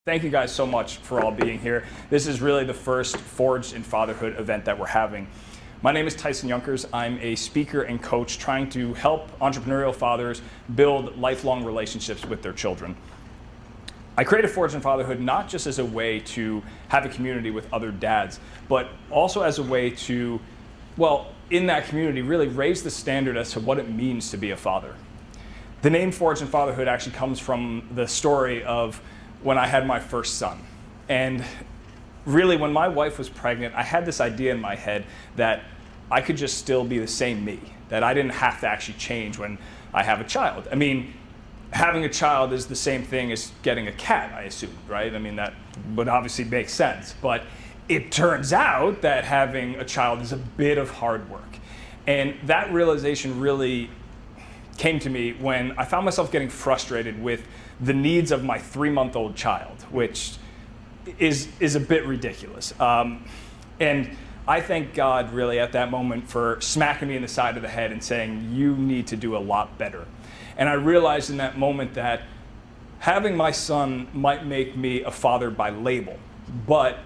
Thank you guys so much for all being here. This is really the first Forged in Fatherhood event that we're having. My name is Tyson Junkers. I'm a speaker and coach trying to help entrepreneurial fathers build lifelong relationships with their children. I created Forged in Fatherhood not just as a way to have a community with other dads, but also as a way to, in that community, really raise the standard as to what it means to be a father. The name Forged in Fatherhood actually comes from the story of when I had my first son. And really, when my wife was pregnant, I had this idea in my head that I could just still be the same me, that I didn't have to actually change when I have a child. I mean, having a child is the same thing as getting a cat, I assume, right? I mean, that would obviously make sense. But it turns out that having a child is a bit of hard work. And that realization really came to me when I found myself getting frustrated with the needs of my 3-month-old child, which is a bit ridiculous. And I thank God really at that moment for smacking me in the side of the head and saying, you need to do a lot better. And I realized in that moment that having my son might make me a father by label, but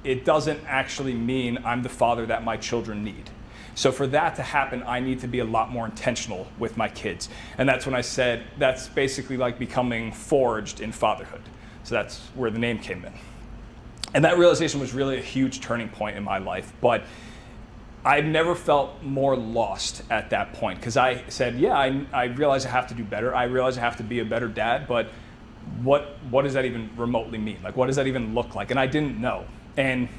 it doesn't actually mean I'm the father that my children need. So for that to happen, I need to be a lot more intentional with my kids. And that's when I said, that's basically like becoming forged in fatherhood. So that's where the name came in. And that realization was really a huge turning point in my life. But I've never felt more lost at that point. Because I said, yeah, I realize I have to do better. I realize I have to be a better dad. But what does that even remotely mean? Like, what does that even look like? And I didn't know. And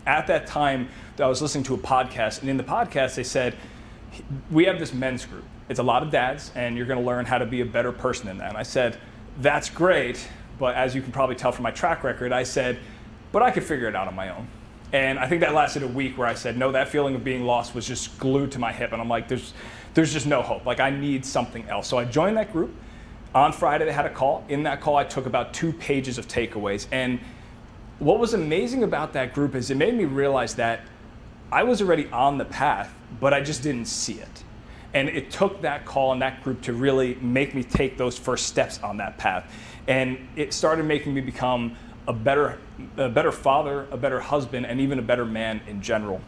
at that time, I was listening to a podcast, and in the podcast they said, we have this men's group. It's a lot of dads, and you're going to learn how to be a better person in that. And I said, that's great, but as you can probably tell from my track record, I said, but I could figure it out on my own. And I think that lasted a week where I said, no, that feeling of being lost was just glued to my hip, and I'm like, there's just no hope. Like, I need something else. So I joined that group. On Friday, they had a call. In that call, I took about 2 pages of takeaways, and what was amazing about that group is it made me realize that I was already on the path, but I just didn't see it. And it took that call and that group to really make me take those first steps on that path. And it started making me become a better father, a better husband, and even a better man in general.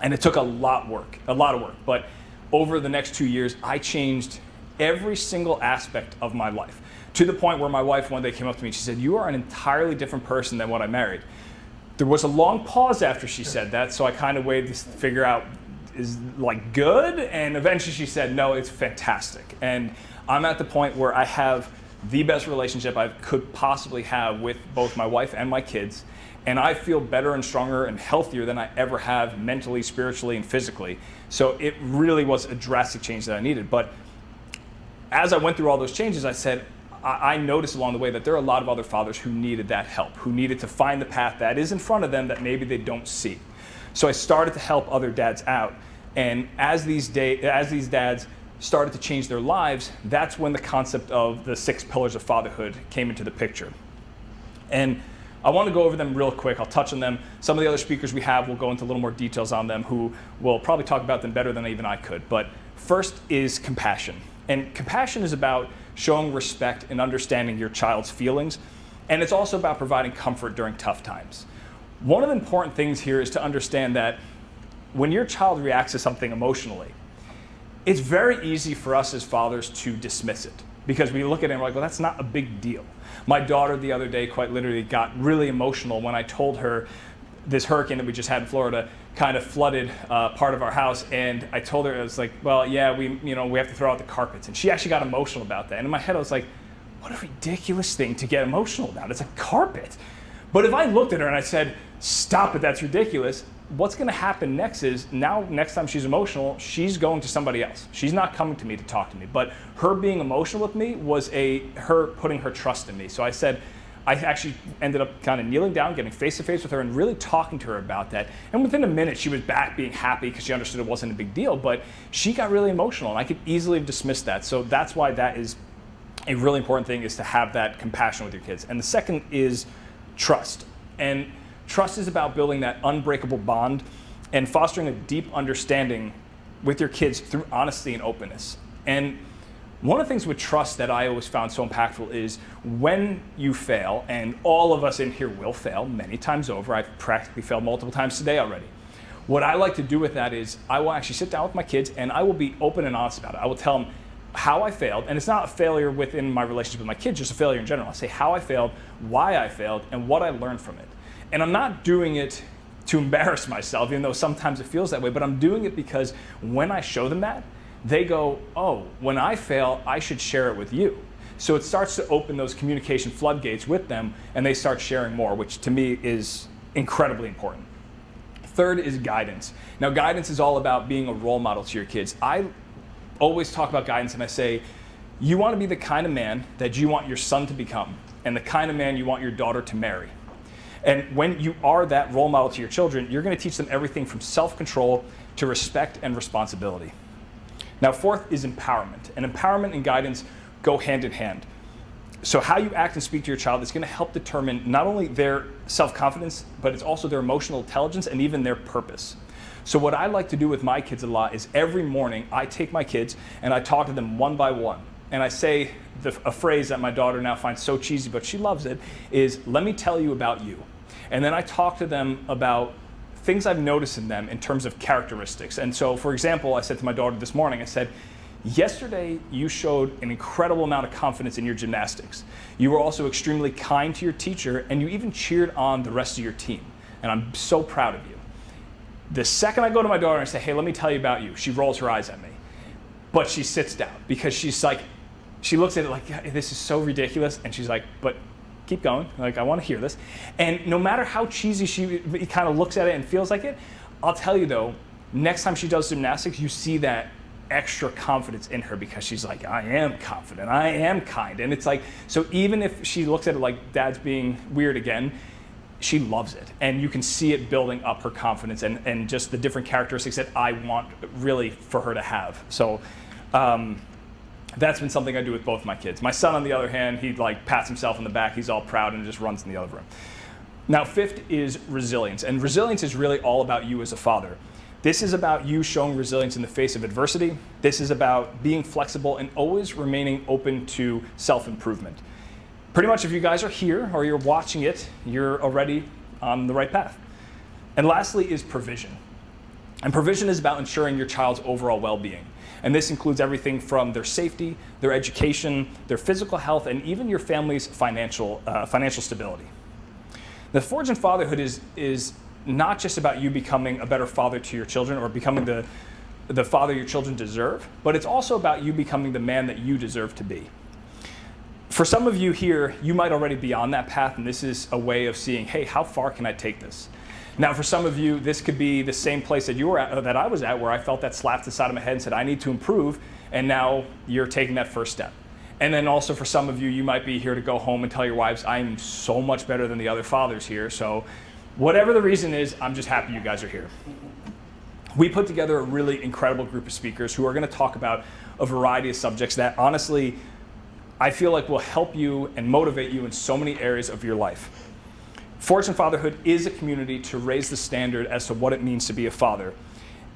And it took a lot of work. But over the next 2 years, I changed every single aspect of my life, to the point where my wife one day came up to me and she said, you are an entirely different person than what I married. There was a long pause after she said that, so I kind of waited to figure out, is like good? And eventually she said, no, it's fantastic. And I'm at the point where I have the best relationship I could possibly have with both my wife and my kids. And I feel better and stronger and healthier than I ever have mentally, spiritually, and physically. So it really was a drastic change that I needed. But as I went through all those changes, I said, I noticed along the way that there are a lot of other fathers who needed that help, who needed to find the path that is in front of them that maybe they don't see. So I started to help other dads out. And as these dads started to change their lives, that's when the concept of the 6 pillars of fatherhood came into the picture. And I want to go over them real quick. I'll touch on them. Some of the other speakers we have will go into a little more details on them, who will probably talk about them better than even I could. But first is compassion. And compassion is about showing respect and understanding your child's feelings. And it's also about providing comfort during tough times. One of the important things here is to understand that when your child reacts to something emotionally, it's very easy for us as fathers to dismiss it, because we look at it and we're like, well, that's not a big deal. My daughter the other day quite literally got really emotional when I told her this hurricane that we just had in Florida kind of flooded part of our house, and I told her, I was like, well, yeah, we have to throw out the carpets. And she actually got emotional about that. And in my head, I was like, what a ridiculous thing to get emotional about. It's a carpet. But if I looked at her and I said, stop it, that's ridiculous, what's going to happen next is, now next time she's emotional, she's going to somebody else. She's not coming to me to talk to me. But her being emotional with me was her putting her trust in me. So I said, I actually ended up kind of kneeling down, getting face-to-face with her, and really talking to her about that. And within a minute, she was back being happy because she understood it wasn't a big deal. But she got really emotional, and I could easily have dismissed that. So that's why that is a really important thing, is to have that compassion with your kids. And the second is trust. And trust is about building that unbreakable bond and fostering a deep understanding with your kids through honesty and openness. And One of the things with trust that I always found so impactful is when you fail, and all of us in here will fail many times over. I've practically failed multiple times today already. What I like to do with that is I will actually sit down with my kids and I will be open and honest about it. I will tell them how I failed, and it's not a failure within my relationship with my kids, just a failure in general. I say how I failed, why I failed, and what I learned from it. And I'm not doing it to embarrass myself, even though sometimes it feels that way, but I'm doing it because when I show them that, they go, oh, when I fail, I should share it with you. So it starts to open those communication floodgates with them, and they start sharing more, which to me is incredibly important. Third is guidance. Now, guidance is all about being a role model to your kids. I always talk about guidance, and I say, you want to be the kind of man that you want your son to become, and the kind of man you want your daughter to marry. And when you are that role model to your children, you're going to teach them everything from self-control to respect and responsibility. Now, fourth is empowerment. And empowerment and guidance go hand in hand. So how you act and speak to your child is going to help determine not only their self-confidence, but it's also their emotional intelligence and even their purpose. So what I like to do with my kids a lot is every morning I take my kids and I talk to them one by one. And I say a phrase that my daughter now finds so cheesy, but she loves it, is, let me tell you about you. And then I talk to them about things I've noticed in them in terms of characteristics. And so, for example, I said to my daughter this morning, I said, yesterday you showed an incredible amount of confidence in your gymnastics. You were also extremely kind to your teacher, and you even cheered on the rest of your team. And I'm so proud of you. The second I go to my daughter and say, hey, let me tell you about you, she rolls her eyes at me. But she sits down because she's like, she looks at it like, this is so ridiculous. And she's like, but keep going. Like, I want to hear this. And no matter how cheesy she kind of looks at it and feels like it, I'll tell you though, next time she does gymnastics, you see that extra confidence in her because she's like, I am confident, I am kind. And it's like, so even if she looks at it like dad's being weird again, she loves it. And you can see it building up her confidence and just the different characteristics that I want really for her to have. So that's been something I do with both my kids. My son, on the other hand, he like pats himself on the back, he's all proud and just runs in the other room. Now, fifth is resilience. And resilience is really all about you as a father. This is about you showing resilience in the face of adversity. This is about being flexible and always remaining open to self-improvement. Pretty much if you guys are here or you're watching it, you're already on the right path. And lastly is provision. And provision is about ensuring your child's overall well-being. And this includes everything from their safety, their education, their physical health, and even your family's financial stability. The Forge in Fatherhood is not just about you becoming a better father to your children or becoming the father your children deserve, but it's also about you becoming the man that you deserve to be. For some of you here, you might already be on that path, and this is a way of seeing, hey, how far can I take this? Now, for some of you, this could be the same place that you were at, that I was at, where I felt that slap to the side of my head and said, I need to improve, and now you're taking that first step. And then also for some of you, you might be here to go home and tell your wives, I'm so much better than the other fathers here, so whatever the reason is, I'm just happy you guys are here. We put together a really incredible group of speakers who are going to talk about a variety of subjects that honestly, I feel like will help you and motivate you in so many areas of your life. Forge in Fatherhood is a community to raise the standard as to what it means to be a father.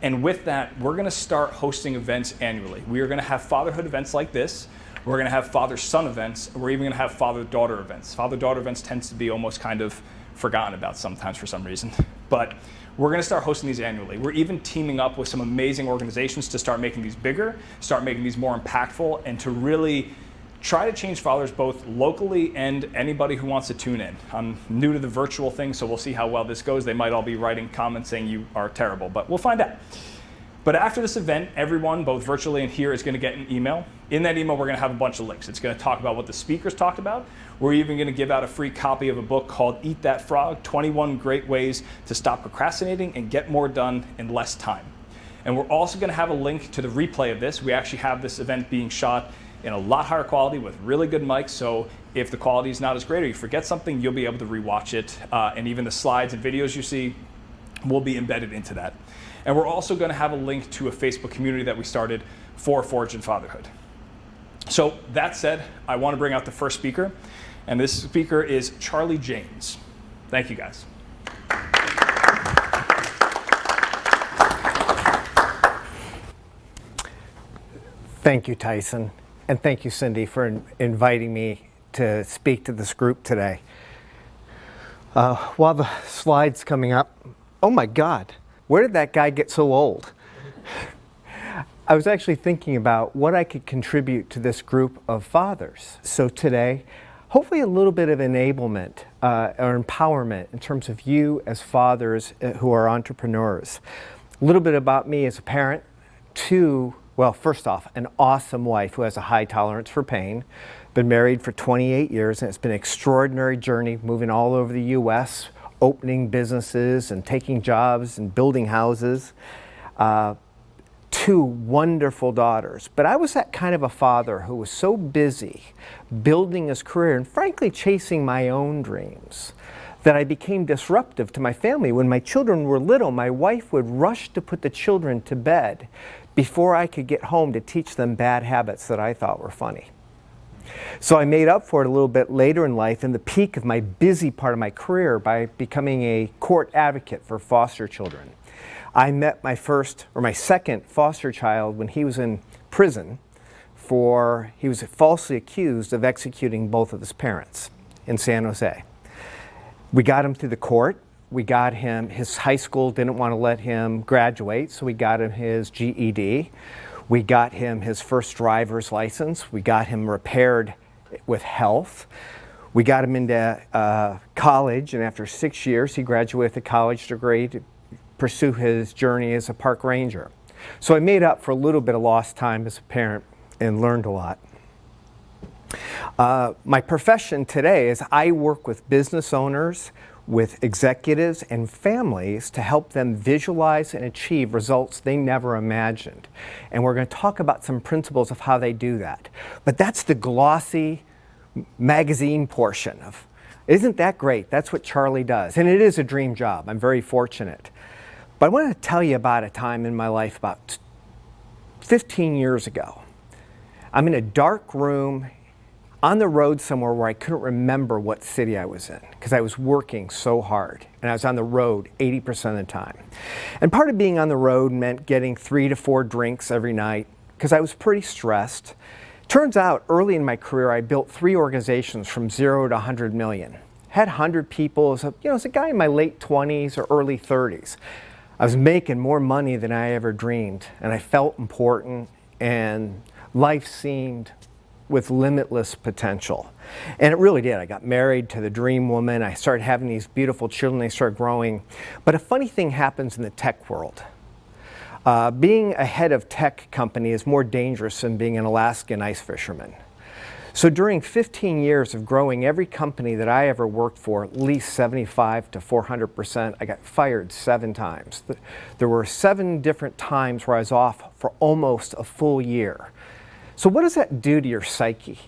And with that, we're going to start hosting events annually. We are going to have fatherhood events like this. We're going to have father-son events. We're even going to have father-daughter events. Father-daughter events tends to be almost kind of forgotten about sometimes for some reason. But we're going to start hosting these annually. We're even teaming up with some amazing organizations to start making these bigger, start making these more impactful, and to really try to change fathers both locally and anybody who wants to tune in. I'm new to the virtual thing, so we'll see how well this goes. They might all be writing comments saying you are terrible, but we'll find out. But after this event, everyone, both virtually and here, is going to get an email. In that email, we're going to have a bunch of links. It's going to talk about what the speakers talked about. We're even going to give out a free copy of a book called Eat That Frog, 21 Great Ways to Stop Procrastinating and Get More Done in Less Time. And we're also going to have a link to the replay of this. We actually have this event being shot in a lot higher quality with really good mics, so if the quality is not as great or you forget something, you'll be able to rewatch it, and even the slides and videos you see will be embedded into that. And we're also going to have a link to a Facebook community that we started for Forge in Fatherhood. So that said, I want to bring out the first speaker, and this speaker is Charlie James. Thank you, guys. Thank you, Tyson. And thank you, Cindy, for inviting me to speak to this group today. While the slide's coming up, oh my God, where did that guy get so old? I was actually thinking about what I could contribute to this group of fathers. So today, hopefully a little bit of enablement or empowerment in terms of you as fathers who are entrepreneurs. A little bit about me as a parent to, well, first off, an awesome wife who has a high tolerance for pain. Been married for 28 years, and it's been an extraordinary journey, moving all over the U.S., opening businesses and taking jobs and building houses. Two wonderful daughters. But I was that kind of a father who was so busy building his career and frankly chasing my own dreams that I became disruptive to my family. When my children were little, my wife would rush to put the children to bed before I could get home to teach them bad habits that I thought were funny. So I made up for it a little bit later in life in the peak of my busy part of my career by becoming a court advocate for foster children. I met my second foster child when he was in prison he was falsely accused of executing both of his parents in San Jose. We got him through the court. We got him, his high school didn't want to let him graduate, so we got him his GED. We got him his first driver's license. We got him repaired with health. We got him into college, and after 6 years, he graduated with a college degree to pursue his journey as a park ranger. So I made up for a little bit of lost time as a parent and learned a lot. My profession today is I work with business owners, with executives and families to help them visualize and achieve results they never imagined. And we're going to talk about some principles of how they do that. But that's the glossy magazine portion of, isn't that great? That's what Charlie does. And it is a dream job. I'm very fortunate. But I want to tell you about a time in my life about 15 years ago. I'm in a dark room on the road somewhere where I couldn't remember what city I was in because I was working so hard and I was on the road 80% of the time. And part of being on the road meant getting 3 to 4 drinks every night because I was pretty stressed. Turns out early in my career I built 3 organizations from 0 to 100 million. Had 100 people, as a guy in my late 20s or early 30s. I was making more money than I ever dreamed, and I felt important, and life seemed with limitless potential. And it really did. I got married to the dream woman. I started having these beautiful children. They started growing. But a funny thing happens in the tech world. Being a head of tech company is more dangerous than being an Alaskan ice fisherman. So during 15 years of growing every company that I ever worked for, at least 75 to 400%, I got fired 7 times. There were 7 different times where I was off for almost a full year. So what does that do to your psyche?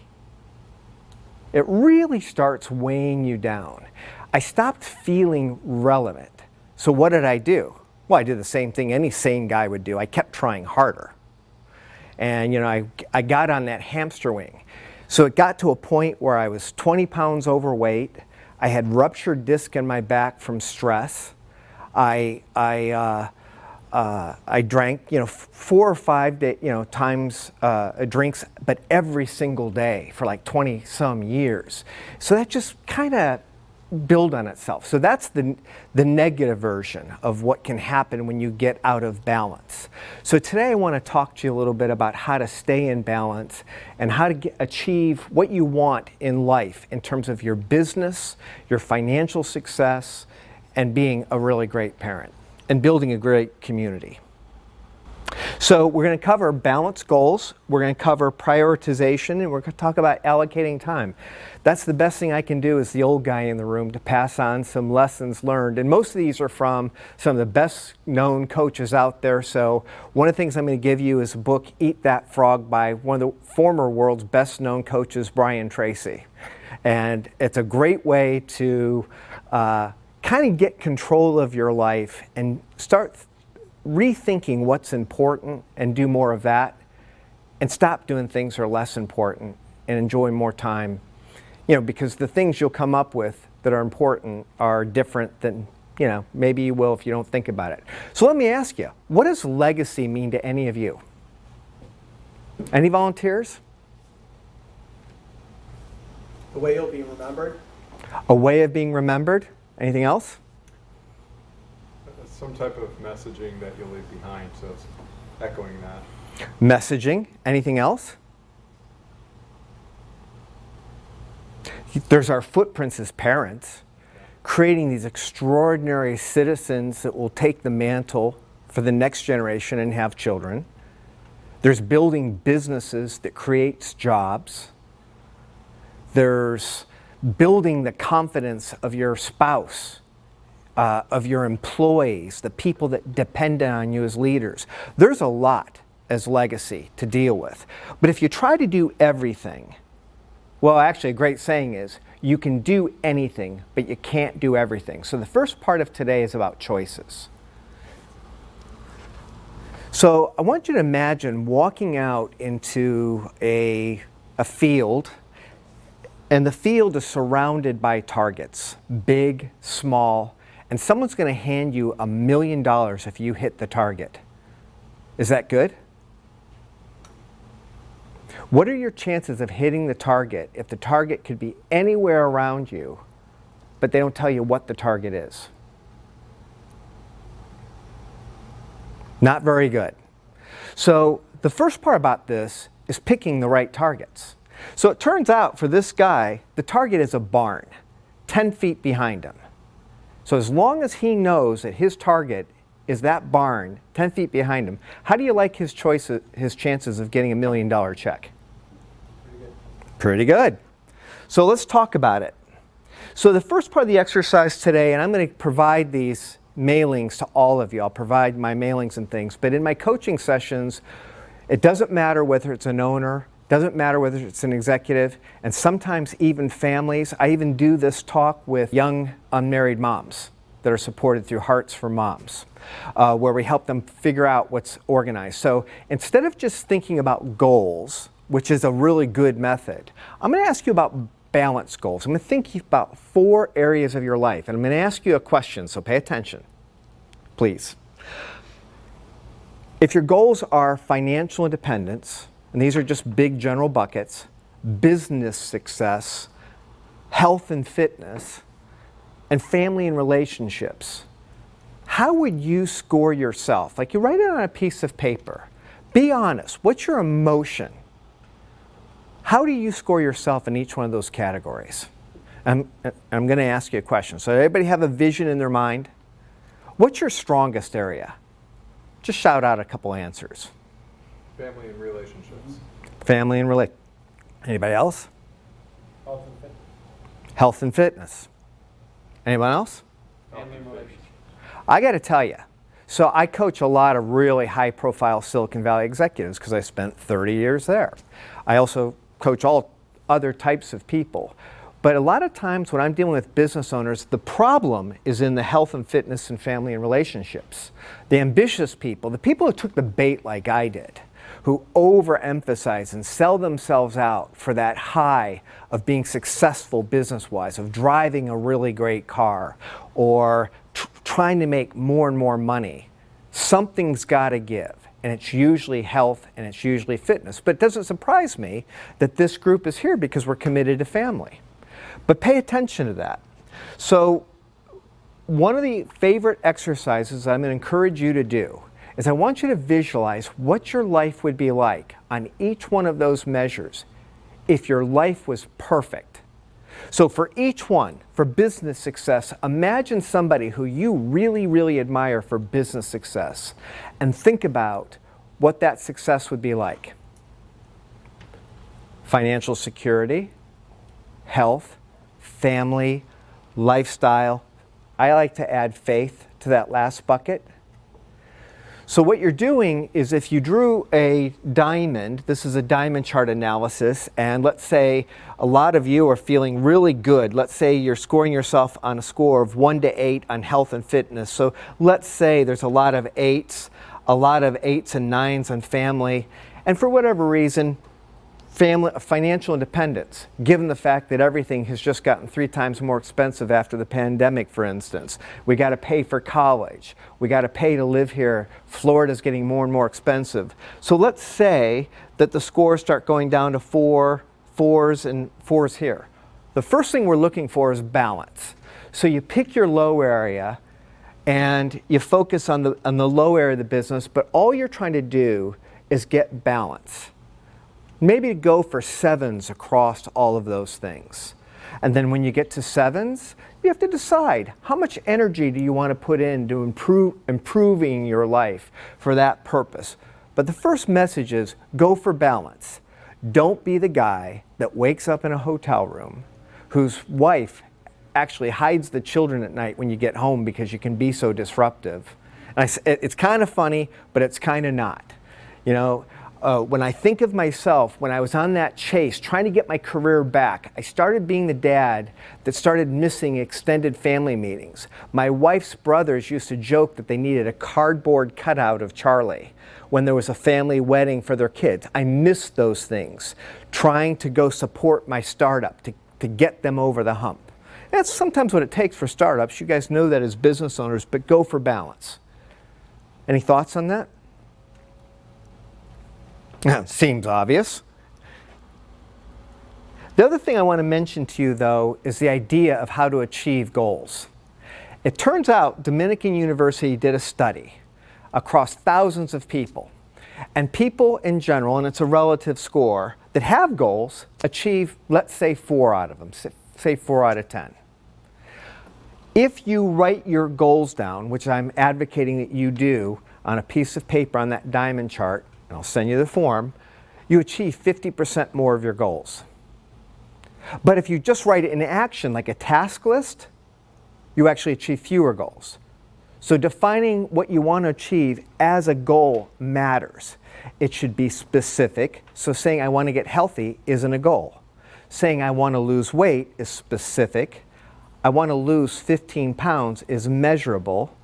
It really starts weighing you down. I stopped feeling relevant. So what did I do? Well, I did the same thing any sane guy would do. I kept trying harder. And I got on that hamster wing. So it got to a point where I was 20 pounds overweight. I had ruptured disc in my back from stress. I drank, 4 or 5 times drinks, but every single day for like 20 some years. So that just kind of build on itself. So that's the negative version of what can happen when you get out of balance. So today I want to talk to you a little bit about how to stay in balance and how to achieve what you want in life in terms of your business, your financial success, and being a really great parent and building a great community. So we're going to cover balanced goals, we're going to cover prioritization, and we're going to talk about allocating time. That's the best thing I can do as the old guy in the room to pass on some lessons learned. And most of these are from some of the best known coaches out there. So one of the things I'm going to give you is a book, Eat That Frog, by one of the former world's best known coaches, Brian Tracy. And it's a great way to kind of get control of your life and start rethinking what's important and do more of that, and stop doing things that are less important and enjoy more time. Because the things you'll come up with that are important are different than, maybe you will if you don't think about it. So let me ask you, what does legacy mean to any of you? Any volunteers? The way you'll be remembered. A way of being remembered. Anything else? Some type of messaging that you'll leave behind, so it's echoing that. Messaging. Anything else? There's our footprints as parents, creating these extraordinary citizens that will take the mantle for the next generation and have children. There's building businesses that creates jobs. There's building the confidence of your spouse, of your employees, the people that depend on you as leaders. There's a lot as legacy to deal with. But if you try to do everything, well, actually, a great saying is, you can do anything, but you can't do everything. So the first part of today is about choices. So I want you to imagine walking out into a field, and the field is surrounded by targets, big, small, and someone's going to hand you $1 million if you hit the target. Is that good? What are your chances of hitting the target if the target could be anywhere around you, but they don't tell you what the target is? Not very good. So the first part about this is picking the right targets. So it turns out for this guy, the target is a barn, 10 feet behind him. So as long as he knows that his target is that barn 10 feet behind him, how do you like his chances of getting $1 million check? Pretty good. So let's talk about it. So the first part of the exercise today, and I'm going to provide these mailings to all of you. I'll provide my mailings and things. But in my coaching sessions, it doesn't matter whether it's an owner, doesn't matter whether it's an executive, and sometimes even families. I even do this talk with young unmarried moms that are supported through Hearts for Moms, where we help them figure out what's organized. So instead of just thinking about goals, which is a really good method, I'm going to ask you about balance goals. I'm going to think about 4 areas of your life, and I'm going to ask you a question, so pay attention, please. If your goals are financial independence, and these are just big general buckets, business success, health and fitness, and family and relationships, how would you score yourself? Like, you write it on a piece of paper. Be honest. What's your emotion? How do you score yourself in each one of those categories? I'm going to ask you a question. So everybody have a vision in their mind? What's your strongest area? Just shout out a couple answers. Family and relationships. Family and relationships. Anybody else? Health and fitness. Health and fitness. Anyone else? Family and relationships. I got to tell you, so I coach a lot of really high-profile Silicon Valley executives because I spent 30 years there. I also coach all other types of people. But a lot of times when I'm dealing with business owners, the problem is in the health and fitness and family and relationships. The ambitious people, the people who took the bait like I did, who overemphasize and sell themselves out for that high of being successful business-wise, of driving a really great car, or trying to make more and more money. Something's got to give. And it's usually health and it's usually fitness. But it doesn't surprise me that this group is here because we're committed to family. But pay attention to that. So one of the favorite exercises I'm going to encourage you to do is I want you to visualize what your life would be like on each one of those measures if your life was perfect. So for each one, for business success, imagine somebody who you really, really admire for business success and think about what that success would be like. Financial security, health, family, lifestyle. I like to add faith to that last bucket. So what you're doing is if you drew a diamond, this is a diamond chart analysis, and let's say a lot of you are feeling really good. Let's say you're scoring yourself on a score of 1 to 8 on health and fitness. So let's say there's a lot of 8s and 9s on family, and for whatever reason, financial independence, given the fact that everything has just gotten 3 times more expensive after the pandemic, for instance. We got to pay for college. We got to pay to live here. Florida's getting more and more expensive. So let's say that the scores start going down to 4s and 4s here. The first thing we're looking for is balance. So you pick your low area and you focus on the low area of the business, but all you're trying to do is get balance. Maybe go for 7s across all of those things. And then when you get to 7s, you have to decide how much energy do you want to put into improving your life for that purpose. But the first message is go for balance. Don't be the guy that wakes up in a hotel room whose wife actually hides the children at night when you get home because you can be so disruptive. And it's kind of funny, but it's kind of not. You know, when I think of myself, when I was on that chase, trying to get my career back, I started being the dad that started missing extended family meetings. My wife's brothers used to joke that they needed a cardboard cutout of Charlie when there was a family wedding for their kids. I missed those things, trying to go support my startup to get them over the hump. And that's sometimes what it takes for startups. You guys know that as business owners, but go for balance. Any thoughts on that? Seems obvious. The other thing I want to mention to you, though, is the idea of how to achieve goals. It turns out Dominican University did a study across thousands of people. And people in general, and it's a relative score, that have goals achieve, let's say, 4 out of them, say 4 out of 10. If you write your goals down, which I'm advocating that you do on a piece of paper on that diamond chart, and I'll send you the form, you achieve 50% more of your goals. But if you just write it in action, like a task list, you actually achieve fewer goals. So defining what you want to achieve as a goal matters. It should be specific. So saying I want to get healthy isn't a goal. Saying I want to lose weight is specific. I want to lose 15 pounds is measurable.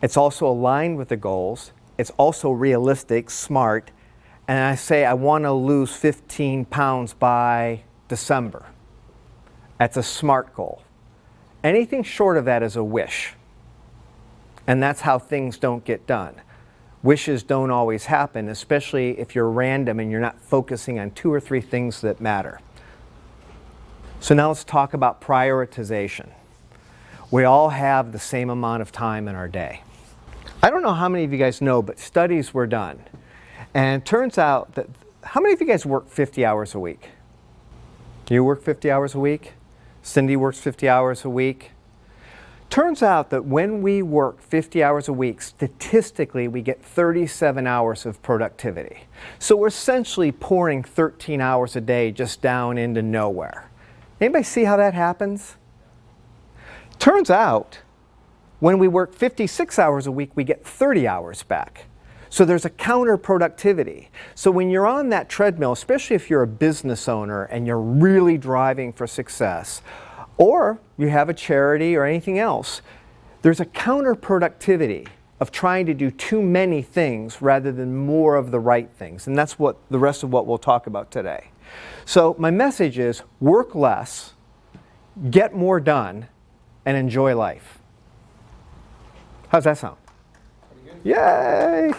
It's also aligned with the goals. It's also realistic, smart. And I say I want to lose 15 pounds by December. That's a smart goal. Anything short of that is a wish. And that's how things don't get done. Wishes don't always happen, especially if you're random and you're not focusing on 2 or 3 things that matter. So now let's talk about prioritization. We all have the same amount of time in our day. I don't know how many of you guys know, but studies were done. And it turns out that, how many of you guys work 50 hours a week? You work 50 hours a week? Cindy works 50 hours a week. Turns out that when we work 50 hours a week, statistically we get 37 hours of productivity. So we're essentially pouring 13 hours a day just down into nowhere. Anybody see how that happens? Turns out when we work 56 hours a week, we get 30 hours back. So there's a counterproductivity. So when you're on that treadmill, especially if you're a business owner and you're really driving for success, or you have a charity or anything else, there's a counterproductivity of trying to do too many things rather than more of the right things. And that's what the rest of what we'll talk about today. So my message is work less, get more done, and enjoy life. How's that sound? Yay!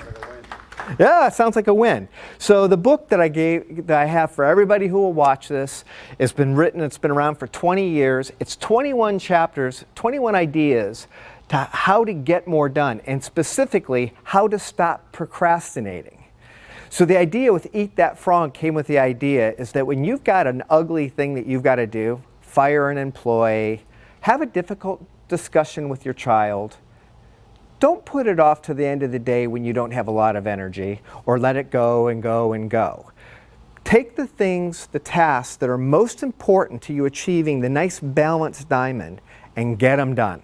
Yeah, it sounds like a win. So the book that I have for everybody who will watch this, it's been written, it's been around for 20 years. It's 21 chapters, 21 ideas to how to get more done, and specifically how to stop procrastinating. So the idea with Eat That Frog came with the idea is that when you've got an ugly thing that you've got to do, fire an employee, have a difficult discussion with your child, don't put it off to the end of the day when you don't have a lot of energy, or let it go and go and go. Take the things, the tasks that are most important to you achieving the nice balanced diamond and get them done.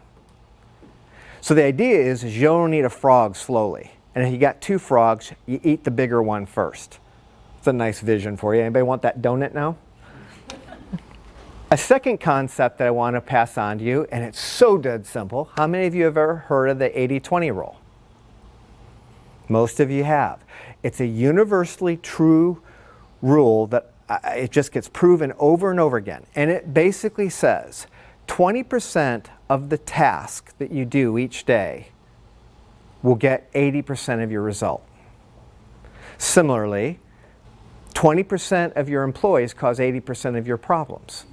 So the idea is you don't eat a frog slowly. And if you got 2 frogs, you eat the bigger one first. It's a nice vision for you. Anybody want that donut now? A second concept that I want to pass on to you, and it's so dead simple. How many of you have ever heard of the 80-20 rule? Most of you have. It's a universally true rule that it just gets proven over and over again. And it basically says 20% of the task that you do each day will get 80% of your result. Similarly, 20% of your employees cause 80% of your problems.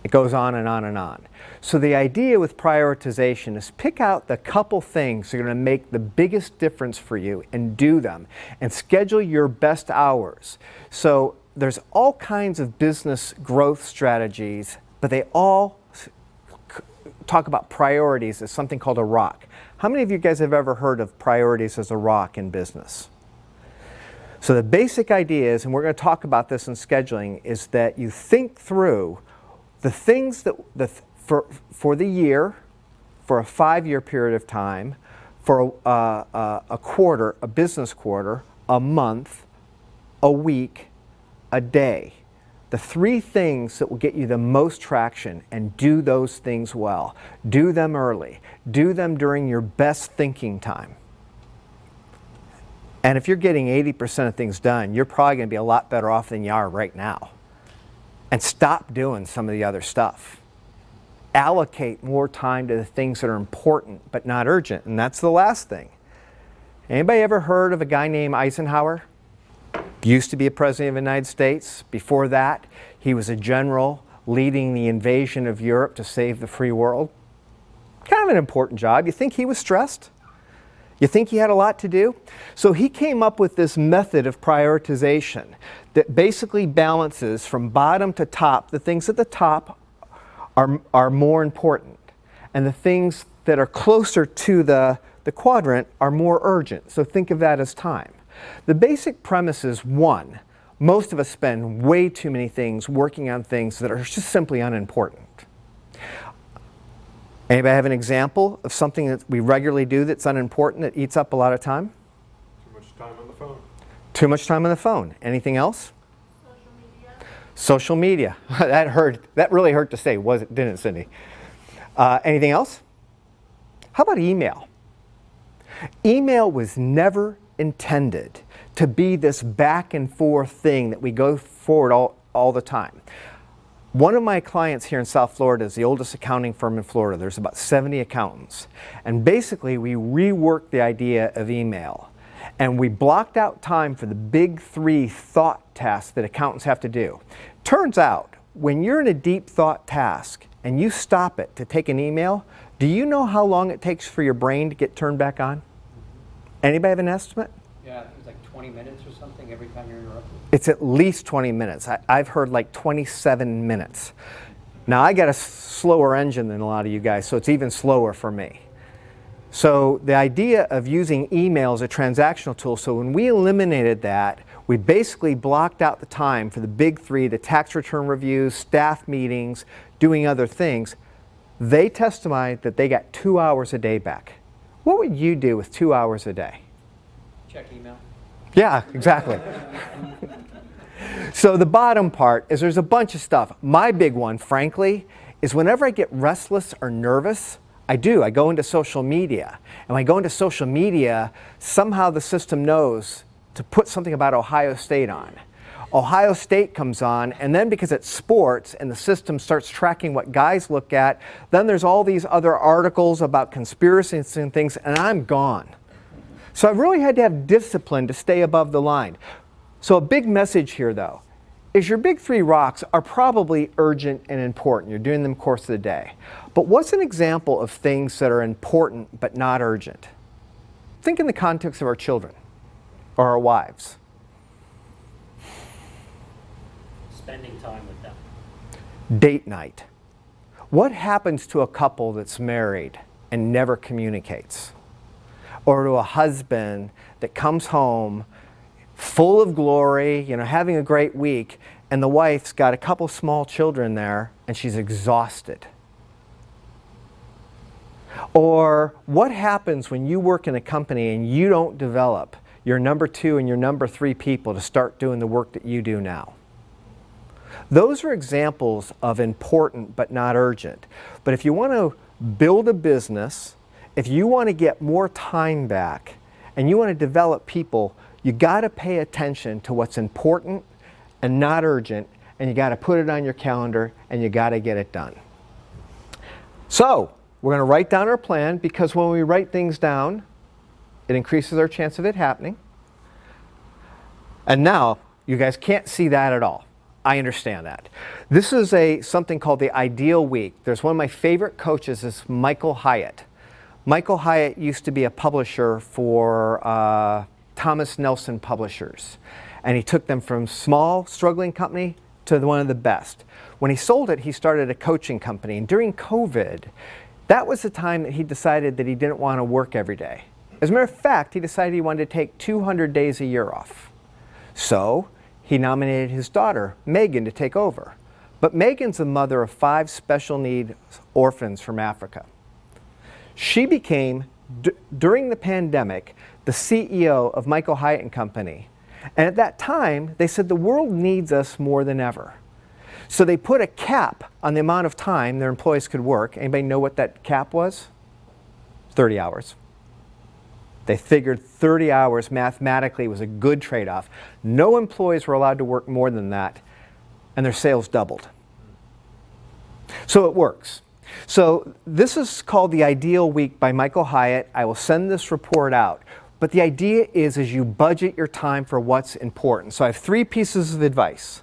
It goes on and on and on. So the idea with prioritization is pick out the couple things that are going to make the biggest difference for you and do them, and schedule your best hours. So there's all kinds of business growth strategies, but they all talk about priorities as something called a rock. How many of you guys have ever heard of priorities as a rock in business? So the basic idea is, and we're going to talk about this in scheduling, is that you think through the things that for the year, for a 5-year period of time, for a quarter, a business quarter, a month, a week, a day. The 3 things that will get you the most traction, and do those things well. Do them early. Do them during your best thinking time. And if you're getting 80% of things done, you're probably going to be a lot better off than you are right now. And stop doing some of the other stuff. Allocate more time to the things that are important but not urgent. And that's the last thing. Anybody ever heard of a guy named Eisenhower? Used to be a president of the United States. Before that, he was a general leading the invasion of Europe to save the free world. Kind of an important job. You think he was stressed? You think he had a lot to do? So he came up with this method of prioritization that basically balances from bottom to top. The things at the top are more important, and the things that are closer to the quadrant are more urgent. So think of that as time. The basic premise is, 1, most of us spend way too many things working on things that are just simply unimportant. Anybody have an example of something that we regularly do that's unimportant, that eats up a lot of time? Too much time on the phone. Too much time on the phone. Anything else? Social media. That really hurt to say, didn't it, Cindy? Anything else? How about email? Email was never intended to be this back and forth thing that we go forward all the time. One of my clients here in South Florida is the oldest accounting firm in Florida. There's about 70 accountants. And basically, we reworked the idea of email. And we blocked out time for the big 3 thought tasks that accountants have to do. Turns out, when you're in a deep thought task and you stop it to take an email, do you know how long it takes for your brain to get turned back on? Anybody have an estimate? Yeah, it was like 20 minutes or something every time you're interrupted. It's at least 20 minutes. I've heard like 27 minutes. Now, I got a slower engine than a lot of you guys, so it's even slower for me. So the idea of using email as a transactional tool, so when we eliminated that, we basically blocked out the time for the big 3, the tax return reviews, staff meetings, doing other things. They testified that they got 2 hours a day back. What would you do with 2 hours a day? Check email. Yeah, exactly. So the bottom part is there's a bunch of stuff. My big one, frankly, is whenever I get restless or nervous, I go into social media. And when I go into social media, somehow the system knows to put something about Ohio State on. Ohio State comes on, and then because it's sports and the system starts tracking what guys look at, then there's all these other articles about conspiracies and things, and I'm gone. So I've really had to have discipline to stay above the line. So a big message here, though, is your big 3 rocks are probably urgent and important. You're doing them the course of the day. But what's an example of things that are important but not urgent? Think in the context of our children or our wives. Spending time with them. Date night. What happens to a couple that's married and never communicates? Or to a husband that comes home full of glory, having a great week, and the wife's got a couple small children there and she's exhausted? Or what happens when you work in a company and you don't develop your number 2 and your number 3 people to start doing the work that you do now? Those are examples of important but not urgent. But if you want to build a business, if you want to get more time back, and you want to develop people, you got to pay attention to what's important and not urgent, and you got to put it on your calendar, and you got to get it done. So, we're going to write down our plan, because when we write things down, it increases our chance of it happening. And now, you guys can't see that at all. I understand that. This is something called the Ideal Week. There's one of my favorite coaches is Michael Hyatt. Michael Hyatt used to be a publisher for Thomas Nelson Publishers. And he took them from small, struggling company to one of the best. When he sold it, he started a coaching company. And during COVID, that was the time that he decided that he didn't want to work every day. As a matter of fact, he decided he wanted to take 200 days a year off. So he nominated his daughter, Megan, to take over. But Megan's the mother of 5 special needs orphans from Africa. She became, during the pandemic, the CEO of Michael Hyatt and Company. And at that time, they said the world needs us more than ever. So they put a cap on the amount of time their employees could work. Anybody know what that cap was? 30 hours. They figured 30 hours mathematically was a good trade-off. No employees were allowed to work more than that, and their sales doubled. So it works. So this is called the Ideal Week by Michael Hyatt. I will send this report out. But the idea is you budget your time for what's important. So I have 3 pieces of advice.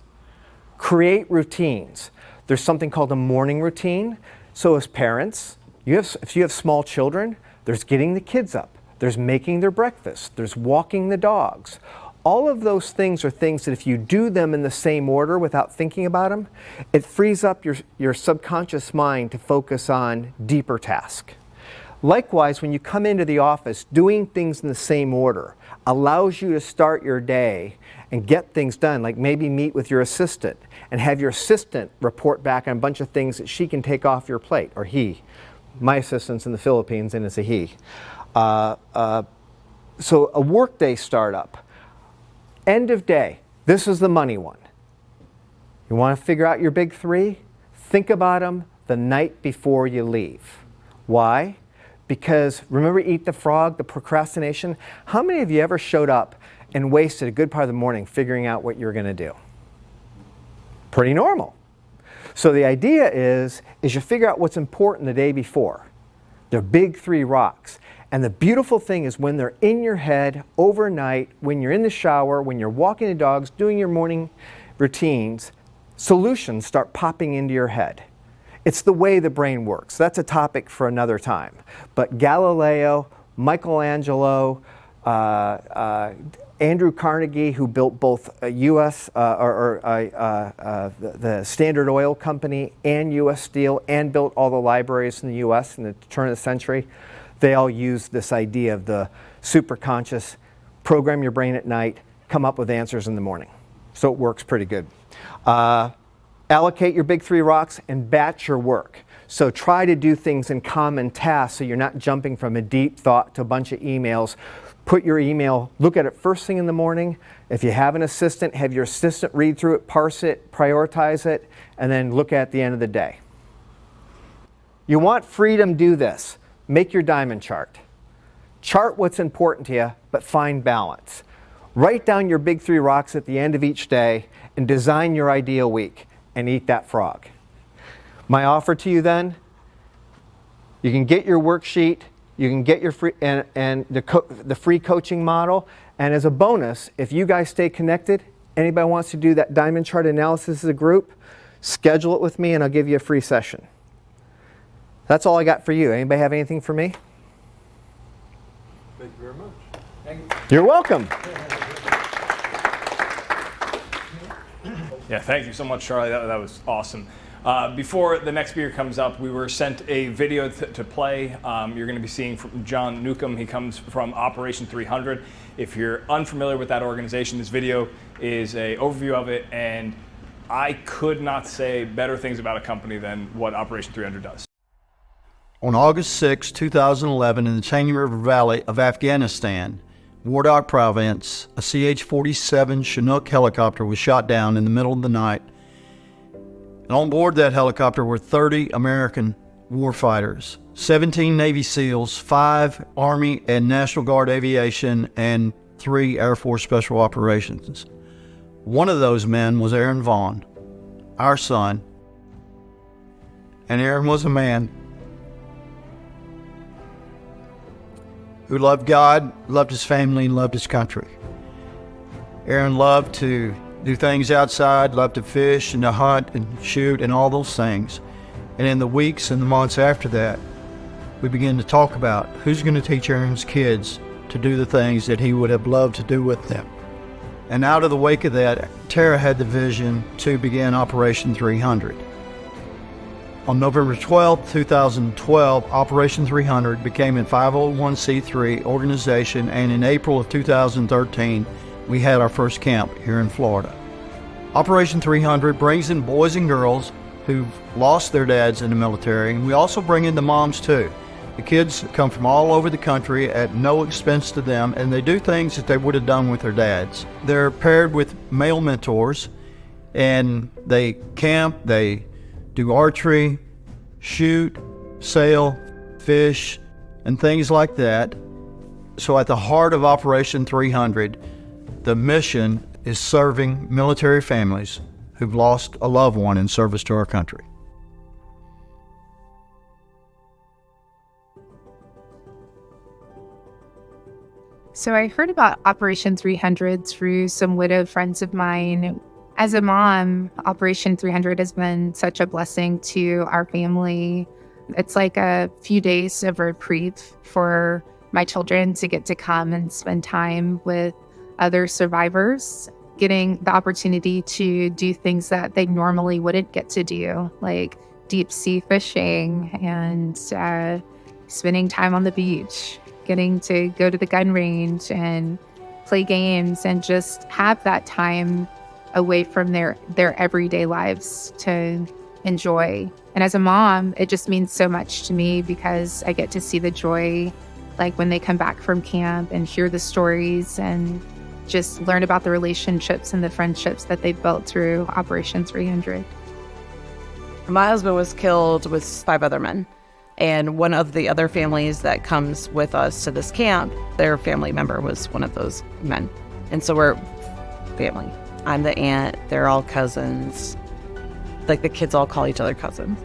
Create routines. There's something called a morning routine. So as parents, if you have small children, there's getting the kids up. There's making their breakfast. There's walking the dogs. All of those things are things that if you do them in the same order without thinking about them, it frees up your subconscious mind to focus on deeper tasks. Likewise, when you come into the office, doing things in the same order allows you to start your day and get things done, like maybe meet with your assistant and have your assistant report back on a bunch of things that she can take off your plate, or he. My assistant's in the Philippines and it's a he. So a workday startup. End of day. This is the money one. You want to figure out your big 3? Think about them the night before you leave. Why? Because remember Eat the Frog, the procrastination? How many of you ever showed up and wasted a good part of the morning figuring out what you were going to do? Pretty normal. So the idea is you figure out what's important the day before. The big 3 rocks. And the beautiful thing is when they're in your head overnight, when you're in the shower, when you're walking the dogs, doing your morning routines, solutions start popping into your head. It's the way the brain works. That's a topic for another time. But Galileo, Michelangelo, Andrew Carnegie, who built both the Standard Oil Company and U.S. Steel, and built all the libraries in the U.S. in the turn of the century, they all use this idea of the superconscious, program your brain at night, come up with answers in the morning. So it works pretty good. Allocate your big 3 rocks and batch your work. So try to do things in common tasks so you're not jumping from a deep thought to a bunch of emails. Put your email, look at it first thing in the morning. If you have an assistant, have your assistant read through it, parse it, prioritize it, and then look at the end of the day. You want freedom, do this. Make your diamond chart. Chart what's important to you, but find balance. Write down your big 3 rocks at the end of each day and design your ideal week. And eat that frog. My offer to you then, you can get your worksheet, you can get your free and the free coaching model, and as a bonus, if you guys stay connected, anybody wants to do that diamond chart analysis as a group, schedule it with me and I'll give you a free session. That's all I got for you. Anybody have anything for me? Thank you very much. Thank you. You're welcome. Yeah, thank you so much, Charlie. That was awesome. Before the next speaker comes up, we were sent a video to play. You're going to be seeing from John Nukem. He comes from Operation 300. If you're unfamiliar with that organization, this video is an overview of it, and I could not say better things about a company than what Operation 300 does. On August 6, 2011, in the Cheney River Valley of Afghanistan, Wardak Province, a CH-47 Chinook helicopter was shot down in the middle of the night. And on board that helicopter were 30 American warfighters, 17 Navy SEALs, 5 Army and National Guard Aviation, and 3 Air Force Special Operations. One of those men was Aaron Vaughn, our son. And Aaron was a man who loved God, loved his family, and loved his country. Aaron loved to do things outside, love to fish and to hunt and shoot and all those things. And in the weeks and the months after that, we began to talk about who's going to teach Aaron's kids to do the things that he would have loved to do with them. And out of the wake of that, Tara had the vision to begin Operation 300. On November 12, 2012, Operation 300 became a 501c3 organization, and in April of 2013, we had our first camp here in Florida. Operation 300 brings in boys and girls who've lost their dads in the military, and we also bring in the moms too. The kids come from all over the country at no expense to them, and they do things that they would have done with their dads. They're paired with male mentors, and they camp, they do archery, shoot, sail, fish, and things like that. So at the heart of Operation 300, the mission is serving military families who've lost a loved one in service to our country. So I heard about Operation 300 through some widowed friends of mine. As a mom, Operation 300 has been such a blessing to our family. It's like a few days of reprieve for my children to get to come and spend time with other survivors, getting the opportunity to do things that they normally wouldn't get to do, like deep sea fishing and spending time on the beach, getting to go to the gun range and play games and just have that time away from their everyday lives to enjoy. And as a mom, it just means so much to me because I get to see the joy, like when they come back from camp and hear the stories and just learn about the relationships and the friendships that they've built through Operation 300. My husband was killed with 5 other men. And one of the other families that comes with us to this camp, their family member was one of those men. And so we're family. I'm the aunt, they're all cousins. Like the kids all call each other cousins.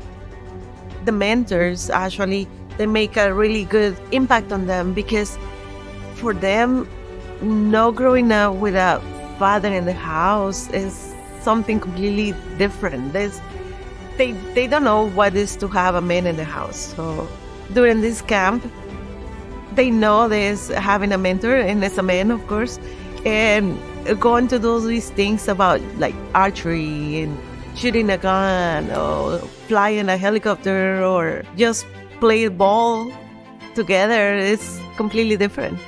The mentors, actually, they make a really good impact on them because for them, not growing up with a father in the house is something completely different. They don't know what it is to have a man in the house. So during this camp, they know there's having a mentor, and as a man, of course, and going to do these things about like archery and shooting a gun or flying a helicopter or just play ball together is completely different.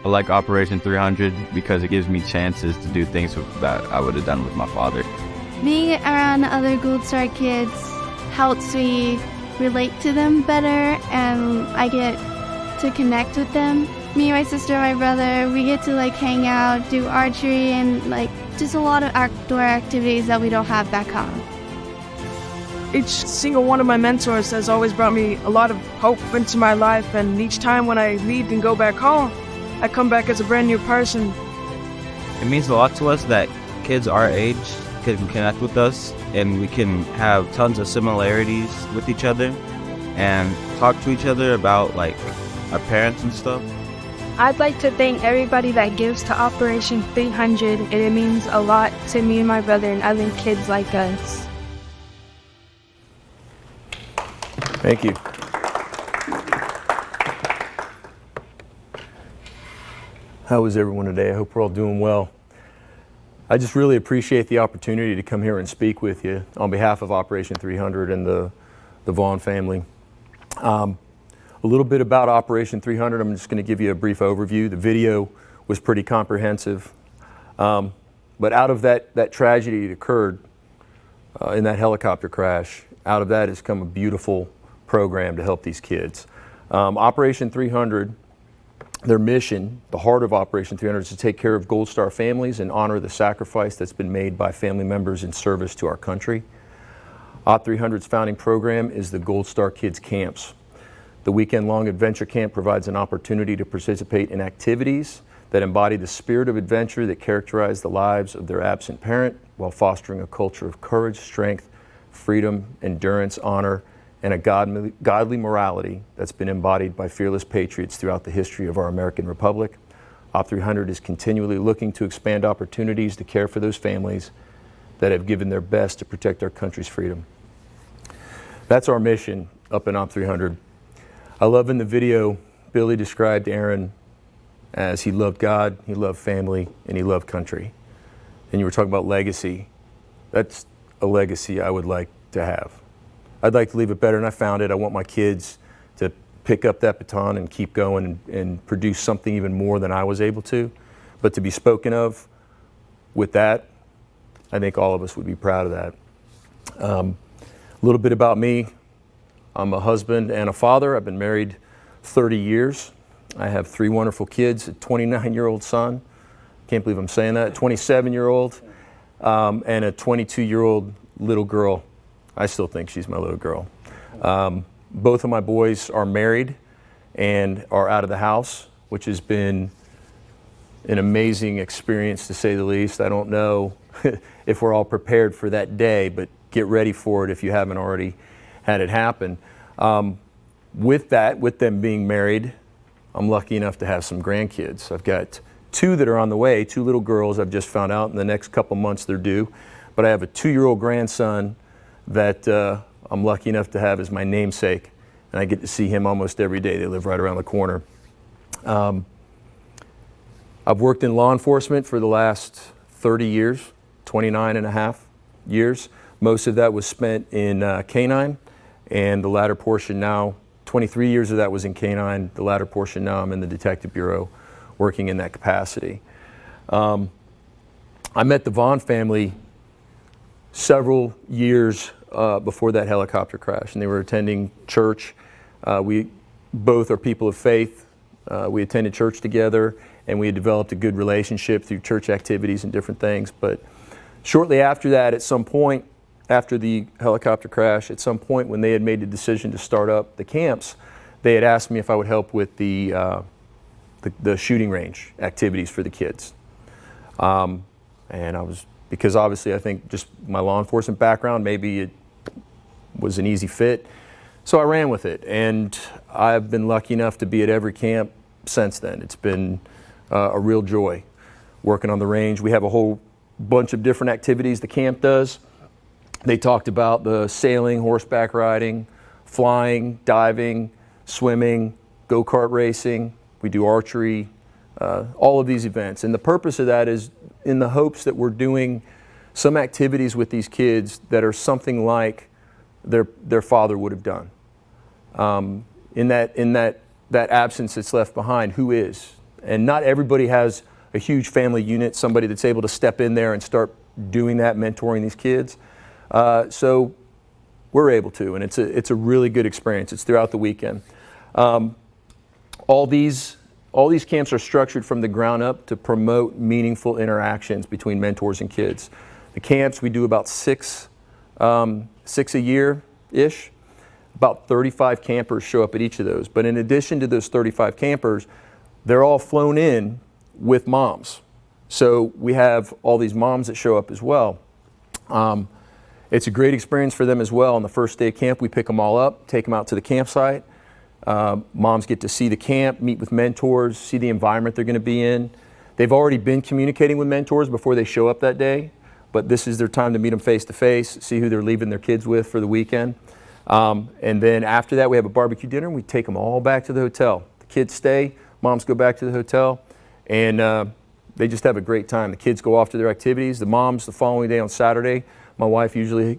I like Operation 300 because it gives me chances to do things that I would have done with my father. Being around other Gold Star kids helps me relate to them better, and I get to connect with them. Me, my sister, my brother, we get to like hang out, do archery, and like just a lot of outdoor activities that we don't have back home. Each single one of my mentors has always brought me a lot of hope into my life, and each time when I leave and go back home, I come back as a brand new person. It means a lot to us that kids our age can connect with us, and we can have tons of similarities with each other and talk to each other about like our parents and stuff. I'd like to thank everybody that gives to Operation 300, and it means a lot to me and my brother and other kids like us. Thank you. How is everyone today? I hope we're all doing well. I just really appreciate the opportunity to come here and speak with you on behalf of Operation 300 and the Vaughn family. A little bit about Operation 300. I'm just going to give you a brief overview. The video was pretty comprehensive. But out of that tragedy that occurred in that helicopter crash, out of that has come a beautiful program to help these kids. Operation 300, their mission, the heart of Operation 300, is to take care of Gold Star families and honor the sacrifice that's been made by family members in service to our country. Op 300's founding program is the Gold Star Kids Camps. The weekend-long adventure camp provides an opportunity to participate in activities that embody the spirit of adventure that characterize the lives of their absent parent while fostering a culture of courage, strength, freedom, endurance, honor, and a godly morality that's been embodied by fearless patriots throughout the history of our American Republic. Op 300 is continually looking to expand opportunities to care for those families that have given their best to protect our country's freedom. That's our mission up in Op 300. I love in the video, Billy described Aaron as he loved God, he loved family, and he loved country. And you were talking about legacy. That's a legacy I would like to have. I'd like to leave it better than I found it. I want my kids to pick up that baton and keep going and produce something even more than I was able to. But to be spoken of with that, I think all of us would be proud of that. A little bit about me. I'm a husband and a father. I've been married 30 years. I have 3 wonderful kids, a 29-year-old son. Can't believe I'm saying that. 27-year-old and a 22-year-old little girl. I still think she's my little girl. Both of my boys are married and are out of the house, which has been an amazing experience to say the least. I don't know if we're all prepared for that day, but get ready for it if you haven't already had it happen. With them being married, I'm lucky enough to have some grandkids. I've got 2 that are on the way, 2 little girls I've just found out in the next couple months they're due. But I have a 2-year-old grandson that I'm lucky enough to have as my namesake, and I get to see him almost every day. They live right around the corner. I've worked in law enforcement for the last 30 years, 29 and a half years. Most of that was spent in K-9, and the latter portion now, 23 years of that was in K-9. The latter portion now I'm in the Detective Bureau working in that capacity. I met the Vaughn family several years before that helicopter crash, and they were attending church. We both are people of faith. We attended church together, and we had developed a good relationship through church activities and different things. But shortly after that, at some point, after the helicopter crash, at some point when they had made the decision to start up the camps, they had asked me if I would help with the shooting range activities for the kids. And I was, because obviously I think just my law enforcement background, maybe it was an easy fit. So I ran with it, and I've been lucky enough to be at every camp since then. It's been a real joy working on the range. We have a whole bunch of different activities the camp does. They talked about the sailing, horseback riding, flying, diving, swimming, go-kart racing. We do archery, all of these events. And the purpose of that is in the hopes that we're doing some activities with these kids that are something like their father would have done. In that absence that's left behind, who is? And not everybody has a huge family unit, somebody that's able to step in there and start doing that, mentoring these kids. So we're able to, and it's a really good experience. It's throughout the weekend. All these camps are structured from the ground up to promote meaningful interactions between mentors and kids. The camps, we do about six a year-ish. About 35 campers show up at each of those. But in addition to those 35 campers, they're all flown in with moms. So we have all these moms that show up as well. It's a great experience for them as well. On the first day of camp, we pick them all up, take them out to the campsite. Moms get to see the camp, meet with mentors, see the environment they're going to be in. They've already been communicating with mentors before they show up that day, but this is their time to meet them face to face, see who they're leaving their kids with for the weekend. And then after that, we have a barbecue dinner, and we take them all back to the hotel. The kids stay, moms go back to the hotel, and they just have a great time. The kids go off to their activities. The moms, the following day on Saturday, my wife usually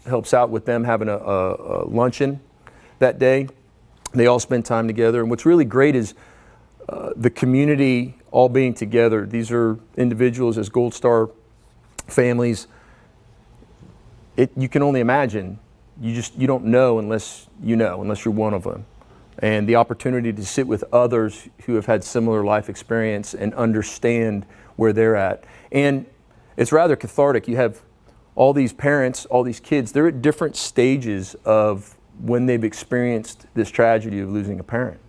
helps out with them having a luncheon that day. They all spend time together. And what's really great is the community all being together. These are individuals as Gold Star families. You can only imagine. You don't know unless you're one of them. And the opportunity to sit with others who have had similar life experience and understand where they're at. And it's rather cathartic. You have all these parents, all these kids, they're at different stages of when they've experienced this tragedy of losing a parent.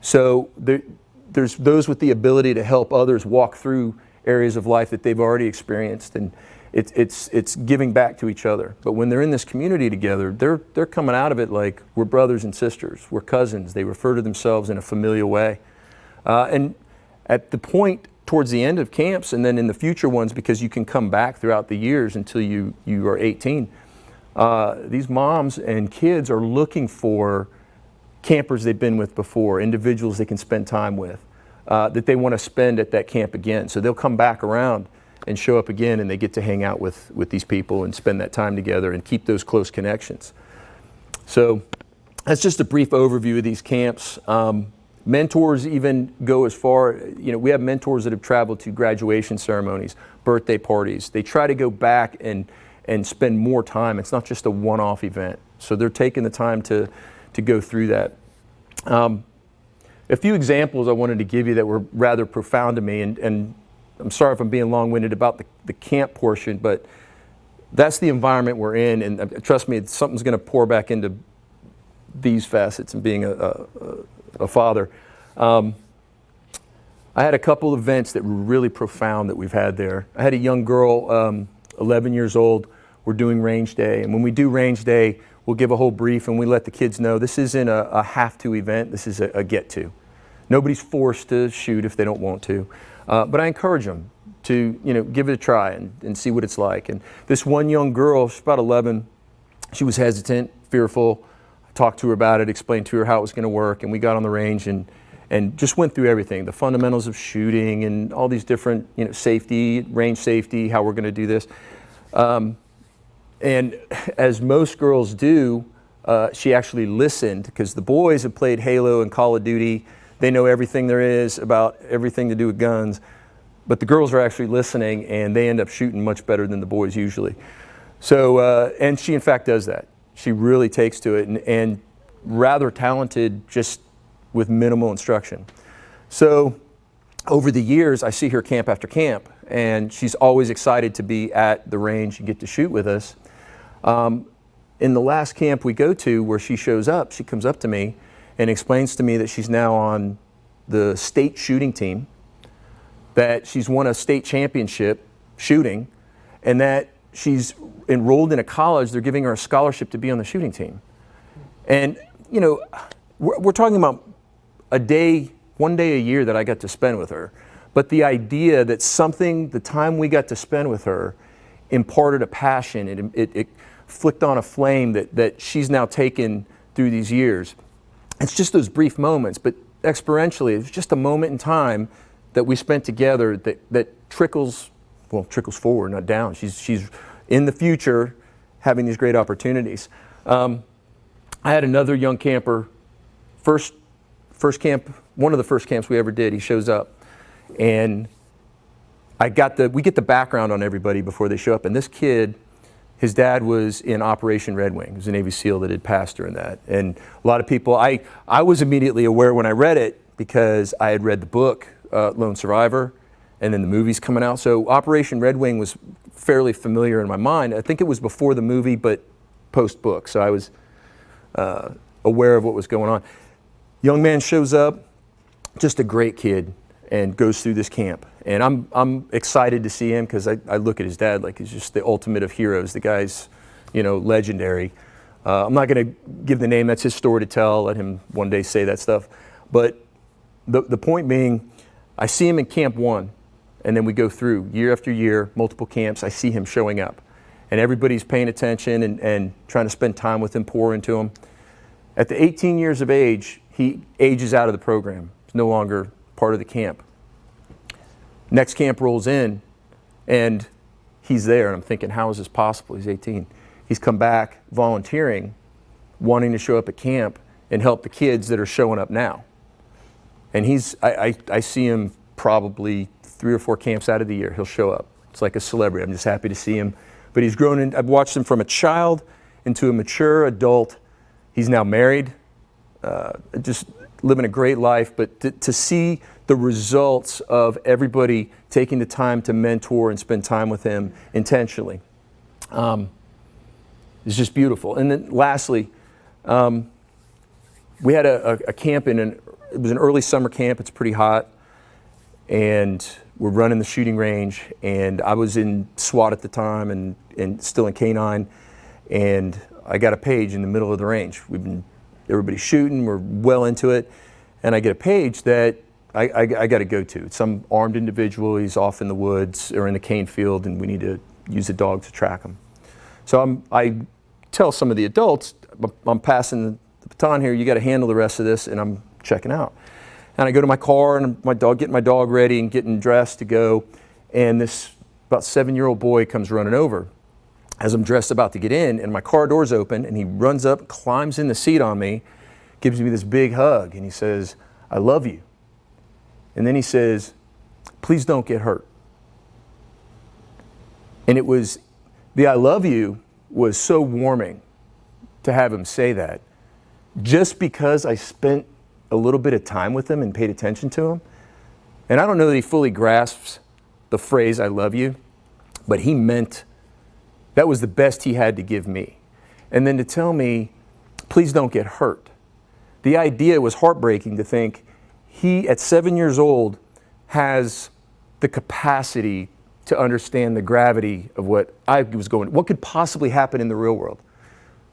So there's those with the ability to help others walk through areas of life that they've already experienced, and it's giving back to each other. But when they're in this community together, they're coming out of it like we're brothers and sisters, we're cousins. They refer to themselves in a familial way. And At the point towards the end of camps, and then in the future ones, because you can come back throughout the years until you are 18, these moms and kids are looking for campers they've been with before, individuals they can spend time with, that they want to spend at that camp again. So they'll come back around and show up again, and they get to hang out with these people and spend that time together and keep those close connections. So that's just a brief overview of these camps. Mentors even go as far, we have mentors that have traveled to graduation ceremonies, birthday parties. They try to go back and spend more time. It's not just a one-off event. So they're taking the time to go through that. A few examples I wanted to give you that were rather profound to me, and I'm sorry if I'm being long-winded about the camp portion, but that's the environment we're in, and trust me, something's going to pour back into these facets and being a father. I had a couple events that were really profound that we've had there. I had a young girl, 11 years old. We're doing range day, and when we do range day, we'll give a whole brief and we let the kids know this isn't a have-to event, this is a get-to. Nobody's forced to shoot if they don't want to, but I encourage them to give it a try and see what it's like. And this one young girl, she's about 11, she was hesitant, fearful. I talked to her about it, explained to her how it was going to work, and we got on the range and just went through everything, the fundamentals of shooting and all these different safety, range safety, how we're going to do this. And as most girls do, she actually listened, because the boys have played Halo and Call of Duty. They know everything there is about everything to do with guns. But the girls are actually listening, and they end up shooting much better than the boys usually. So, and she in fact does that. She really takes to it, and rather talented just with minimal instruction. So over the years, I see her camp after camp, and she's always excited to be at the range and get to shoot with us. In the last camp we go to, where she shows up, she comes up to me and explains to me that she's now on the state shooting team, that she's won a state championship shooting, and that she's enrolled in a college. They're giving her a scholarship to be on the shooting team. And we're talking about one day a year that I got to spend with her. But the idea that the time we got to spend with her imparted a passion, it flicked on a flame that she's now taken through these years. It's just those brief moments, but experientially, it's just a moment in time that we spent together that trickles forward, not down. She's in the future having these great opportunities. I had another young camper, first camp, one of the first camps we ever did. He shows up, and we get the background on everybody before they show up. And this kid, his dad was in Operation Red Wing. He was a Navy SEAL that had passed during that. And a lot of people, I was immediately aware when I read it, because I had read the book, Lone Survivor, and then the movie's coming out. So Operation Red Wing was fairly familiar in my mind. I think it was before the movie, but post-book. So I was aware of what was going on. Young man shows up, just a great kid, and goes through this camp. And I'm excited to see him, because I look at his dad like he's just the ultimate of heroes. The guy's, legendary. I'm not going to give the name. That's his story to tell. Let him one day say that stuff. But the point being, I see him in camp 1, and then we go through year after year, multiple camps. I see him showing up, and everybody's paying attention and trying to spend time with him, pour into him. At the 18 years of age, he ages out of the program. He's no longer part of the camp. Next camp rolls in, and he's there, and I'm thinking, how is this possible? He's 18. He's come back volunteering, wanting to show up at camp and help the kids that are showing up now. And I see him probably 3 or 4 camps out of the year. He'll show up. It's like a celebrity. I'm just happy to see him. But he's grown in. I've watched him from a child into a mature adult. He's now married, just living a great life. But to see the results of everybody taking the time to mentor and spend time with him intentionally is just beautiful. And then lastly, we had a camp it was an early summer camp. It's pretty hot, and we're running the shooting range, and I was in SWAT at the time and still in K-9, and I got a page in the middle of the range. Everybody's shooting, we're well into it, and I get a page that I got to go to. It's some armed individual, he's off in the woods or in a cane field, and we need to use a dog to track him. So I tell some of the adults, I'm passing the baton here, you got to handle the rest of this, and I'm checking out. And I go to my car and getting my dog ready and getting dressed to go, and this about 7-year-old boy comes running over as I'm dressed about to get in, and my car door's open, and he runs up, climbs in the seat on me, gives me this big hug, and he says, "I love you." And then he says, "Please don't get hurt." And it was, the "I love you" was so warming to have him say that, just because I spent a little bit of time with him and paid attention to him. And I don't know that he fully grasps the phrase "I love you," but he meant that was the best he had to give me. And then to tell me, "Please don't get hurt." The idea was heartbreaking to think he, at 7 years old, has the capacity to understand the gravity of what could possibly happen in the real world.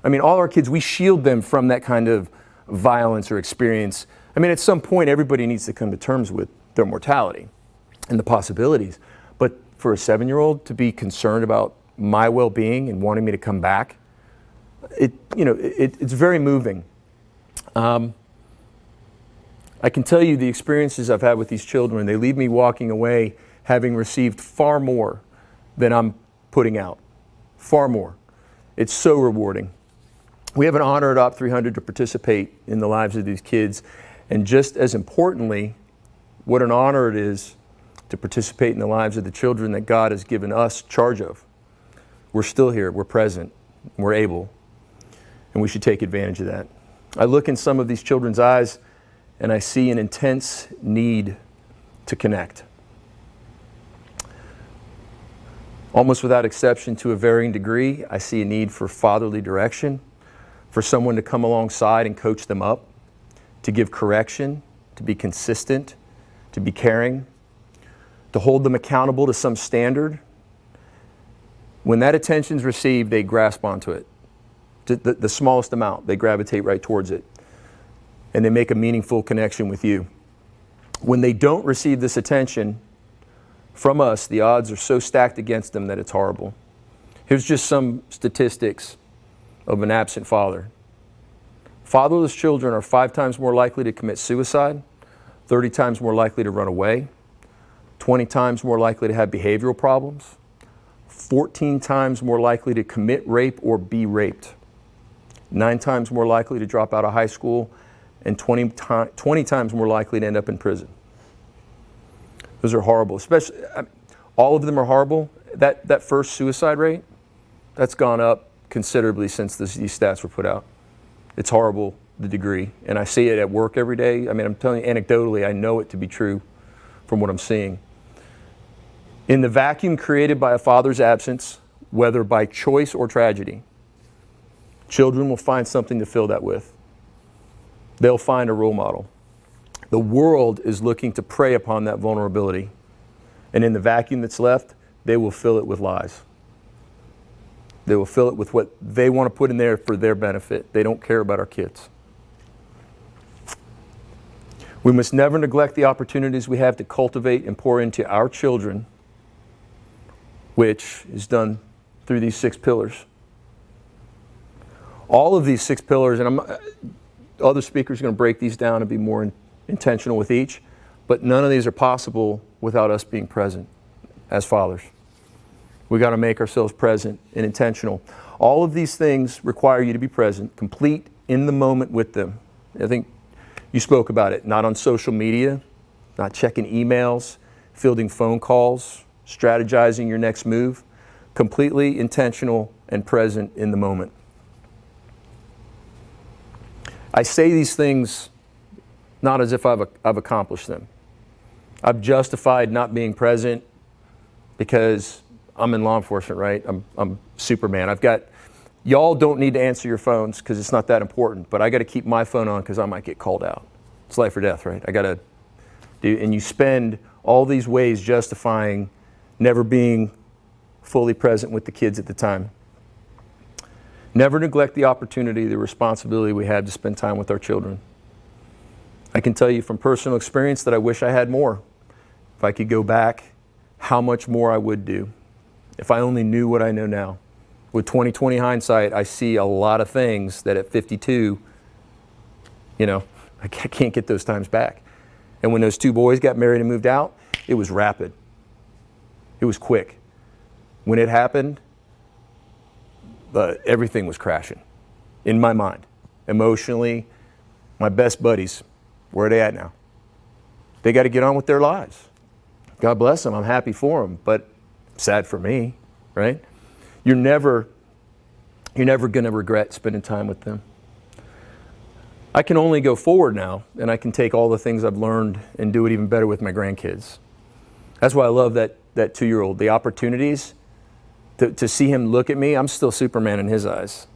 I mean, all our kids, we shield them from that kind of violence or experience. I mean, at some point, everybody needs to come to terms with their mortality and the possibilities. But for a 7-year-old to be concerned about my well-being and wanting me to come back, it's very moving. I can tell you the experiences I've had with these children, they leave me walking away having received far more than I'm putting out. Far more. It's so rewarding. We have an honor at Op 300 to participate in the lives of these kids, and just as importantly, what an honor it is to participate in the lives of the children that God has given us charge of. We're still here, we're present, we're able, and we should take advantage of that. I look in some of these children's eyes and I see an intense need to connect. Almost without exception, to a varying degree, I see a need for fatherly direction, for someone to come alongside and coach them up, to give correction, to be consistent, to be caring, to hold them accountable to some standard. When that attention is received, they grasp onto it. The smallest amount, they gravitate right towards it, and they make a meaningful connection with you. When they don't receive this attention from us, the odds are so stacked against them that it's horrible. Here's just some statistics of an absent father. Fatherless children are 5 times more likely to commit suicide, 30 times more likely to run away, 20 times more likely to have behavioral problems, 14 times more likely to commit rape or be raped, 9 times more likely to drop out of high school, and 20 times more likely to end up in prison. Those are horrible. Especially, all of them are horrible. That first suicide rate, that's gone up considerably since these stats were put out. It's horrible, the degree. And I see it at work every day. I mean, I'm telling you anecdotally, I know it to be true from what I'm seeing. In the vacuum created by a father's absence, whether by choice or tragedy, children will find something to fill that with. They'll find a role model. The world is looking to prey upon that vulnerability. And in the vacuum that's left, they will fill it with lies. They will fill it with what they want to put in there for their benefit. They don't care about our kids. We must never neglect the opportunities we have to cultivate and pour into our children, which is done through these 6 pillars. All of these 6 pillars, and other speakers are going to break these down and be more intentional with each, but none of these are possible without us being present as fathers. We got to make ourselves present and intentional. All of these things require you to be present, complete in the moment with them. I think you spoke about it, not on social media, not checking emails, fielding phone calls, strategizing your next move, completely intentional and present in the moment. I say these things not as if I've accomplished them. I've justified not being present because I'm in law enforcement, right? I'm Superman. Y'all don't need to answer your phones because it's not that important, but I got to keep my phone on because I might get called out. It's life or death, right? And you spend all these ways justifying never being fully present with the kids at the time. Never neglect the opportunity, the responsibility we have to spend time with our children. I can tell you from personal experience that I wish I had more. If I could go back, how much more I would do. If I only knew what I know now. With 20/20 hindsight, I see a lot of things that at 52, I can't get those times back. And when those two boys got married and moved out, it was rapid. It was quick. When it happened, everything was crashing in my mind. Emotionally, my best buddies, where are they at now? They got to get on with their lives. God bless them. I'm happy for them, but sad for me, right? You're never going to regret spending time with them. I can only go forward now, and I can take all the things I've learned and do it even better with my grandkids. That's why I love that 2-year-old. The opportunities to see him look at me, I'm still Superman in his eyes.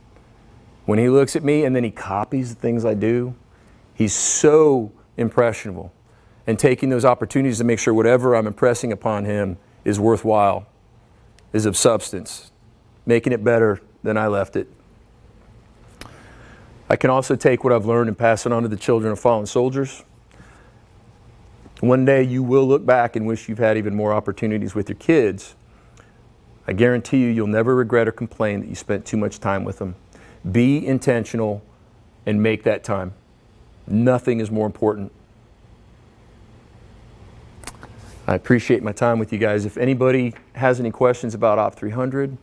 When he looks at me and then he copies the things I do, he's so impressionable. And taking those opportunities to make sure whatever I'm impressing upon him is worthwhile, is of substance, making it better than I left it. I can also take what I've learned and pass it on to the children of fallen soldiers. One day you will look back and wish you've had even more opportunities with your kids. I guarantee you'll never regret or complain that you spent too much time with them. Be intentional and make that time. Nothing is more important. I appreciate my time with you guys. If anybody has any questions about Op 300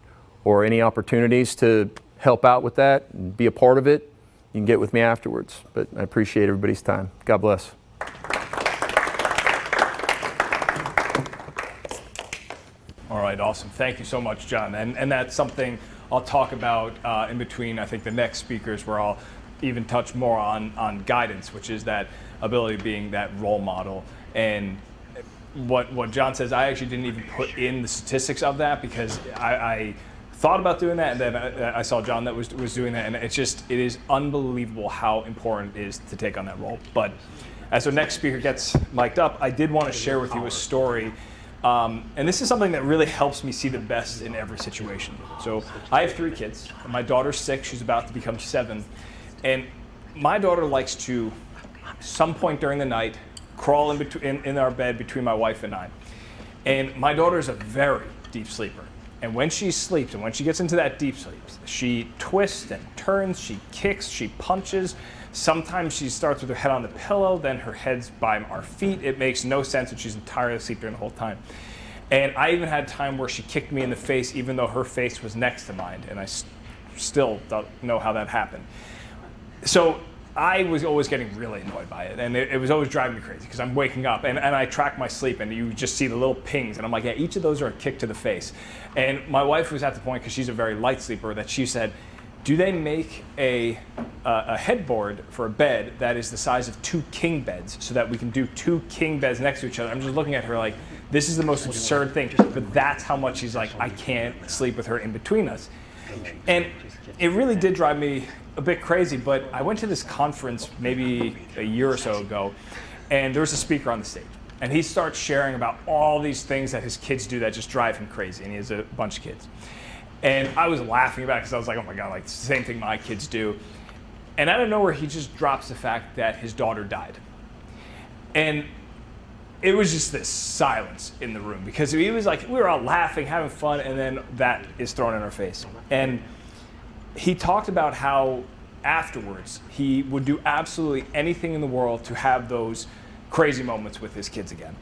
or any opportunities to help out with that and be a part of it, you can get with me afterwards. But I appreciate everybody's time. God bless. All right, awesome. Thank you so much, John. And that's something I'll talk about in between, I think, the next speakers, where I'll even touch more on guidance, which is that ability of being that role model. And what John says, I actually didn't even put in the statistics of that, because I thought about doing that, and then I saw John that was doing that, and it is unbelievable how important it is to take on that role. But as our next speaker gets mic'd up, I did want to share with you a story, and this is something that really helps me see the best in every situation. So I have 3 kids. My daughter's 6, she's about to become 7, and my daughter likes to, some point during the night, crawl in our bed between my wife and I. And my daughter is a very deep sleeper. And when she sleeps, and when she gets into that deep sleep, she twists and turns, she kicks, she punches. Sometimes she starts with her head on the pillow, then her head's by our feet. It makes no sense, and she's entirely asleep during the whole time. And I even had a time where she kicked me in the face, even though her face was next to mine, and I still don't know how that happened. So I was always getting really annoyed by it, and it was always driving me crazy, because I'm waking up and I track my sleep, and you just see the little pings, and I'm like, yeah, each of those are a kick to the face. And my wife was at the point, because she's a very light sleeper, that she said, do they make a headboard for a bed that is the size of 2 king beds, so that we can do 2 king beds next to each other? I'm just looking at her like, this is the most absurd thing, but that's how much she's like, I can't sleep with her in between us. And it really did drive me a bit crazy, but I went to this conference maybe a year or so ago, and there was a speaker on the stage, and he starts sharing about all these things that his kids do that just drive him crazy, and he has a bunch of kids. And I was laughing about it, because I was like, oh my God, like it's the same thing my kids do. And out of nowhere, he just drops the fact that his daughter died. And it was just this silence in the room, because he was like, we were all laughing, having fun, and then that is thrown in our face. And he talked about how afterwards he would do absolutely anything in the world to have those crazy moments with his kids again.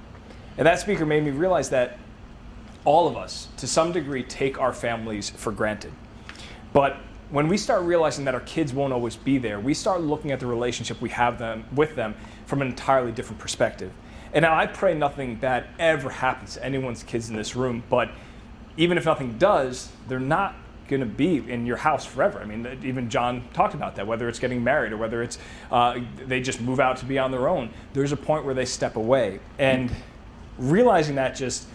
And that speaker made me realize that all of us, to some degree, take our families for granted. But when we start realizing that our kids won't always be there, we start looking at the relationship we have with them from an entirely different perspective. And now I pray nothing bad ever happens to anyone's kids in this room, but even if nothing does, they're not going to be in your house forever. I mean, even John talked about that, whether it's getting married or whether it's they just move out to be on their own. There's a point where they step away. And realizing that just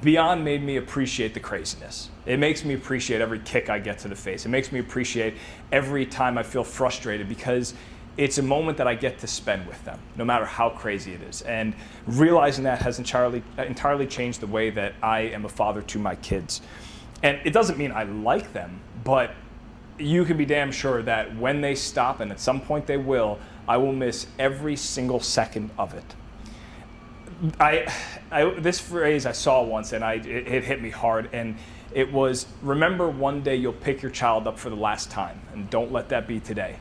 beyond made me appreciate the craziness. It makes me appreciate every kick I get to the face. It makes me appreciate every time I feel frustrated, because it's a moment that I get to spend with them, no matter how crazy it is. And realizing that has entirely changed the way that I am a father to my kids. And it doesn't mean I like them, but you can be damn sure that when they stop, and at some point they will, I will miss every single second of it. This phrase I saw once, and it hit me hard, and it was, remember one day you'll pick your child up for the last time, and don't let that be today.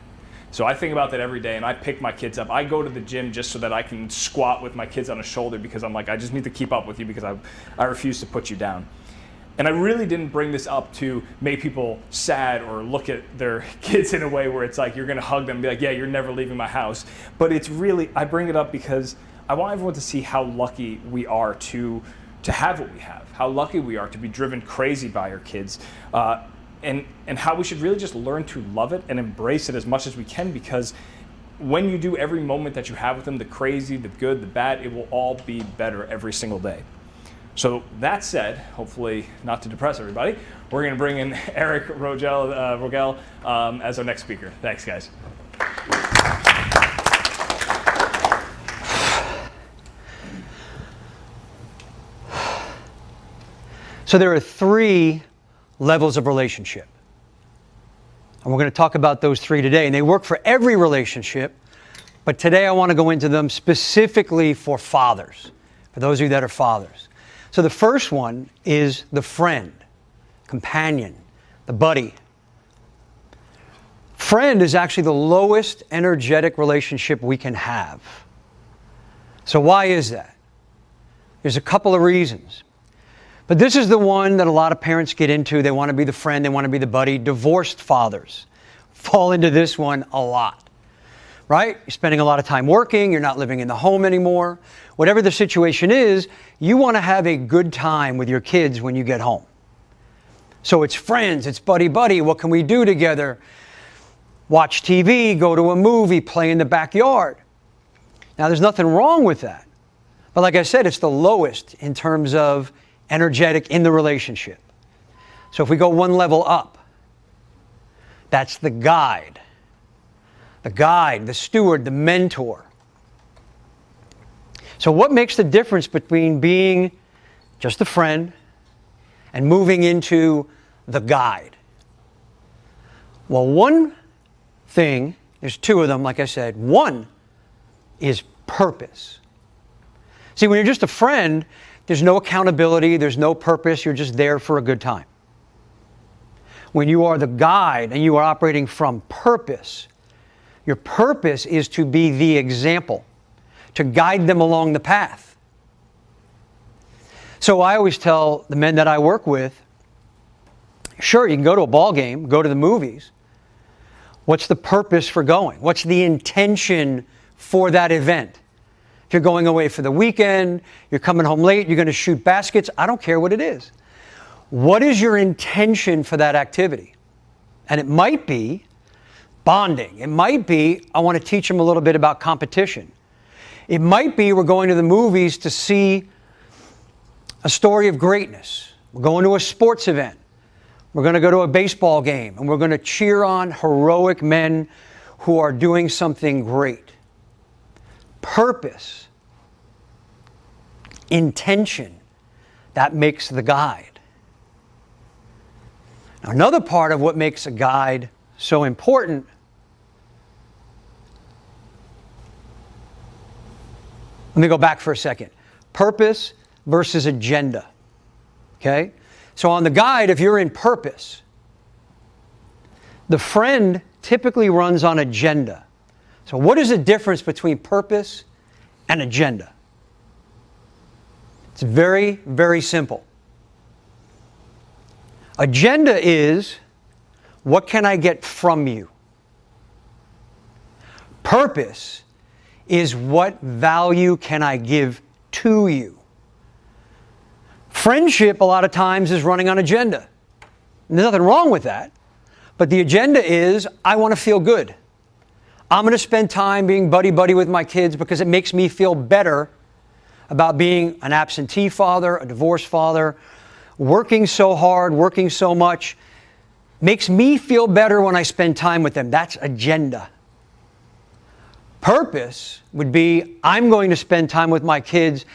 So I think about that every day, and I pick my kids up. I go to the gym just so that I can squat with my kids on a shoulder, because I'm like, I just need to keep up with you, because I refuse to put you down. And I really didn't bring this up to make people sad or look at their kids in a way where it's like you're gonna hug them and be like, yeah, you're never leaving my house. But it's really, I bring it up because I want everyone to see how lucky we are to have what we have, how lucky we are to be driven crazy by our kids, and how we should really just learn to love it and embrace it as much as we can, because when you do, every moment that you have with them, the crazy, the good, the bad, it will all be better every single day. So that said, hopefully not to depress everybody, we're going to bring in Eric Rogell as our next speaker. Thanks, guys. So there are 3 levels of relationship. And we're going to talk about those 3 today. And they work for every relationship. But today I want to go into them specifically for fathers, for those of you that are fathers. So the first one is the friend, companion, the buddy. Friend is actually the lowest energetic relationship we can have. So why is that? There's a couple of reasons. But this is the one that a lot of parents get into. They want to be the friend, they want to be the buddy. Divorced fathers fall into this one a lot, right? You're spending a lot of time working, you're not living in the home anymore. Whatever the situation is, you want to have a good time with your kids when you get home. So it's friends, it's buddy-buddy. What can we do together? Watch TV, go to a movie, play in the backyard. Now, there's nothing wrong with that. But like I said, it's the lowest in terms of energetic in the relationship. So if we go one level up, that's the guide. The guide, the steward, the mentor. So what makes the difference between being just a friend and moving into the guide? Well, one thing, there's 2 of them, like I said. One is purpose. See, when you're just a friend, there's no accountability, there's no purpose, you're just there for a good time. When you are the guide and you are operating from purpose, your purpose is to be the example, to guide them along the path. So I always tell the men that I work with, sure, you can go to a ball game, go to the movies. What's the purpose for going? What's the intention for that event? If you're going away for the weekend, you're coming home late, you're going to shoot baskets, I don't care what it is. What is your intention for that activity? And it might be bonding. It might be, I want to teach them a little bit about competition. It might be we're going to the movies to see a story of greatness. We're going to a sports event. We're going to go to a baseball game, and we're going to cheer on heroic men who are doing something great. Purpose, intention, that makes the guide. Now, another part of what makes a guide so important let me go back for a second. Purpose versus agenda. Okay? So on the guide, if you're in purpose, the friend typically runs on agenda. So what is the difference between purpose and agenda? It's very, very simple. Agenda is, what can I get from you? Purpose is, what value can I give to you? Friendship, a lot of times, is running on agenda. And there's nothing wrong with that. But the agenda is, I want to feel good. I'm going to spend time being buddy-buddy with my kids because it makes me feel better about being an absentee father, a divorced father, working so hard, working so much. Makes me feel better when I spend time with them. That's agenda. Purpose would be, I'm going to spend time with my kids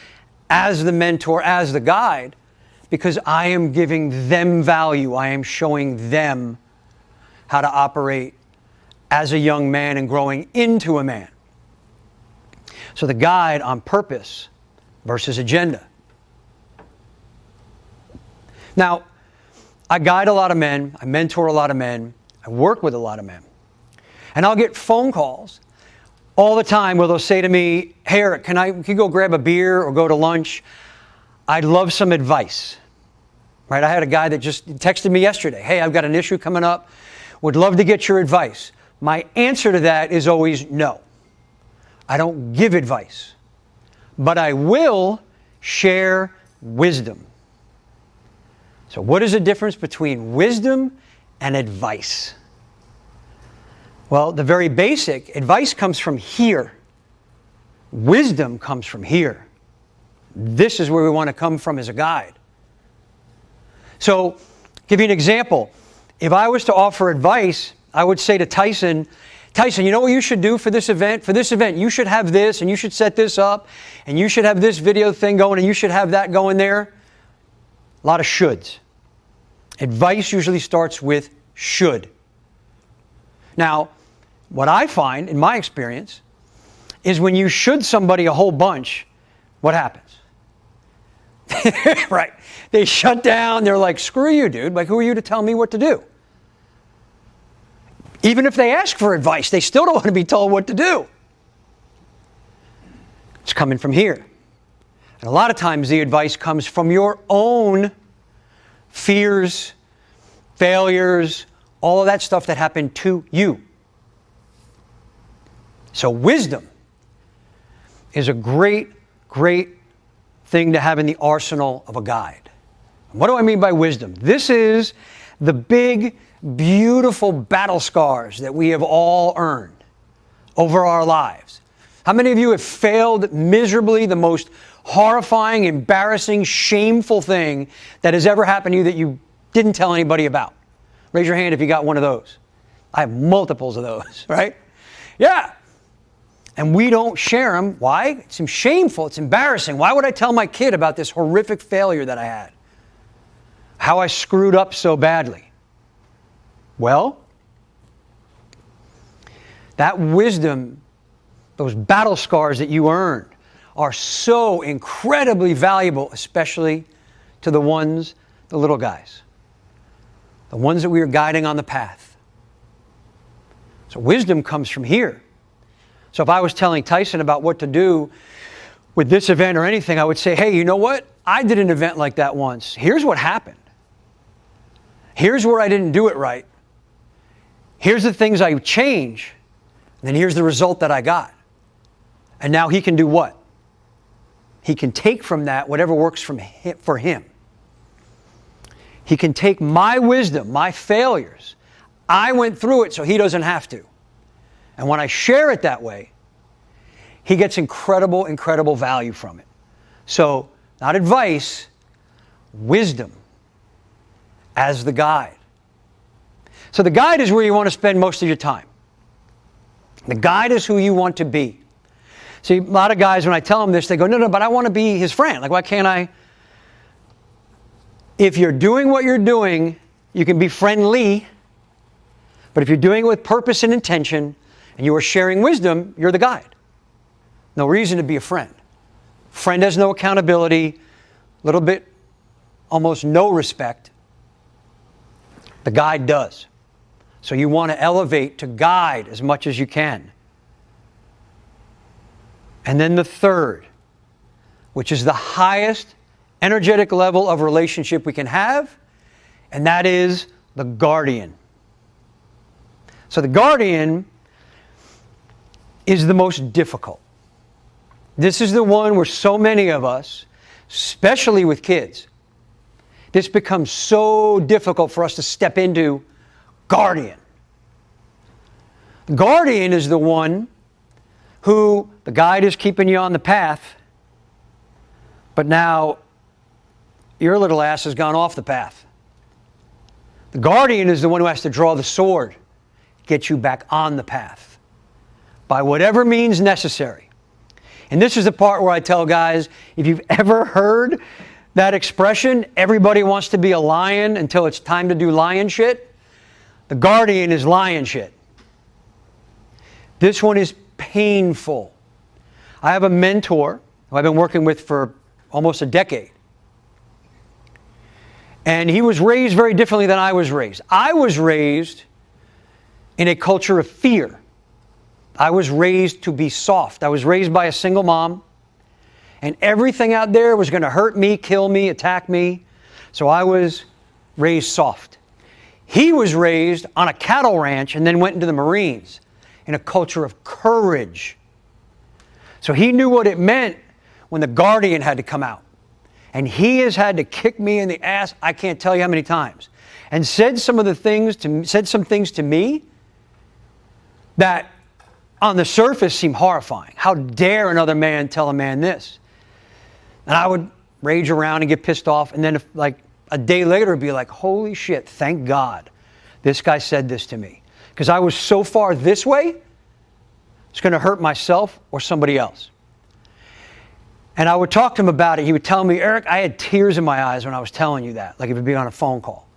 as the mentor, as the guide, because I am giving them value. I am showing them how to operate as a young man and growing into a man. So the guide on purpose versus agenda. Now, I guide a lot of men, I mentor a lot of men, I work with a lot of men. And I'll get phone calls all the time where they'll say to me, hey Eric, can you go grab a beer or go to lunch? I'd love some advice. Right? I had a guy that just texted me yesterday, hey, I've got an issue coming up, would love to get your advice. My answer to that is always no. I don't give advice, but I will share wisdom. So what is the difference between wisdom and advice? Well, the very basic, advice comes from here. Wisdom comes from here. This is where we want to come from as a guide. So, give you an example. If I was to offer advice, I would say to Tyson, you know what you should do for this event? For this event, you should have this, and you should set this up, and you should have this video thing going, and you should have that going there. A lot of shoulds. Advice usually starts with should. Now, what I find in my experience is when you should somebody a whole bunch, what happens? Right. They shut down. They're like, screw you, dude. Like, who are you to tell me what to do? Even if they ask for advice, they still don't want to be told what to do. It's coming from here. And a lot of times the advice comes from your own fears, failures, all of that stuff that happened to you. So wisdom is a great, great thing to have in the arsenal of a guide. What do I mean by wisdom? This is the big, beautiful battle scars that we have all earned over our lives. How many of you have failed miserably, the most horrifying, embarrassing, shameful thing that has ever happened to you that you didn't tell anybody about? Raise your hand if you got one of those. I have multiples of those, right? Yeah. And we don't share them. Why? It's shameful. It's embarrassing. Why would I tell my kid about this horrific failure that I had? How I screwed up so badly? Well, that wisdom, those battle scars that you earned, are so incredibly valuable, especially to the little guys, the ones that we are guiding on the path. So wisdom comes from here. So if I was telling Tyson about what to do with this event or anything, I would say, hey, you know what? I did an event like that once. Here's what happened. Here's where I didn't do it right. Here's the things I change. And then here's the result that I got. And now he can do what? He can take from that whatever works for him. He can take my wisdom, my failures. I went through it so he doesn't have to. And when I share it that way, he gets incredible, incredible value from it. So, not advice, wisdom as the guide. So the guide is where you want to spend most of your time. The guide is who you want to be. See, a lot of guys, when I tell them this, they go, no, but I want to be his friend. Like, why can't I? If you're doing what you're doing, you can be friendly. But if you're doing it with purpose and intention, and you are sharing wisdom, you're the guide. No reason to be a friend. Friend has no accountability, a little bit, almost no respect. The guide does. So you want to elevate to guide as much as you can. And then the third, which is the highest energetic level of relationship we can have, and that is the guardian. So the guardian is the most difficult. This is the one where so many of us, especially with kids, this becomes so difficult for us to step into guardian. Guardian is the one who the guide is keeping you on the path, but now your little ass has gone off the path. The guardian is the one who has to draw the sword, get you back on the path by whatever means necessary. And this is the part where I tell guys, if you've ever heard that expression, everybody wants to be a lion until it's time to do lion shit, The guardian is lion shit. This one is painful. I have a mentor who I've been working with for almost a decade. And he was raised very differently than I was raised. I was raised in a culture of fear. I was raised to be soft. I was raised by a single mom. And everything out there was going to hurt me, kill me, attack me. So I was raised soft. He was raised on a cattle ranch and then went into the Marines in a culture of courage. So he knew what it meant when the guardian had to come out. And he has had to kick me in the ass, I can't tell you how many times. And said some things to me that on the surface seem horrifying. How dare another man tell a man this? And I would rage around and get pissed off. And then like a day later, it'd be like, holy shit, thank God this guy said this to me. Because I was so far this way, it's going to hurt myself or somebody else. And I would talk to him about it. He would tell me, Eric, I had tears in my eyes when I was telling you that, like it would be on a phone call.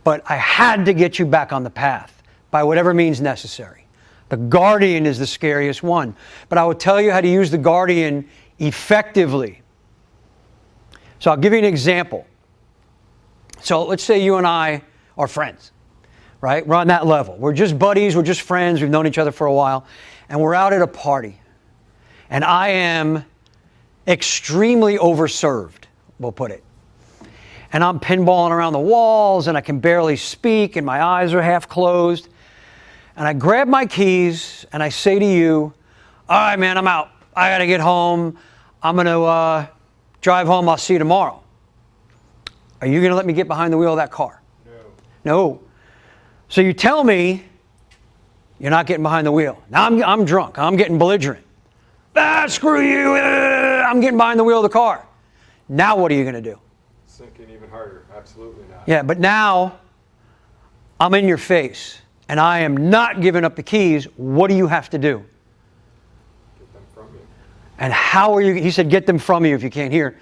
But I had to get you back on the path by whatever means necessary. The guardian is the scariest one. But I will tell you how to use the guardian effectively. So I'll give you an example. So let's say you and I are friends, right? We're on that level. We're just buddies. We're just friends. We've known each other for a while. And we're out at a party. And I am extremely overserved, we'll put it. And I'm pinballing around the walls and I can barely speak and my eyes are half closed. And I grab my keys and I say to you, all right, man, I'm out. I got to get home. I'm going to drive home. I'll see you tomorrow. Are you going to let me get behind the wheel of that car? No. So you tell me you're not getting behind the wheel. Now I'm drunk. I'm getting belligerent. Screw you. I'm getting behind the wheel of the car. Now what are you going to do? Sink in even harder. Absolutely not. Yeah, but now I'm in your face and I am not giving up the keys. What do you have to do? Get them from you. And how are you? He said, get them from you if you can't hear.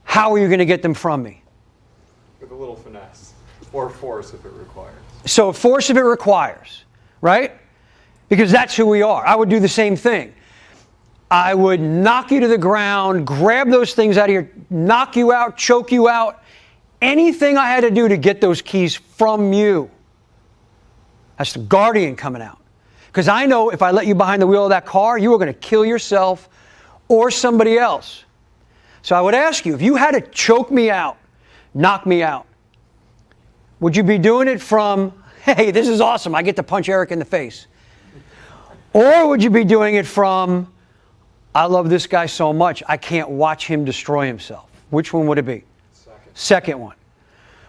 How are you going to get them from me? With a little finesse. Or force if it requires. So force if it requires, right? Because that's who we are. I would do the same thing. I would knock you to the ground, grab those things out of here, knock you out, choke you out. Anything I had to do to get those keys from you. That's the guardian coming out. Because I know if I let you behind the wheel of that car, you are going to kill yourself or somebody else. So I would ask you, if you had to choke me out, knock me out, would you be doing it from, hey, this is awesome, I get to punch Eric in the face? Or would you be doing it from, I love this guy so much, I can't watch him destroy himself? Which one would it be? Second one.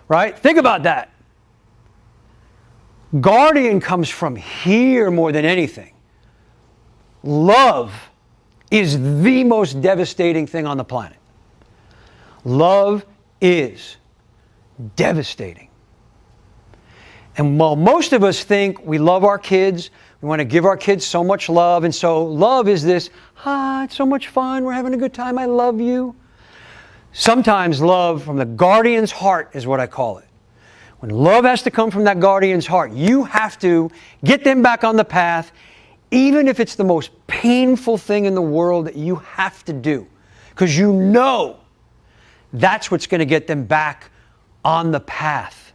Right? Think about that. Guardian comes from here more than anything. Love is the most devastating thing on the planet. Love is devastating. And while most of us think we love our kids, we want to give our kids so much love, and so love is this, it's so much fun, we're having a good time, I love you. Sometimes love from the guardian's heart is what I call it. When love has to come from that guardian's heart, you have to get them back on the path, even if it's the most painful thing in the world that you have to do. Because you know that's what's going to get them back on the path.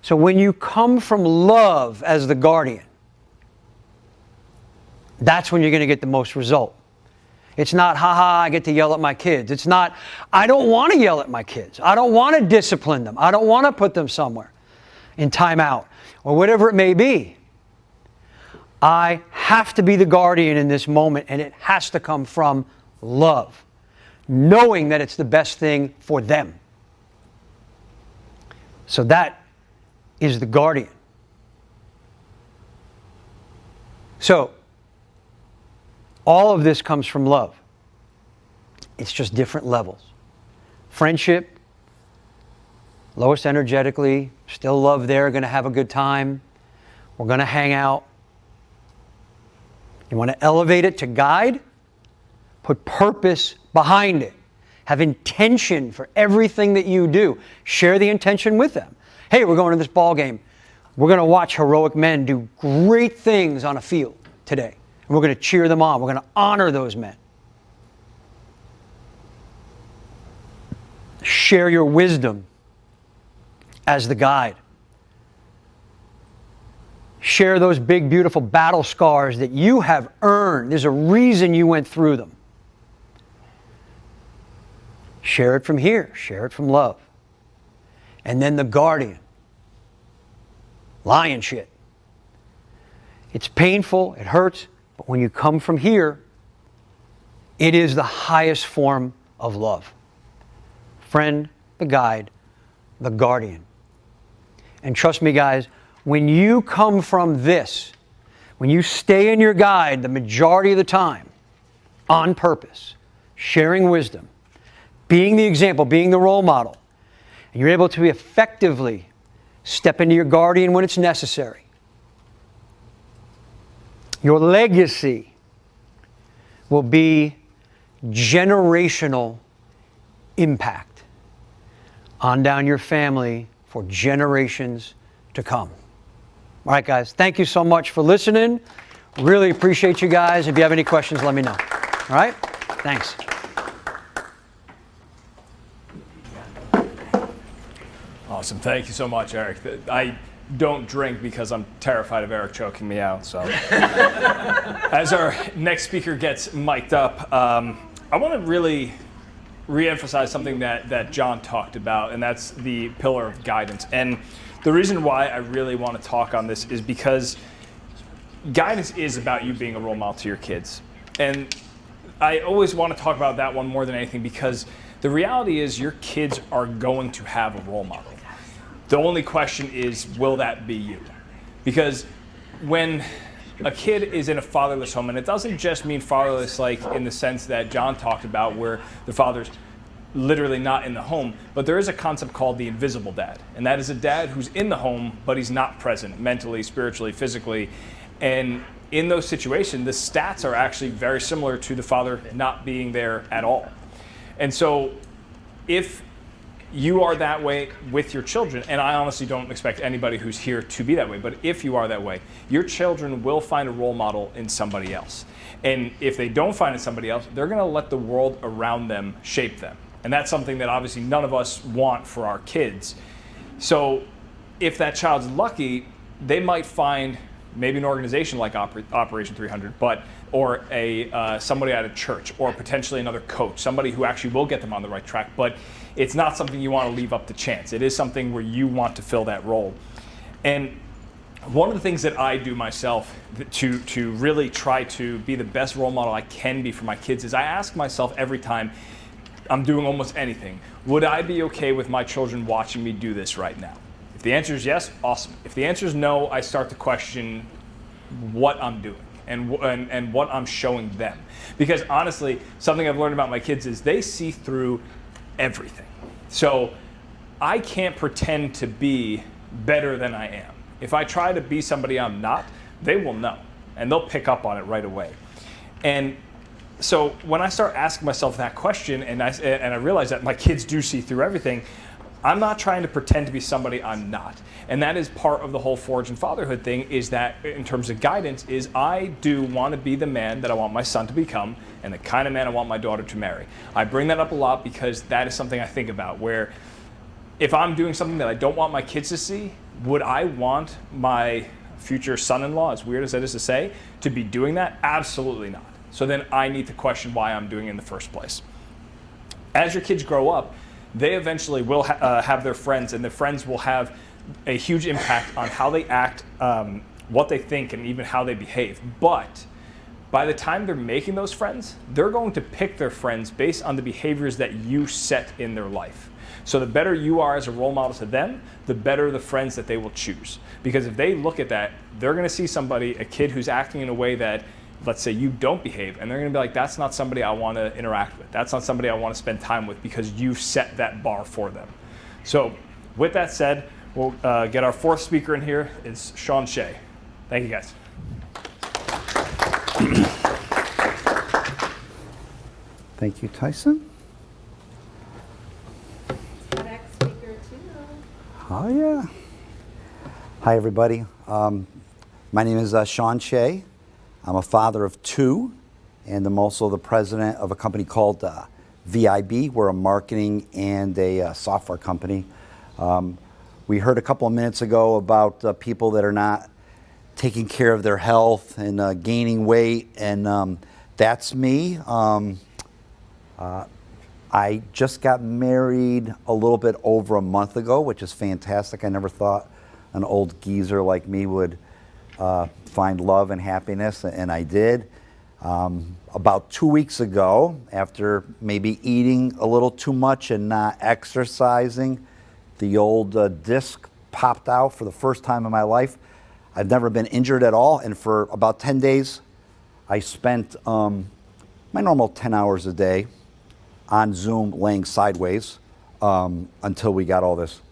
So when you come from love as the guardian, that's when you're going to get the most result. It's not, I get to yell at my kids. It's not, I don't want to yell at my kids. I don't want to discipline them. I don't want to put them somewhere in timeout or whatever it may be. I have to be the guardian in this moment, and it has to come from love, knowing that it's the best thing for them. So that is the guardian. So, all of this comes from love. It's just different levels. Friendship, lowest energetically, still love there, going to have a good time. We're going to hang out. You want to elevate it to guide? Put purpose behind it. Have intention for everything that you do. Share the intention with them. Hey, we're going to this ball game. We're going to watch heroic men do great things on a field today. And we're going to cheer them on. We're going to honor those men. Share your wisdom as the guide. Share those big, beautiful battle scars that you have earned. There's a reason you went through them. Share it from here. Share it from love. And then the guardian. Lion shit. It's painful. It hurts. But when you come from here, it is the highest form of love. Friend, the guide, the guardian. And trust me, guys, when you come from this, when you stay in your guide the majority of the time, on purpose, sharing wisdom, being the example, being the role model, and you're able to effectively step into your guardian when it's necessary, your legacy will be generational impact on down your family for generations to come. All right, guys, thank you so much for listening. Really appreciate you guys. If you have any questions, let me know. All right? Thanks. Awesome. Thank you so much, Eric. I don't drink because I'm terrified of Eric choking me out. So, as our next speaker gets mic'd up, I want to really reemphasize something that John talked about, and that's the pillar of guidance. And the reason why I really want to talk on this is because guidance is about you being a role model to your kids. And I always want to talk about that one more than anything because the reality is your kids are going to have a role model. The only question is, will that be you? Because when a kid is in a fatherless home, and it doesn't just mean fatherless like in the sense that John talked about where the father's literally not in the home, but there is a concept called the invisible dad. And that is a dad who's in the home, but he's not present mentally, spiritually, physically. And in those situations, the stats are actually very similar to the father not being there at all. And so if you are that way with your children, and I honestly don't expect anybody who's here to be that way, but if you are that way, your children will find a role model in somebody else. And if they don't find it in somebody else, they're going to let the world around them shape them. And that's something that obviously none of us want for our kids. So if that child's lucky, they might find maybe an organization like Operation 300, or somebody at a church, or potentially another coach, somebody who actually will get them on the right track. But it's not something you want to leave up to chance. It is something where you want to fill that role. And one of the things that I do myself to really try to be the best role model I can be for my kids is I ask myself every time I'm doing almost anything, would I be okay with my children watching me do this right now? If the answer is yes, awesome. If the answer is no, I start to question what I'm doing and what I'm showing them. Because honestly, something I've learned about my kids is they see through everything. So I can't pretend to be better than I am. If I try to be somebody I'm not, they will know, and they'll pick up on it right away. And so when I start asking myself that question, and I realize that my kids do see through everything, I'm not trying to pretend to be somebody I'm not. And that is part of the whole Forge and Fatherhood thing, is that in terms of guidance, is I do want to be the man that I want my son to become and the kind of man I want my daughter to marry. I bring that up a lot because that is something I think about, where if I'm doing something that I don't want my kids to see, would I want my future son-in-law, as weird as that is to say, to be doing that? Absolutely not. So then I need to question why I'm doing it in the first place. As your kids grow up, they eventually will have their friends, and their friends will have a huge impact on how they act, what they think, and even how they behave. But by the time they're making those friends, they're going to pick their friends based on the behaviors that you set in their life. So the better you are as a role model to them, the better the friends that they will choose. Because if they look at that, they're going to see a kid who's acting in a way that, let's say, you don't behave, and they're going to be like, that's not somebody I want to interact with. That's not somebody I want to spend time with, because you've set that bar for them. So with that said, we'll get our fourth speaker in here. It's Shea. Thank you, guys. Thank you, Tyson. Next speaker, too. Oh, yeah. Hi, everybody. My name is Shea. I'm a father of 2, and I'm also the president of a company called VIB. We're a marketing and a software company. We heard a couple of minutes ago about people that are not taking care of their health and gaining weight, and that's me. I just got married a little bit over a month ago, which is fantastic. I never thought an old geezer like me would find love and happiness, and I did. About 2 weeks ago, after maybe eating a little too much and not exercising, the old disc popped out for the first time in my life. I've never been injured at all, and for about 10 days, I spent my normal 10 hours a day on Zoom laying sideways until we got all this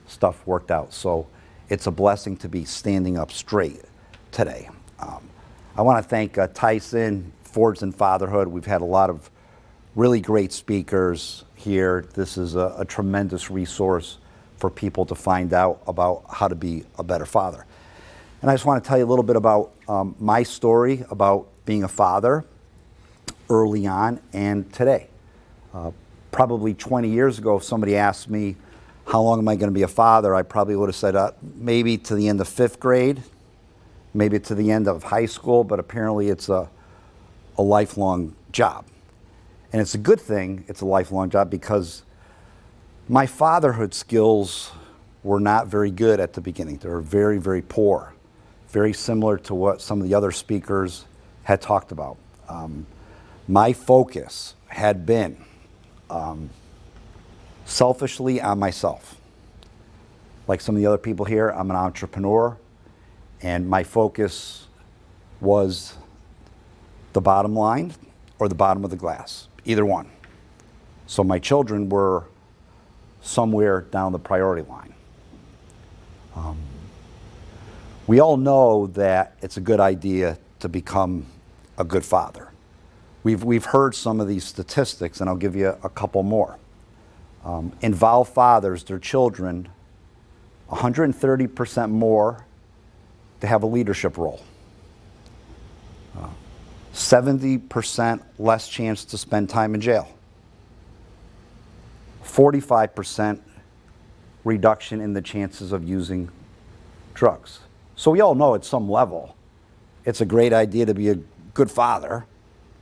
stuff worked out. So it's a blessing to be standing up straight today. I want to thank Tyson, Forged in Fatherhood. We've had a lot of really great speakers here. This is a tremendous resource for people to find out about how to be a better father. And I just want to tell you a little bit about my story about being a father early on and today. Probably 20 years ago, if somebody asked me, how long am I going to be a father, I probably would have said maybe to the end of 5th grade, maybe to the end of high school, but apparently it's a lifelong job. And it's a good thing it's a lifelong job, because my fatherhood skills were not very good at the beginning. They were very, very poor, very similar to what some of the other speakers had talked about. My focus had been selfishly on myself. Like some of the other people here, I'm an entrepreneur, and my focus was the bottom line or the bottom of the glass, either one. So my children were somewhere down the priority line. We all know that it's a good idea to become a good father. We've heard some of these statistics, and I'll give you a couple more. Involved fathers, their children, 130% more to have a leadership role. 70% less chance to spend time in jail. 45% reduction in the chances of using drugs. So we all know at some level it's a great idea to be a good father,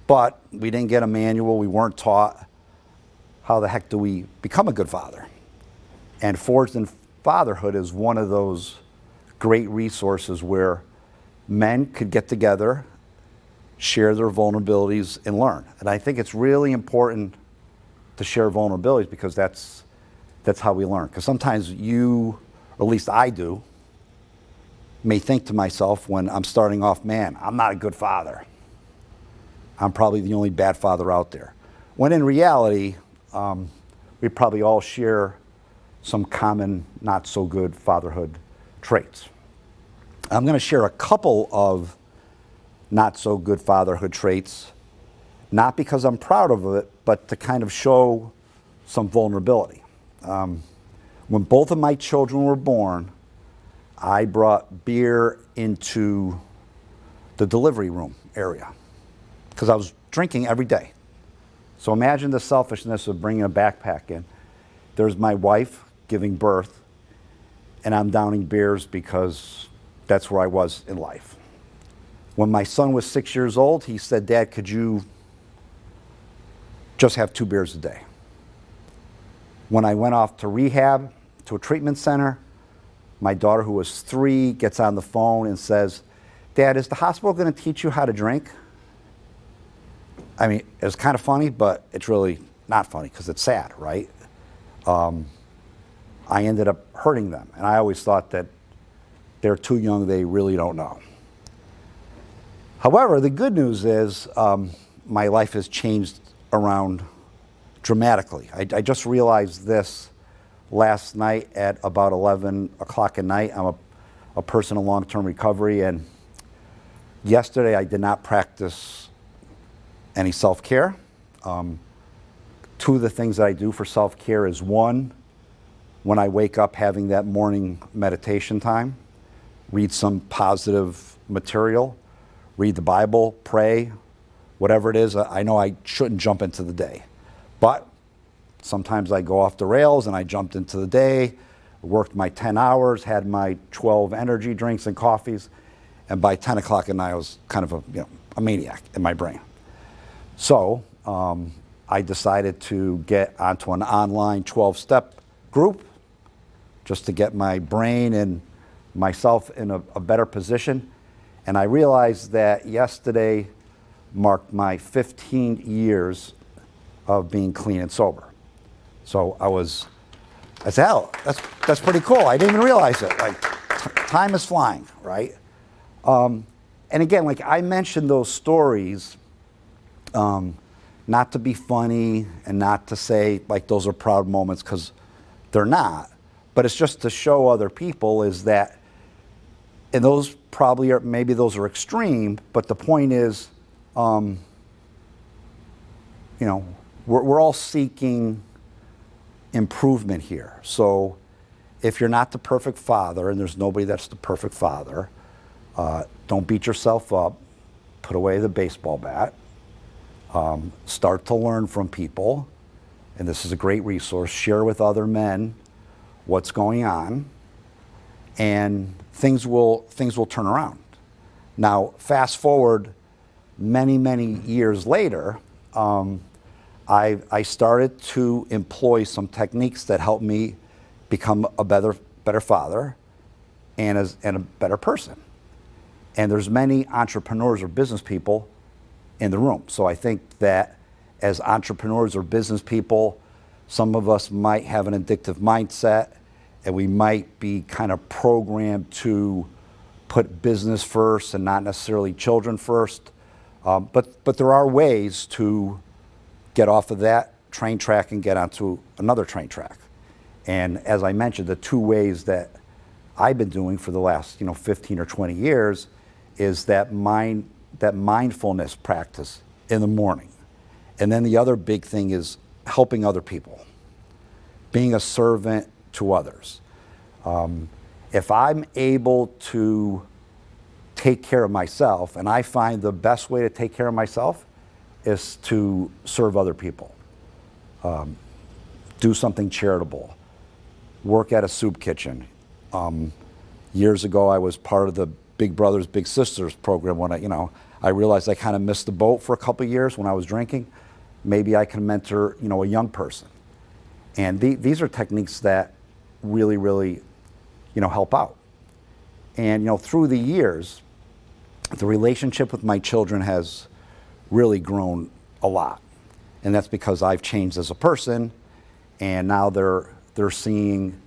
but we didn't get a manual. We weren't taught how the heck do we become a good father. And Forged in Fatherhood is one of those great resources where men could get together, share their vulnerabilities, and learn. And I think it's really important to share vulnerabilities, because that's how we learn. Because sometimes you, or at least I do, may think to myself when I'm starting off, man, I'm not a good father. I'm probably the only bad father out there. When in reality, we probably all share some common not so good fatherhood traits. I'm going to share a couple of not so good fatherhood traits, not because I'm proud of it, but to kind of show some vulnerability. When both of my children were born, I brought beer into the delivery room area because I was drinking every day. So imagine the selfishness of bringing a backpack in. There's my wife giving birth, and I'm downing beers because that's where I was in life. When my son was 6 years old, he said, "Dad, could you just have 2 beers a day?" When I went off to rehab, to a treatment center, my daughter, who was 3, gets on the phone and says, "Dad, is the hospital going to teach you how to drink?" I mean, it's kind of funny, but it's really not funny because it's sad, right? I ended up hurting them, and I always thought that they're too young, they really don't know. However, the good news is my life has changed around dramatically. I just realized this last night at about 11 o'clock at night. I'm a person in long-term recovery, and yesterday I did not practice any self-care. 2 of the things that I do for self-care is, 1, when I wake up, having that morning meditation time. read some positive material, read the Bible, pray, whatever it is. I know I shouldn't jump into the day, but sometimes I go off the rails and I jumped into the day, worked my 10 hours, had my 12 energy drinks and coffees, and by 10 o'clock at night I was kind of a maniac in my brain. So I decided to get onto an online 12-step group just to get my brain and myself in a better position. And I realized that yesterday marked my 15 years of being clean and sober. So I said, hell, that's pretty cool. I didn't even realize it. Like, time is flying, right? And again, like I mentioned those stories, not to be funny and not to say like those are proud moments, because they're not. But it's just to show other people is that, and those probably are, maybe those are extreme, but the point is, we're all seeking improvement here. So if you're not the perfect father, and there's nobody that's the perfect father, don't beat yourself up, put away the baseball bat, start to learn from people, and this is a great resource, share with other men what's going on, and things will turn around. Now, fast forward many, many years later, I started to employ some techniques that helped me become a better father and a better person. And there's many entrepreneurs or business people in the room. So I think that as entrepreneurs or business people, some of us might have an addictive mindset, and we might be kind of programmed to put business first and not necessarily children first. But there are ways to get off of that train track and get onto another train track. And as I mentioned, the two ways that I've been doing for the last 15 or 20 years is that mindfulness practice in the morning. And then the other big thing is helping other people, being a servant to others. If I'm able to take care of myself, and I find the best way to take care of myself is to serve other people. Do something charitable. Work at a soup kitchen. Years ago, I was part of the Big Brothers Big Sisters program when I realized I kind of missed the boat for a couple of years when I was drinking. Maybe I can mentor a young person. And these are techniques that really, really help out. And through the years, the relationship with my children has really grown a lot. And that's because I've changed as a person, and now they're seeing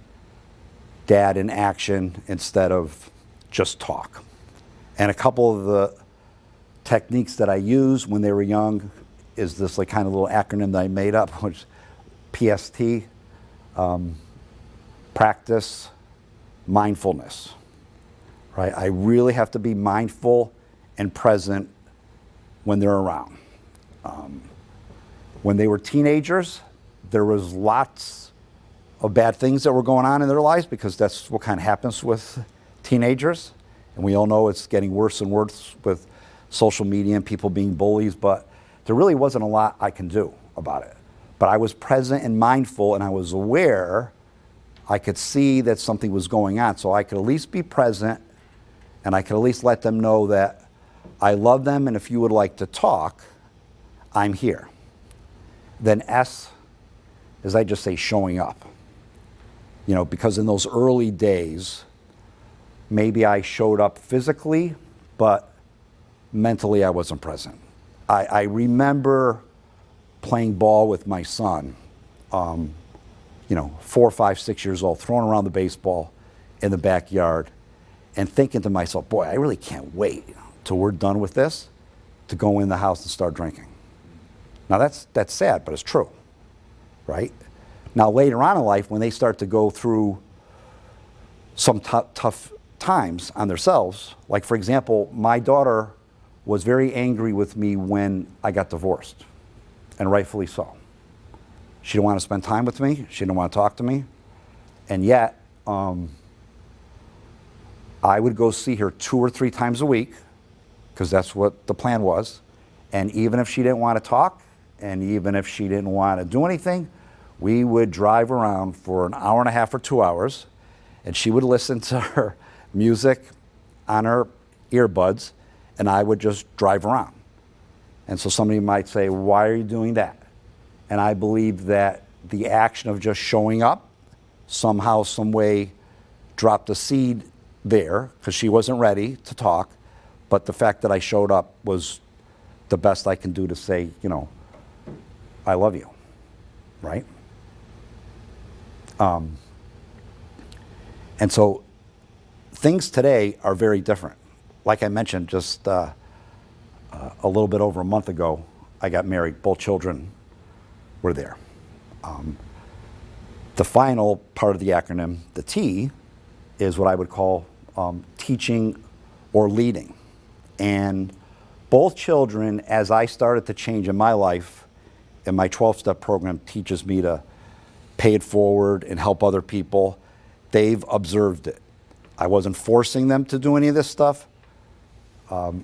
dad in action instead of just talk. And a couple of the techniques that I used when they were young is this like kind of little acronym that I made up, which is PST, practice mindfulness, right? I really have to be mindful and present when they're around. When they were teenagers, there was lots of bad things that were going on in their lives, because that's what kind of happens with teenagers. And we all know it's getting worse and worse with social media and people being bullies, but there really wasn't a lot I can do about it. But I was present and mindful, and I was aware. I could see that something was going on, so I could at least be present, and I could at least let them know that I love them, and if you would like to talk, I'm here. Then S is, I just say, showing up. Because in those early days, maybe I showed up physically, but mentally I wasn't present. I remember playing ball with my son, 4, 5, 6 years old, throwing around the baseball in the backyard and thinking to myself, boy, I really can't wait till we're done with this to go in the house and start drinking. Now that's sad, but it's true, right? Now later on in life, when they start to go through some tough times on themselves, like for example, my daughter was very angry with me when I got divorced, and rightfully so. She didn't want to spend time with me, she didn't want to talk to me, and yet I would go see her 2 or 3 times a week, because that's what the plan was. And even if she didn't want to talk, and even if she didn't want to do anything, we would drive around for an hour and a half or 2 hours, and she would listen to her music on her earbuds, and I would just drive around. And so somebody might say, why are you doing that? And I believe that the action of just showing up somehow, some way, dropped a seed there, because she wasn't ready to talk, but the fact that I showed up was the best I can do to say, you know, I love you, right? And so things today are very different. Like I mentioned, just a little bit over a month ago, I got married. Both children were there. The final part of the acronym, the T, is what I would call teaching or leading. And both children, as I started to change in my life, and my 12-step program teaches me to pay it forward and help other people, they've observed it. I wasn't forcing them to do any of this stuff.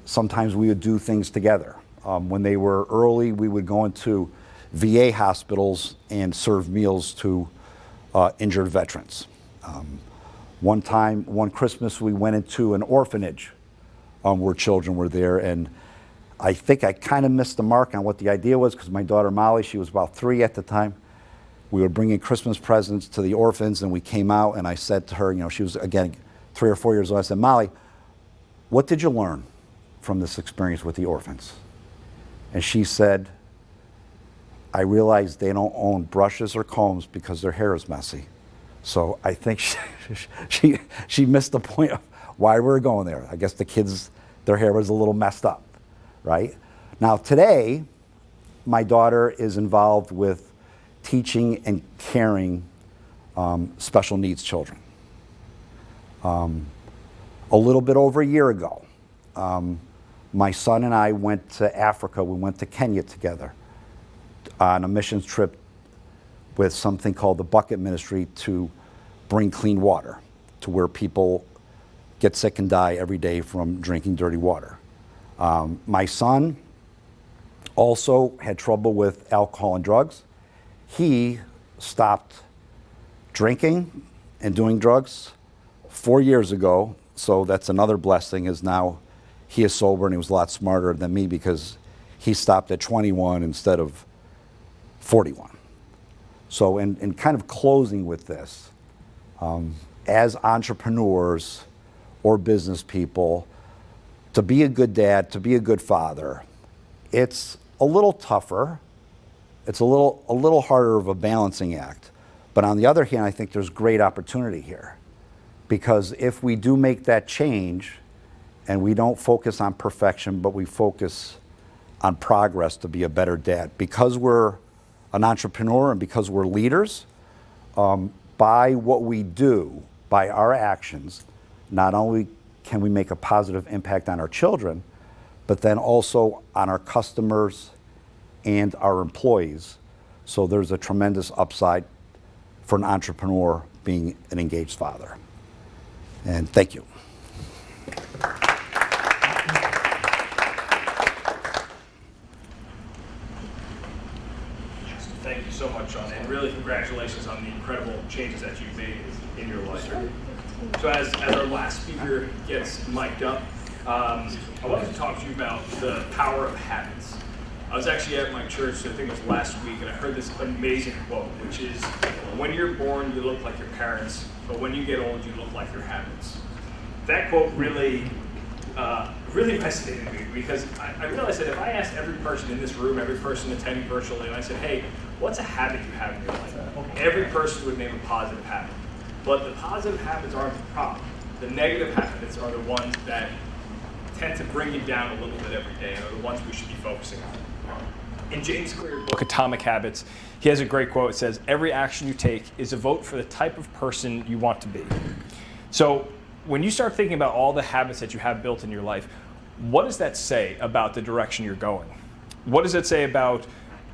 Sometimes we would do things together. When they were early, we would go into VA hospitals and serve meals to injured veterans. One Christmas, we went into an orphanage where children were there, and I think I kind of missed the mark on what the idea was, because my daughter Molly, she was about 3 at the time. We were bringing Christmas presents to the orphans, and we came out, and I said to her, you know, she was, again, 3 or 4 years old. I said, Molly, what did you learn from this experience with the orphans? And she said, I realized they don't own brushes or combs because their hair is messy. So I think she missed the point of why we were going there. I guess the kids, their hair was a little messed up, right? Now today, my daughter is involved with teaching and caring special needs children. A little bit over a year ago, my son and I went to Africa. We went to Kenya together on a missions trip with something called the Bucket Ministry to bring clean water to where people get sick and die every day from drinking dirty water. My son also had trouble with alcohol and drugs. He stopped drinking and doing drugs 4 years ago, so that's another blessing, is now he is sober, and he was a lot smarter than me because he stopped at 21 instead of 41. So in kind of closing with this, as entrepreneurs or business people, to be a good dad, to be a good father, it's a little tougher. It's a little harder of a balancing act. But on the other hand, I think there's great opportunity here. Because if we do make that change, and we don't focus on perfection, but we focus on progress to be a better dad, because we're an entrepreneur and because we're leaders, by what we do, by our actions, not only can we make a positive impact on our children, but then also on our customers and our employees. So there's a tremendous upside for an entrepreneur being an engaged father. And thank you. Thank you so much, Sean, and really congratulations on the incredible changes that you've made in your life. So as our last speaker gets mic'd up, I wanted to talk to you about the power of habits. I was actually at my church, I think it was last week, and I heard this amazing quote, which is, when you're born, you look like your parents, but when you get old, you look like your habits. That quote really fascinated me, because I realized that if I asked every person in this room, every person attending virtually, and I said, hey, what's a habit you have in your life? Every person would name a positive habit. But the positive habits aren't the problem. The negative habits are the ones that tend to bring you down a little bit every day, and are the ones we should be focusing on. In James Clear's book, Atomic Habits, he has a great quote. It says, every action you take is a vote for the type of person you want to be. So when you start thinking about all the habits that you have built in your life, what does that say about the direction you're going? What does it say about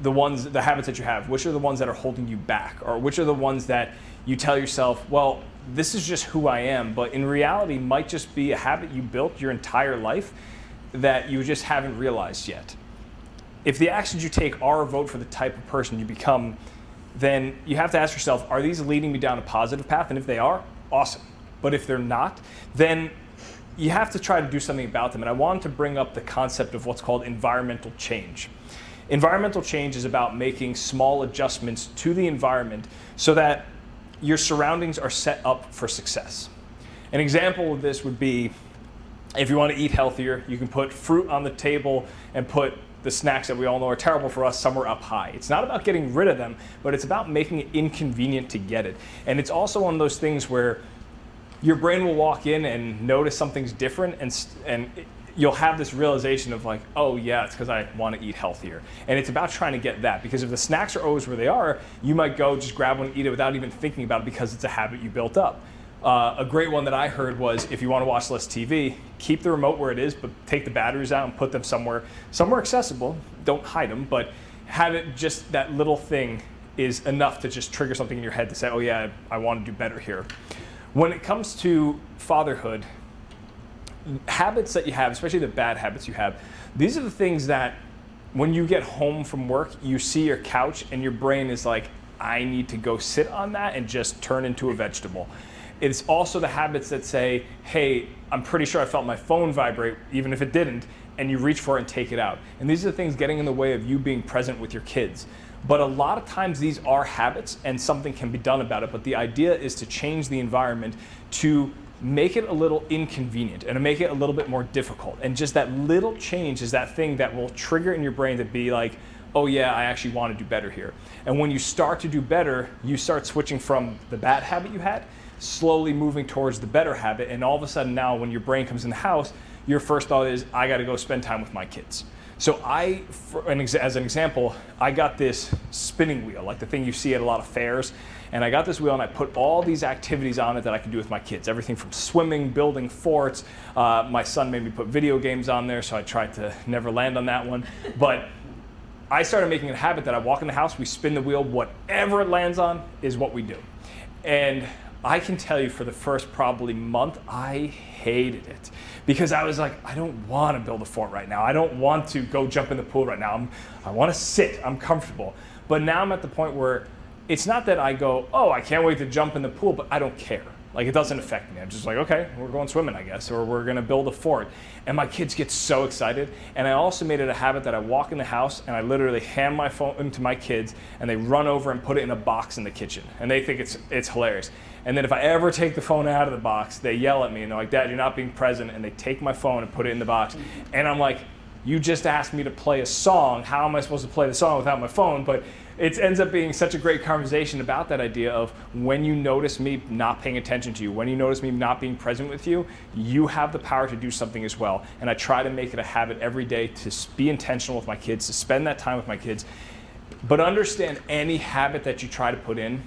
the habits that you have? Which are the ones that are holding you back? Or which are the ones that you tell yourself, well, this is just who I am, but in reality might just be a habit you built your entire life that you just haven't realized yet. If the actions you take are a vote for the type of person you become, then you have to ask yourself, are these leading me down a positive path? And if they are, awesome. But if they're not, then you have to try to do something about them. And I wanted to bring up the concept of what's called environmental change. Environmental change is about making small adjustments to the environment so that your surroundings are set up for success. An example of this would be, if you want to eat healthier, you can put fruit on the table and put the snacks that we all know are terrible for us somewhere up high. It's not about getting rid of them, but it's about making it inconvenient to get it. And it's also one of those things where your brain will walk in and notice something's different, and you'll have this realization of like, oh yeah, it's because I want to eat healthier. And it's about trying to get that, because if the snacks are always where they are, you might go just grab one and eat it without even thinking about it because it's a habit you built up. A great one that I heard was, if you want to watch less TV, keep the remote where it is, but take the batteries out and put them somewhere accessible. Don't hide them, but have it just that little thing is enough to just trigger something in your head to say, oh yeah, I want to do better here. When it comes to fatherhood, habits that you have, especially the bad habits you have, these are the things that when you get home from work, you see your couch and your brain is like, I need to go sit on that and just turn into a vegetable. It's also the habits that say, hey, I'm pretty sure I felt my phone vibrate, even if it didn't, and you reach for it and take it out. And these are the things getting in the way of you being present with your kids. But a lot of times these are habits and something can be done about it. But the idea is to change the environment to make it a little inconvenient and to make it a little bit more difficult. And just that little change is that thing that will trigger in your brain to be like, oh yeah, I actually want to do better here. And when you start to do better, you start switching from the bad habit you had, slowly moving towards the better habit. And all of a sudden now when your brain comes in the house, your first thought is, I got to go spend time with my kids. So as an example, I got this spinning wheel, like the thing you see at a lot of fairs. And I got this wheel and I put all these activities on it that I could do with my kids. Everything from swimming, building forts. My son made me put video games on there, so I tried to never land on that one. But I started making it a habit that I walk in the house, we spin the wheel, whatever it lands on is what we do. And I can tell you for the first probably month, I hated it. Because I was like, I don't want to build a fort right now. I don't want to go jump in the pool right now. I want to sit, I'm comfortable. But now I'm at the point where it's not that I go, oh, I can't wait to jump in the pool, but I don't care. Like, it doesn't affect me. I'm just like, okay, we're going swimming, I guess, or we're going to build a fort. And my kids get so excited. And I also made it a habit that I walk in the house and I literally hand my phone to my kids and they run over and put it in a box in the kitchen. And they think it's hilarious. And then if I ever take the phone out of the box, they yell at me and they're like, Dad, you're not being present. And they take my phone and put it in the box. And I'm like, you just asked me to play a song. How am I supposed to play the song without my phone? But it ends up being such a great conversation about that idea of when you notice me not paying attention to you, when you notice me not being present with you, you have the power to do something as well. And I try to make it a habit every day to be intentional with my kids, to spend that time with my kids. But understand, any habit that you try to put in,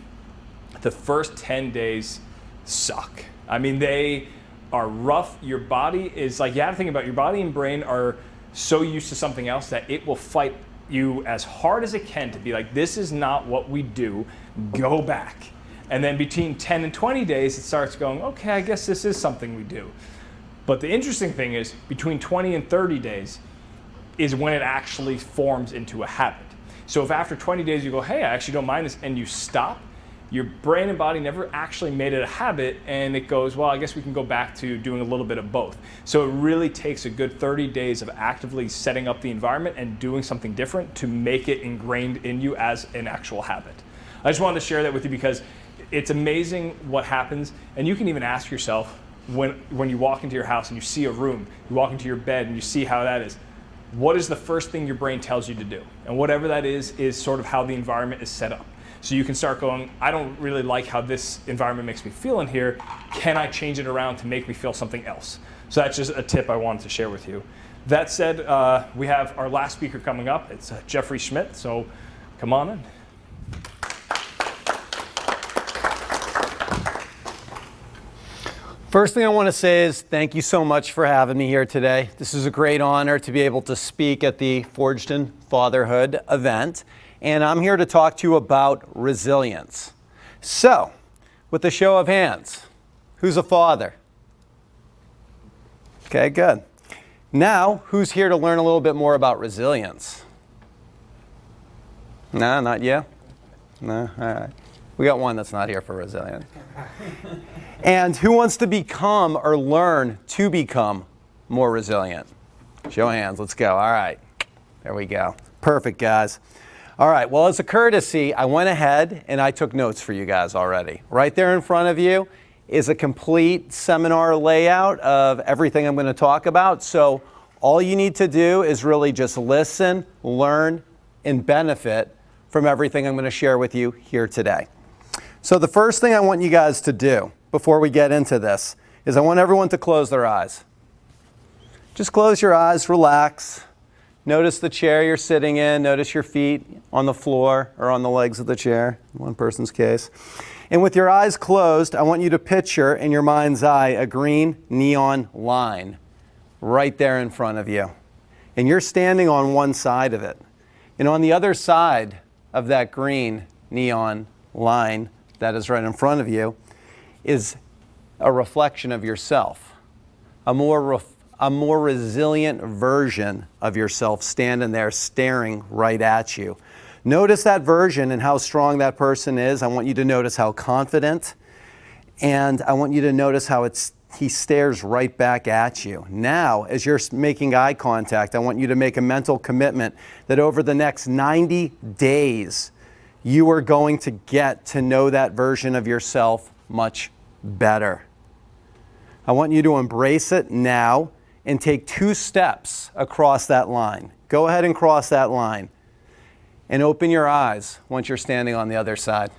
the first 10 days suck. I mean, they are rough. Your body is like, you have to think about your body and brain are so used to something else that it will fight you as hard as it can to be like, this is not what we do, go back. And then between 10 and 20 days, it starts going, okay, I guess this is something we do. But the interesting thing is, between 20 and 30 days is when it actually forms into a habit. So if after 20 days you go, hey, I actually don't mind this, and you stop, your brain and body never actually made it a habit, and it goes, well, I guess we can go back to doing a little bit of both. So it really takes a good 30 days of actively setting up the environment and doing something different to make it ingrained in you as an actual habit. I just wanted to share that with you because it's amazing what happens, and you can even ask yourself when you walk into your house and you see a room, you walk into your bed and you see how that is, what is the first thing your brain tells you to do? And whatever that is sort of how the environment is set up. So you can start going, I don't really like how this environment makes me feel in here. Can I change it around to make me feel something else? So that's just a tip I wanted to share with you. That said, we have our last speaker coming up. It's Geoffrey Schmidt, so come on in. First thing I want to say is thank you so much for having me here today. This is a great honor to be able to speak at the Forged in Fatherhood event, and I'm here to talk to you about resilience. So, with a show of hands, who's a father? Okay, good. Now, who's here to learn a little bit more about resilience? No, not you? No? All right. We got one that's not here for resilience. And who wants to become or learn to become more resilient? Show of hands. Let's go. All right. There we go. Perfect, guys. All right. Well, as a courtesy, I went ahead and I took notes for you guys already. Right there in front of you is a complete seminar layout of everything I'm going to talk about. So all you need to do is really just listen, learn, and benefit from everything I'm going to share with you here today. So the first thing I want you guys to do before we get into this is I want everyone to close their eyes. Just close your eyes, relax. Notice the chair you're sitting in. Notice your feet on the floor or on the legs of the chair, in one person's case. And with your eyes closed, I want you to picture in your mind's eye a green neon line right there in front of you. And you're standing on one side of it. And on the other side of that green neon line that is right in front of you is a reflection of yourself, a more resilient version of yourself standing there staring right at you. Notice that version and how strong that person is. I want you to notice how confident, and I want you to notice how he stares right back at you. Now, as you're making eye contact, I want you to make a mental commitment that over the next 90 days, you are going to get to know that version of yourself much better. I want you to embrace it now and take 2 steps across that line. Go ahead and cross that line and open your eyes once you're standing on the other side.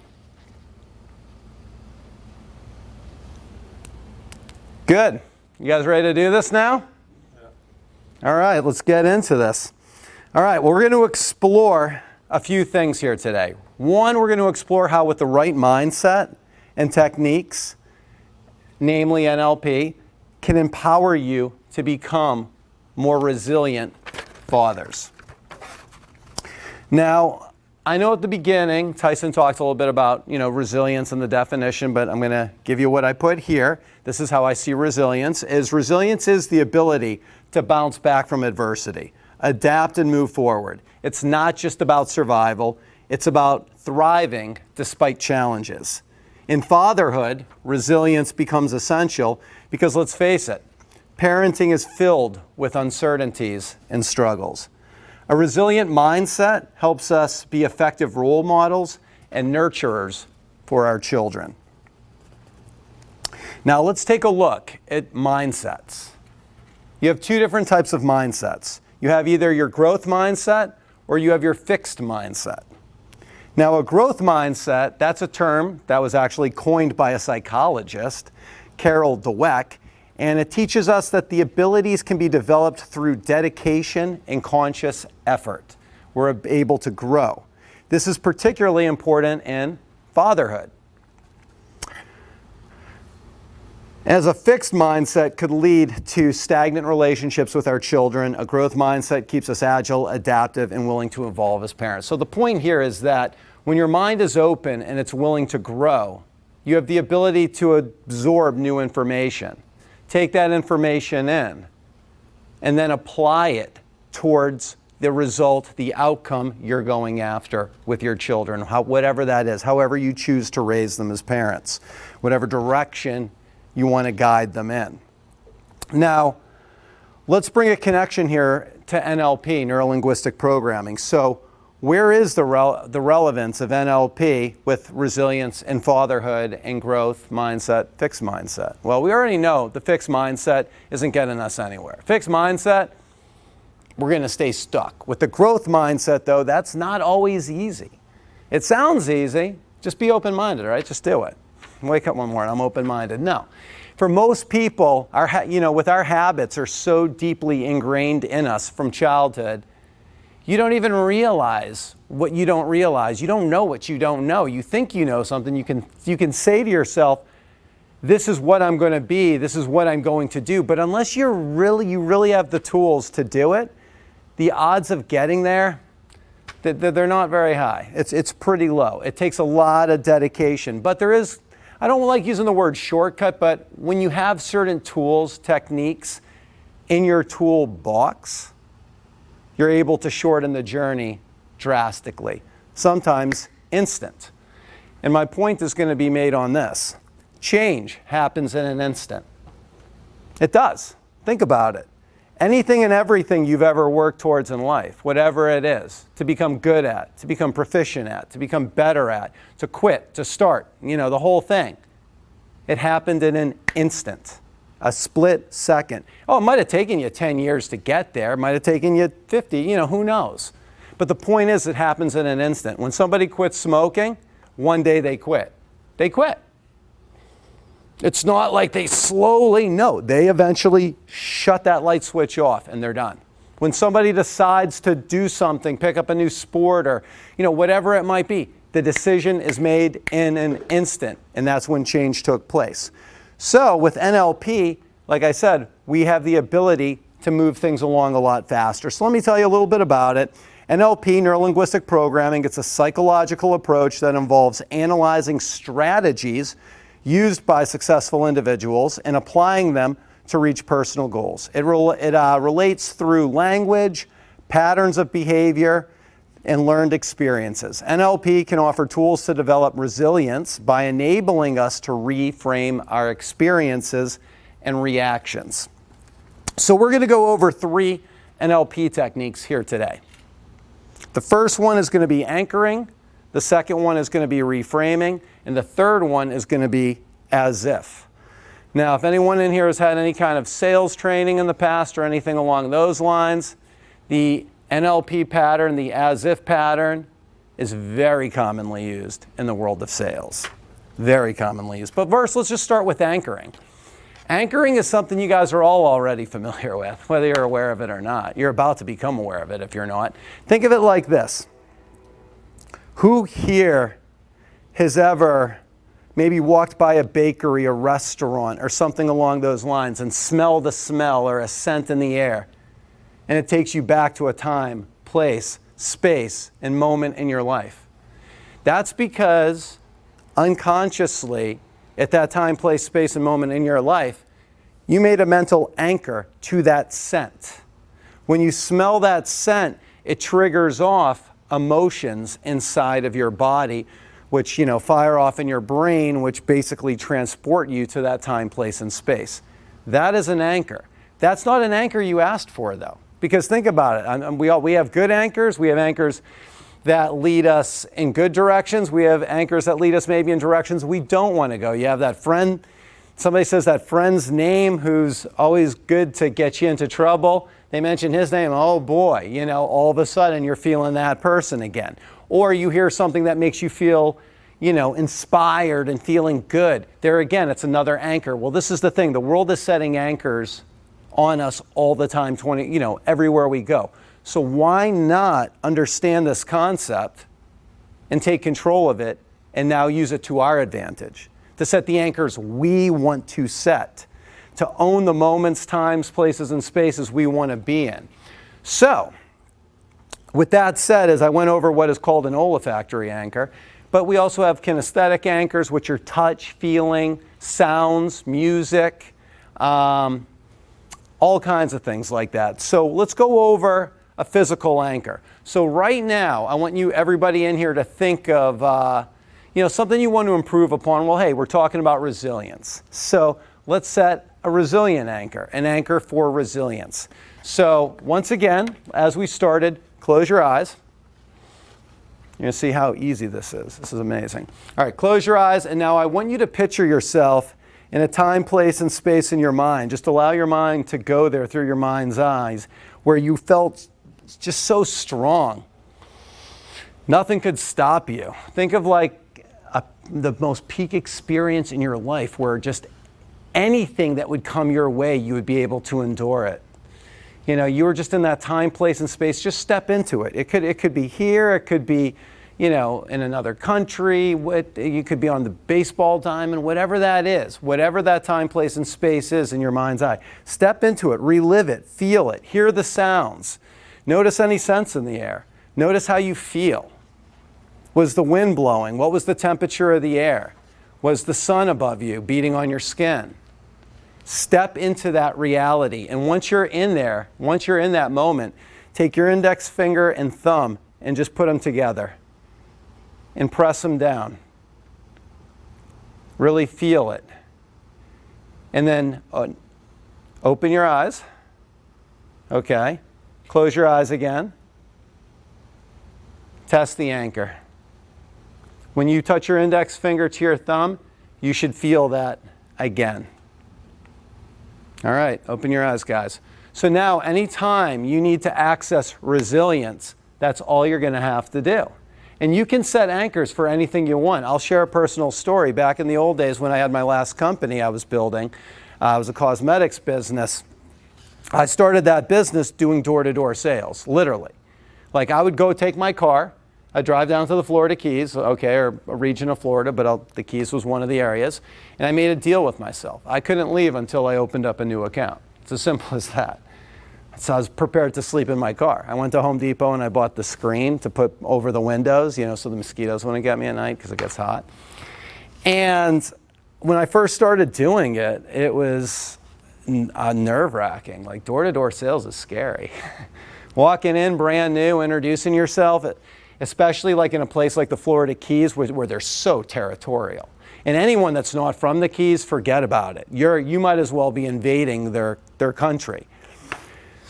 Good. You guys ready to do this now? Yeah. All right, let's get into this. All right, well, we're going to explore a few things here today. One, we're going to explore how with the right mindset and techniques, namely NLP, can empower you to become more resilient fathers. Now, I know at the beginning, Tyson talked a little bit about, resilience and the definition, but I'm going to give you what I put here. This is how I see resilience. Resilience is the ability to bounce back from adversity, adapt and move forward. It's not just about survival. It's about thriving despite challenges. In fatherhood, resilience becomes essential because, let's face it, parenting is filled with uncertainties and struggles. A resilient mindset helps us be effective role models and nurturers for our children. Now let's take a look at mindsets. You have 2 different types of mindsets. You have either your growth mindset or you have your fixed mindset. Now, a growth mindset, that's a term that was actually coined by a psychologist, Carol Dweck, and it teaches us that the abilities can be developed through dedication and conscious effort. We're able to grow. This is particularly important in fatherhood. As a fixed mindset could lead to stagnant relationships with our children, a growth mindset keeps us agile, adaptive, and willing to evolve as parents. So the point here is that when your mind is open and it's willing to grow, you have the ability to absorb new information, take that information in, and then apply it towards the result, the outcome you're going after with your children, whatever that is, however you choose to raise them as parents, whatever direction you want to guide them in. Now, let's bring a connection here to NLP, neuro-linguistic programming. So where is the relevance of NLP with resilience and fatherhood and growth mindset, fixed mindset? Well, we already know the fixed mindset isn't getting us anywhere. Fixed mindset, we're going to stay stuck. With the growth mindset, though, that's not always easy. It sounds easy. Just be open-minded, all right? Just do it. Wake up one morning, I'm open-minded. No. For most people, with our habits are so deeply ingrained in us from childhood, you don't even realize what you don't realize. You don't know what you don't know. You think you know something. You can say to yourself, this is what I'm going to be, this is what I'm going to do. But unless you really have the tools to do it, the odds of getting there, they're not very high. It's pretty low. It takes a lot of dedication. But there is, I don't like using the word shortcut, but when you have certain tools, techniques in your toolbox, you're able to shorten the journey drastically, sometimes instant. And my point is going to be made on this. Change happens in an instant. It does. Think about it. Anything and everything you've ever worked towards in life, whatever it is, to become good at, to become proficient at, to become better at, to quit, to start, the whole thing. It happened in an instant, a split second. Oh, it might have taken you 10 years to get there. It might have taken you 50, who knows? But the point is, it happens in an instant. When somebody quits smoking, one day they quit. They quit. It's not like they slowly, no, they eventually shut that light switch off and they're done. When somebody decides to do something, pick up a new sport or, whatever it might be, the decision is made in an instant, and that's when change took place. So with NLP, like I said, we have the ability to move things along a lot faster. So let me tell you a little bit about it. NLP, Neuro-Linguistic Programming, it's a psychological approach that involves analyzing strategies used by successful individuals and applying them to reach personal goals. It relates through language, patterns of behavior, and learned experiences. NLP can offer tools to develop resilience by enabling us to reframe our experiences and reactions. So we're going to go over 3 NLP techniques here today. The first one is going to be anchoring, the second one is going to be reframing, and the third one is going to be as if. Now, if anyone in here has had any kind of sales training in the past or anything along those lines, the NLP pattern, the as if pattern, is very commonly used in the world of sales. Very commonly used. But first, let's just start with anchoring. Anchoring is something you guys are all already familiar with, whether you're aware of it or not. You're about to become aware of it if you're not. Think of it like this. Who here has ever maybe walked by a bakery, a restaurant, or something along those lines and smelled a smell or a scent in the air, and it takes you back to a time, place, space, and moment in your life? That's because unconsciously, at that time, place, space, and moment in your life, you made a mental anchor to that scent. When you smell that scent, it triggers off emotions inside of your body, which fire off in your brain, which basically transport you to that time, place, and space. That is an anchor. That's not an anchor you asked for, though, because think about it. We have good anchors. We have anchors that lead us in good directions. We have anchors that lead us maybe in directions we don't want to go. You have that friend, somebody says that friend's name who's always good to get you into trouble. They mention his name, oh boy, all of a sudden you're feeling that person again. Or you hear something that makes you feel, inspired and feeling good. There again, it's another anchor. Well, this is the thing. The world is setting anchors on us all the time, everywhere we go. So why not understand this concept and take control of it and now use it to our advantage, to set the anchors we want to set, to own the moments, times, places, and spaces we want to be in. So, with that said, as I went over what is called an olfactory anchor, but we also have kinesthetic anchors, which are touch, feeling, sounds, music, all kinds of things like that. So let's go over a physical anchor. So right now, I want everybody in here to think of, something you want to improve upon. Well, hey, we're talking about resilience. So let's set a resilient anchor, an anchor for resilience. So once again, as we started, close your eyes. You're going to see how easy this is. This is amazing. All right, close your eyes, and now I want you to picture yourself in a time, place, and space in your mind. Just allow your mind to go there through your mind's eyes, where you felt just so strong. Nothing could stop you. Think of the most peak experience in your life where just anything that would come your way, you would be able to endure it. You were just in that time, place, and space. Just step into it. It could be here. It could be, you know, in another country, you could be on the baseball diamond, whatever that is, whatever that time, place, and space is in your mind's eye. Step into it, relive it, feel it, hear the sounds. Notice any scents in the air. Notice how you feel. Was the wind blowing? What was the temperature of the air? Was the sun above you beating on your skin? Step into that reality. And once you're in there, once you're in that moment, take your index finger and thumb and just put them together and press them down. Really feel it. And then open your eyes. Okay. Close your eyes again. Test the anchor. When you touch your index finger to your thumb, you should feel that again. All right, open your eyes, guys. So now, anytime you need to access resilience, that's all you're going to have to do. And you can set anchors for anything you want. I'll share a personal story. Back in the old days when I had my last company I was building, it was a cosmetics business. I started that business doing door-to-door sales, literally. Like I would go take my car, I'd drive down to the Florida Keys, okay, or a region of Florida, but the Keys was one of the areas, and I made a deal with myself. I couldn't leave until I opened up a new account. It's as simple as that. So I was prepared to sleep in my car. I went to Home Depot and I bought the screen to put over the windows, you know, so the mosquitoes wouldn't get me at night because it gets hot. And when I first started doing it, it was nerve-wracking. Like door-to-door sales is scary. Walking in brand new, introducing yourself, especially like in a place like the Florida Keys where they're so territorial. And anyone that's not from the Keys, forget about it. You might as well be invading their country.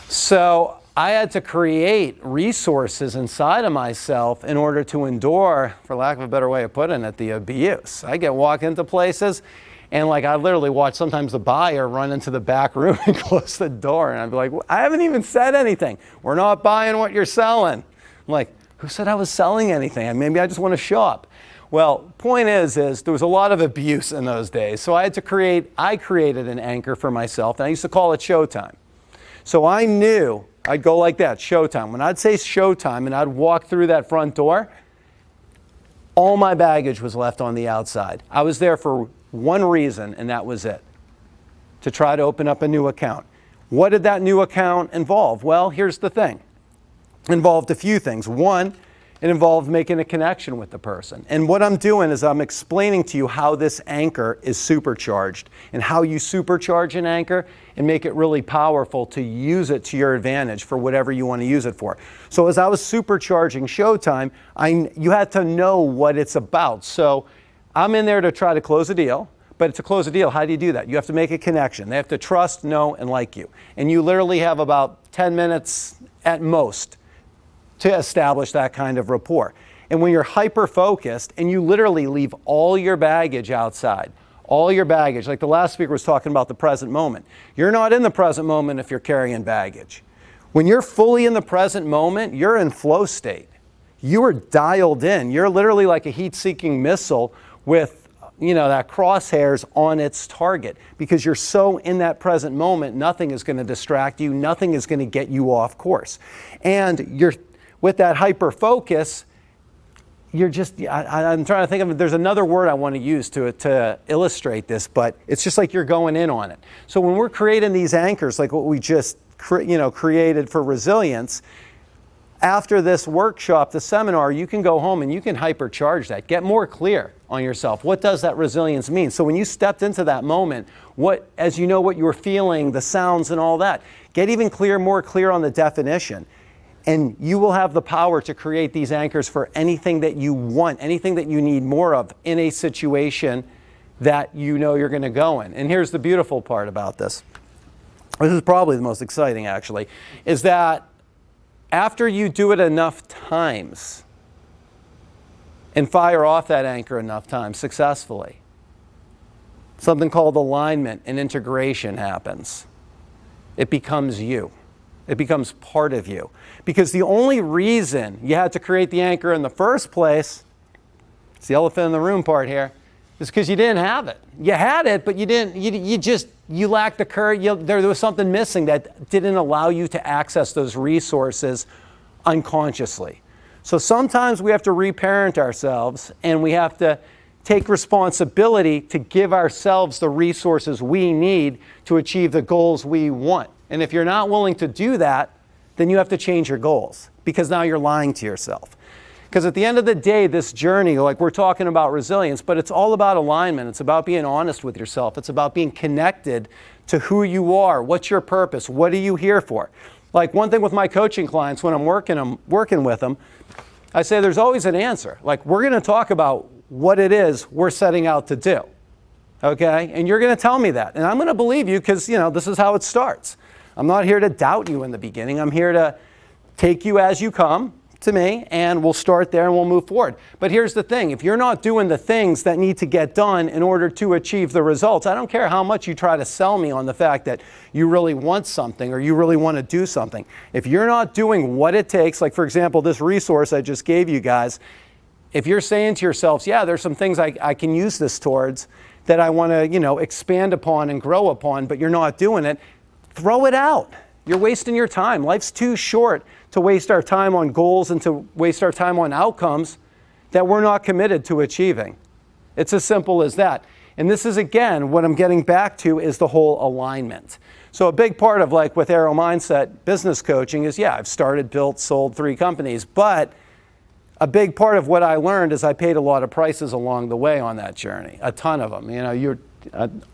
So I had to create resources inside of myself in order to endure, for lack of a better way of putting it, the abuse. I walk into places and like I literally watch sometimes the buyer run into the back room and close the door. And I'd be like, I haven't even said anything. We're not buying what you're selling. I'm like, who said I was selling anything? And maybe I just want to shop. Well, point is there was a lot of abuse in those days. So I created an anchor for myself, and I used to call it showtime. So I knew I'd go like that, showtime. When I'd say showtime and I'd walk through that front door, all my baggage was left on the outside. I was there for one reason, and that was it, to try to open up a new account. What did that new account involve? Well, here's the thing. It involved a few things. One, it involved making a connection with the person. And what I'm doing is I'm explaining to you how this anchor is supercharged and how you supercharge an anchor and make it really powerful to use it to your advantage for whatever you want to use it for. So as I was supercharging Showtime, you had to know what it's about. So I'm in there to try to close a deal. But to close a deal, how do you do that? You have to make a connection. They have to trust, know, and like you. And you literally have about 10 minutes at most to establish that kind of rapport. And when you're hyper-focused and you literally leave all your baggage outside, all your baggage, like the last speaker was talking about the present moment. You're not in the present moment if you're carrying baggage. When you're fully in the present moment, you're in flow state. You are dialed in. You're literally like a heat-seeking missile with, you know, that crosshairs on its target because you're so in that present moment, nothing is going to distract you. Nothing is going to get you off course. And you're with that hyper focus, you're just, I'm trying to think of it. There's another word I want to use to illustrate this, but it's just like you're going in on it. So when we're creating these anchors, like what we just created for resilience, after this workshop, the seminar, you can go home and you can hypercharge that. Get more clear on yourself. What does that resilience mean? So when you stepped into that moment, as you know what you were feeling, the sounds and all that, get even more clear on the definition. And you will have the power to create these anchors for anything that you want, anything that you need more of in a situation that you know you're going to go in. And here's the beautiful part about this. This is probably the most exciting, actually, is that after you do it enough times and fire off that anchor enough times successfully, something called alignment and integration happens. It becomes you. It becomes part of you. Because the only reason you had to create the anchor in the first place, it's the elephant in the room part here, is because you didn't have it. You had it, but you didn't, you lacked the courage. There was something missing that didn't allow you to access those resources unconsciously. So sometimes we have to reparent ourselves, and we have to take responsibility to give ourselves the resources we need to achieve the goals we want. And if you're not willing to do that, then you have to change your goals, because now you're lying to yourself. Because at the end of the day, this journey, like we're talking about resilience, but it's all about alignment. It's about being honest with yourself. It's about being connected to who you are. What's your purpose? What are you here for? Like one thing with my coaching clients, when I'm working with them, I say there's always an answer. Like, we're going to talk about what it is we're setting out to do. Okay? And you're going to tell me that. And I'm going to believe you, because, this is how it starts. I'm not here to doubt you in the beginning. I'm here to take you as you come to me, and we'll start there and we'll move forward. But here's the thing. If you're not doing the things that need to get done in order to achieve the results, I don't care how much you try to sell me on the fact that you really want something or you really want to do something. If you're not doing what it takes, like for example, this resource I just gave you guys, if you're saying to yourselves, yeah, there's some things I can use this towards that I want to, expand upon and grow upon, but you're not doing it, throw it out. You're wasting your time. Life's too short to waste our time on goals and to waste our time on outcomes that we're not committed to achieving. It's as simple as that. And this is, again, what I'm getting back to is the whole alignment. So a big part of, like with Arrow Mindset business coaching is, yeah, I've started, built, sold 3 companies, but a big part of what I learned is I paid a lot of prices along the way on that journey, a ton of them.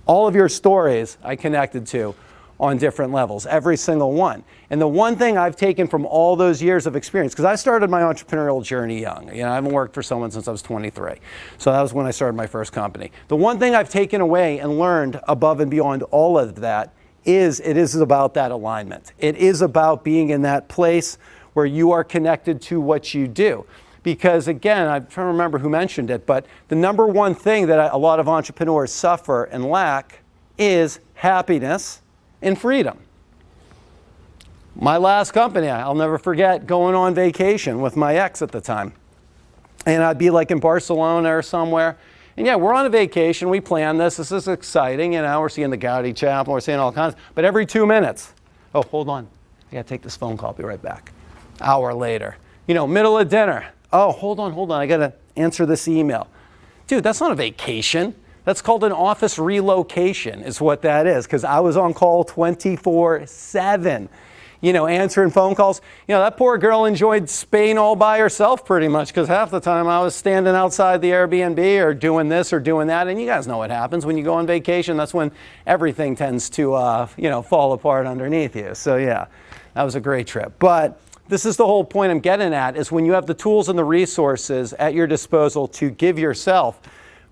All of your stories I connected to on different levels, every single one. And the one thing I've taken from all those years of experience, because I started my entrepreneurial journey young. I haven't worked for someone since I was 23. So that was when I started my first company. The one thing I've taken away and learned above and beyond all of that is it is about that alignment. It is about being in that place where you are connected to what you do. Because again, I'm trying to remember who mentioned it, but the number one thing that a lot of entrepreneurs suffer and lack is happiness and freedom. My last company, I'll never forget going on vacation with my ex at the time. And I'd be like in Barcelona or somewhere. And yeah, we're on a vacation. We planned this. This is exciting. We're seeing the Gaudi Chapel. We're seeing all kinds. But every 2 minutes, oh, hold on. I got to take this phone call. I'll be right back. Hour later. Middle of dinner. Oh, hold on. I got to answer this email. Dude, that's not a vacation. That's called an office relocation is what that is, because I was on call 24/7, answering phone calls. That poor girl enjoyed Spain all by herself pretty much, because half the time I was standing outside the Airbnb or doing this or doing that. And you guys know what happens when you go on vacation. That's when everything tends to, fall apart underneath you. So yeah, that was a great trip. But this is the whole point I'm getting at, is when you have the tools and the resources at your disposal to give yourself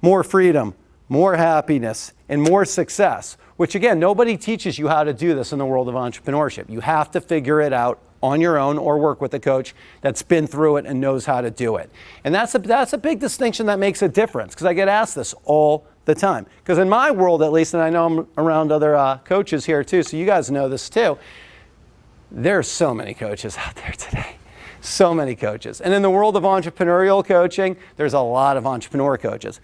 more freedom, more happiness, and more success, which again, nobody teaches you how to do this in the world of entrepreneurship. You have to figure it out on your own or work with a coach that's been through it and knows how to do it. And that's a big distinction that makes a difference, because I get asked this all the time. Because in my world, at least, and I know I'm around other coaches here too, so you guys know this too, there's so many coaches out there today. So many coaches. And in the world of entrepreneurial coaching, there's a lot of entrepreneur coaches.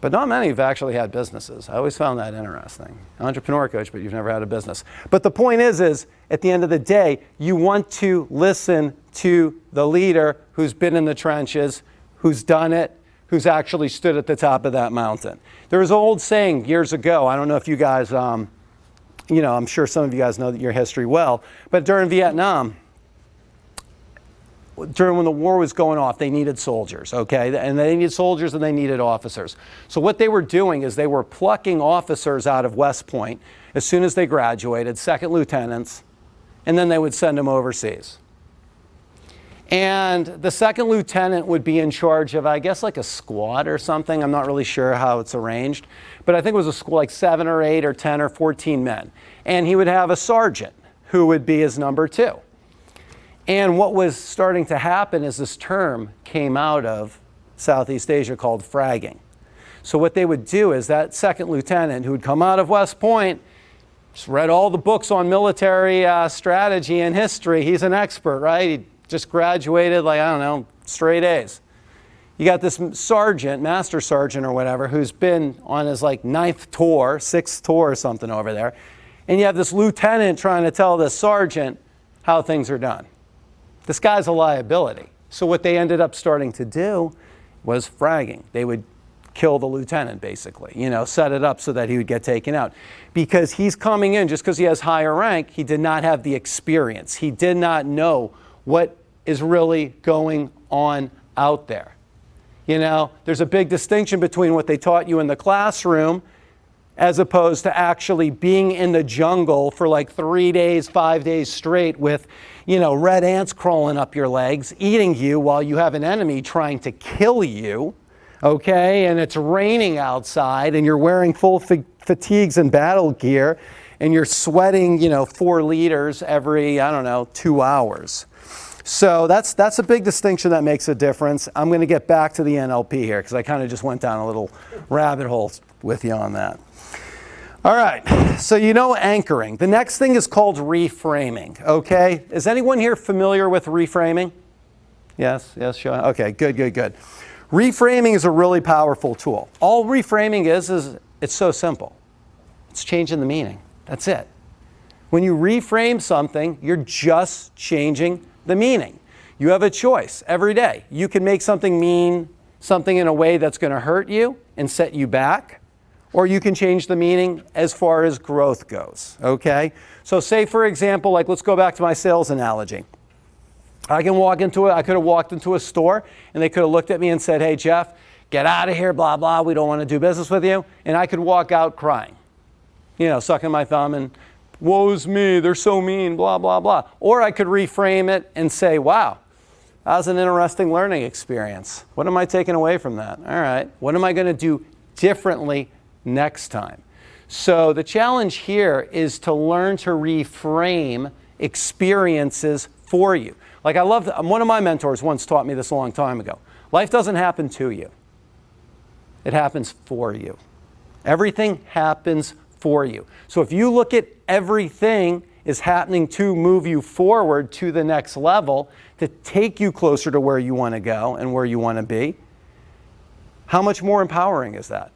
But not many have actually had businesses. I always found that interesting. Entrepreneur coach, but you've never had a business. But the point is at the end of the day, you want to listen to the leader who's been in the trenches, who's done it, who's actually stood at the top of that mountain. There was an old saying years ago. I don't know if you guys, I'm sure some of you guys know your history well, but during Vietnam, during when the war was going off, they needed soldiers, okay? And they needed soldiers and they needed officers. So what they were doing is they were plucking officers out of West Point as soon as they graduated, second lieutenants, and then they would send them overseas. And the second lieutenant would be in charge of, I guess, like a squad or something. I'm not really sure how it's arranged. But I think it was a squad like 7 or 8 or 10 or 14 men. And he would have a sergeant who would be his number 2. And what was starting to happen is this term came out of Southeast Asia called fragging. So what they would do is that second lieutenant who would come out of West Point, just read all the books on military strategy and history. He's an expert, right? He just graduated straight A's. You got this sergeant, master sergeant or whatever, who's been on his 9th tour, 6th tour or something over there. And you have this lieutenant trying to tell this sergeant how things are done. This guy's a liability. So what they ended up starting to do was fragging. They would kill the lieutenant, basically, set it up so that he would get taken out. Because he's coming in, just because he has higher rank, he did not have the experience. He did not know what is really going on out there. There's a big distinction between what they taught you in the classroom as opposed to actually being in the jungle for like 3 days, 5 days straight with, red ants crawling up your legs, eating you while you have an enemy trying to kill you, okay? And it's raining outside and you're wearing full fatigues and battle gear and you're sweating, 4 liters every, 2 hours. So that's a big distinction that makes a difference. I'm going to get back to the NLP here because I kind of just went down a little rabbit hole with you on that. All right, so anchoring. The next thing is called reframing, okay? Is anyone here familiar with reframing? Yes, Shea? Okay, good. Reframing is a really powerful tool. All reframing is it's so simple. It's changing the meaning. That's it. When you reframe something, you're just changing the meaning. You have a choice every day. You can make something mean something in a way that's going to hurt you and set you back, or you can change the meaning as far as growth goes, okay? So say, for example, let's go back to my sales analogy. I could have walked into a store and they could have looked at me and said, "Hey, Jeff, get out of here, blah, blah, we don't want to do business with you." And I could walk out crying, sucking my thumb and, "Woe's me, they're so mean, blah, blah, blah." Or I could reframe it and say, "Wow, that was an interesting learning experience. What am I taking away from that? All right, what am I going to do differently next time?" So the challenge here is to learn to reframe experiences for you. One of my mentors once taught me this a long time ago. Life doesn't happen to you. It happens for you. Everything happens for you. So if you look at everything is happening to move you forward to the next level, to take you closer to where you want to go and where you want to be, how much more empowering is that?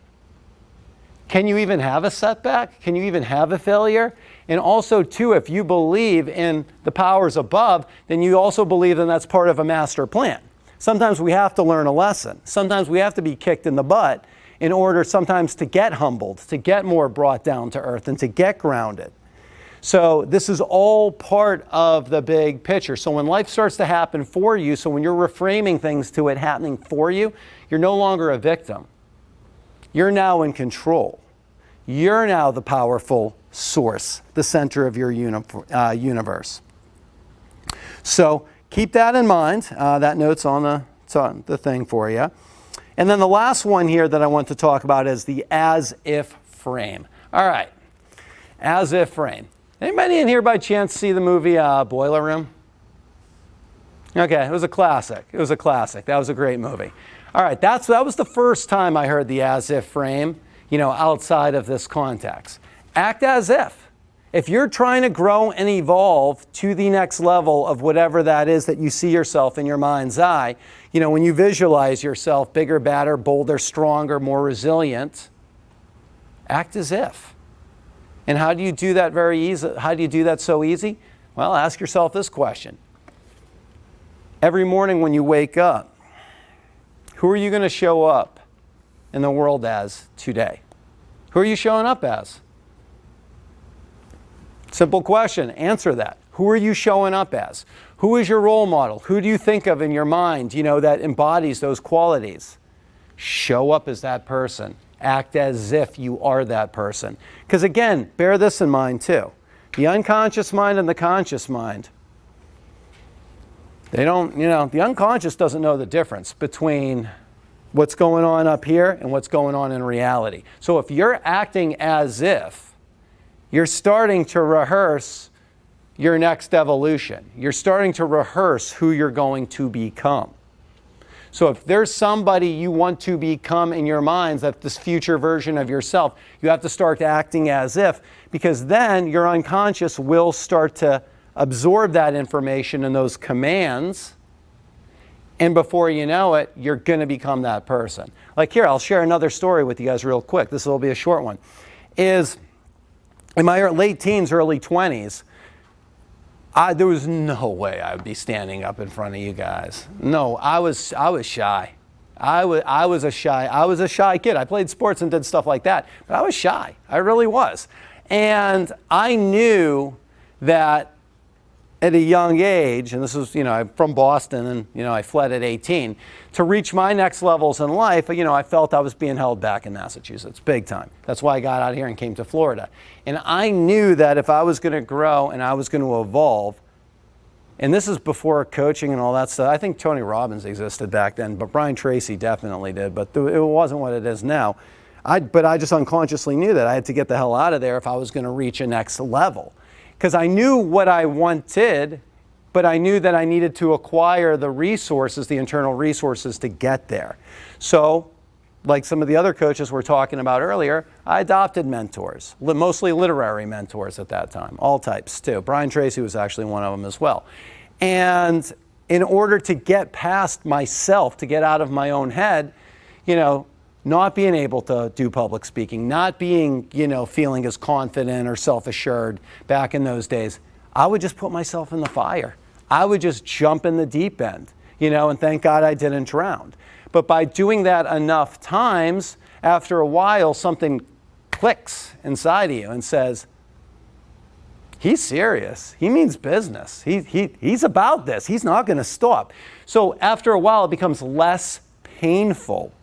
Can you even have a setback? Can you even have a failure? And also, too, if you believe in the powers above, then you also believe that that's part of a master plan. Sometimes we have to learn a lesson. Sometimes we have to be kicked in the butt in order sometimes to get humbled, to get more brought down to earth, and to get grounded. So this is all part of the big picture. So when life starts to happen for you, so when you're reframing things to it happening for you, you're no longer a victim. You're now in control. You're now the powerful source, the center of your universe. So keep that in mind. That note's on the thing for you. And then the last one here that I want to talk about is the as-if frame. All right, as-if frame. Anybody in here by chance see the movie Boiler Room? Okay, it was a classic. That was a great movie. All right, that was the first time I heard the as-if frame, outside of this context. Act as if. If you're trying to grow and evolve to the next level of whatever that is that you see yourself in your mind's eye, when you visualize yourself bigger, badder, bolder, stronger, more resilient, act as if. And how do you do that very easy? How do you do that so easy? Well, ask yourself this question. Every morning when you wake up, who are you going to show up in the world as today? Who are you showing up as? Simple question. Answer that. Who are you showing up as? Who is your role model? Who do you think of in your mind, that embodies those qualities? Show up as that person. Act as if you are that person. Because again, bear this in mind too. The unconscious mind and the conscious mind, they don't, the unconscious doesn't know the difference between what's going on up here and what's going on in reality. So if you're acting as if, you're starting to rehearse your next evolution. You're starting to rehearse who you're going to become. So if there's somebody you want to become in your minds, that's this future version of yourself, you have to start acting as if, because then your unconscious will start to absorb that information and those commands, and before you know it, you're going to become that person. Like here, I'll share another story with you guys real quick. This will be a short one. In my late teens, early 20s, There was no way I would be standing up in front of you guys. No, I was shy. I was a shy kid. I played sports and did stuff like that, but I was shy. I really was. And I knew that at a young age, and this was, I'm from Boston and, I fled at 18, to reach my next levels in life, I felt I was being held back in Massachusetts, big time. That's why I got out here and came to Florida. And I knew that if I was going to grow and I was going to evolve, and this is before coaching and all that stuff. I think Tony Robbins existed back then, but Brian Tracy definitely did, but it wasn't what it is now. But I just unconsciously knew that I had to get the hell out of there if I was going to reach a next level. Because I knew what I wanted, but I knew that I needed to acquire the resources, the internal resources to get there. So, like some of the other coaches were talking about earlier, I adopted mentors, mostly literary mentors at that time, all types too. Brian Tracy was actually one of them as well. And in order to get past myself, to get out of my own head, not being able to do public speaking, not being, feeling as confident or self-assured back in those days, I would just put myself in the fire. I would just jump in the deep end, and thank God I didn't drown. But by doing that enough times, after a while, something clicks inside of you and says, he's serious. He means business. He's about this. He's not going to stop. So after a while, it becomes less painful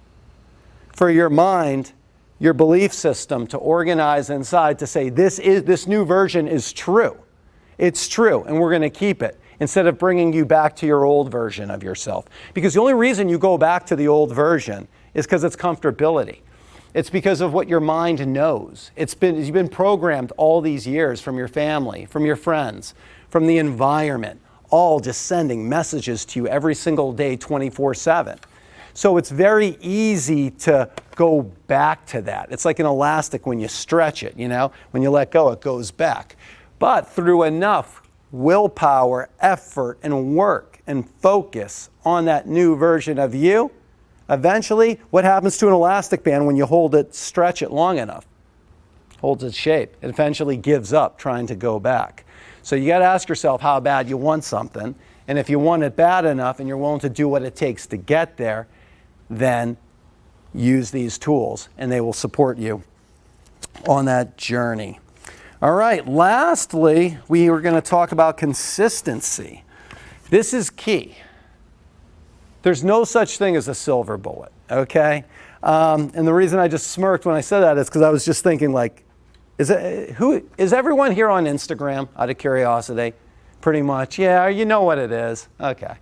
for your mind, your belief system to organize inside to say, this new version is true. It's true, and we're going to keep it, instead of bringing you back to your old version of yourself. Because the only reason you go back to the old version is because it's comfortability. It's because of what your mind knows. You've been programmed all these years from your family, from your friends, from the environment, all just sending messages to you every single day, 24/7. So it's very easy to go back to that. It's like an elastic when you stretch it, when you let go, it goes back. But through enough willpower, effort, and work and focus on that new version of you, eventually, what happens to an elastic band when you hold it, stretch it long enough? Holds its shape. It eventually gives up trying to go back. So you got to ask yourself how bad you want something. And if you want it bad enough and you're willing to do what it takes to get there, then use these tools and they will support you on that journey. All right, lastly, we are going to talk about consistency. This is key. There's no such thing as a silver bullet, okay? And the reason I just smirked when I said that is because I was just thinking, is everyone here on Instagram, out of curiosity? Pretty much. Yeah, you know what it is. Okay.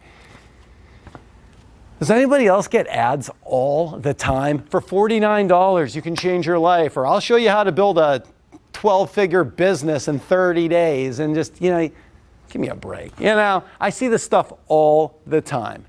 Does anybody else get ads all the time? For $49, you can change your life, or I'll show you how to build a 12-figure business in 30 days, and just, give me a break. I see this stuff all the time.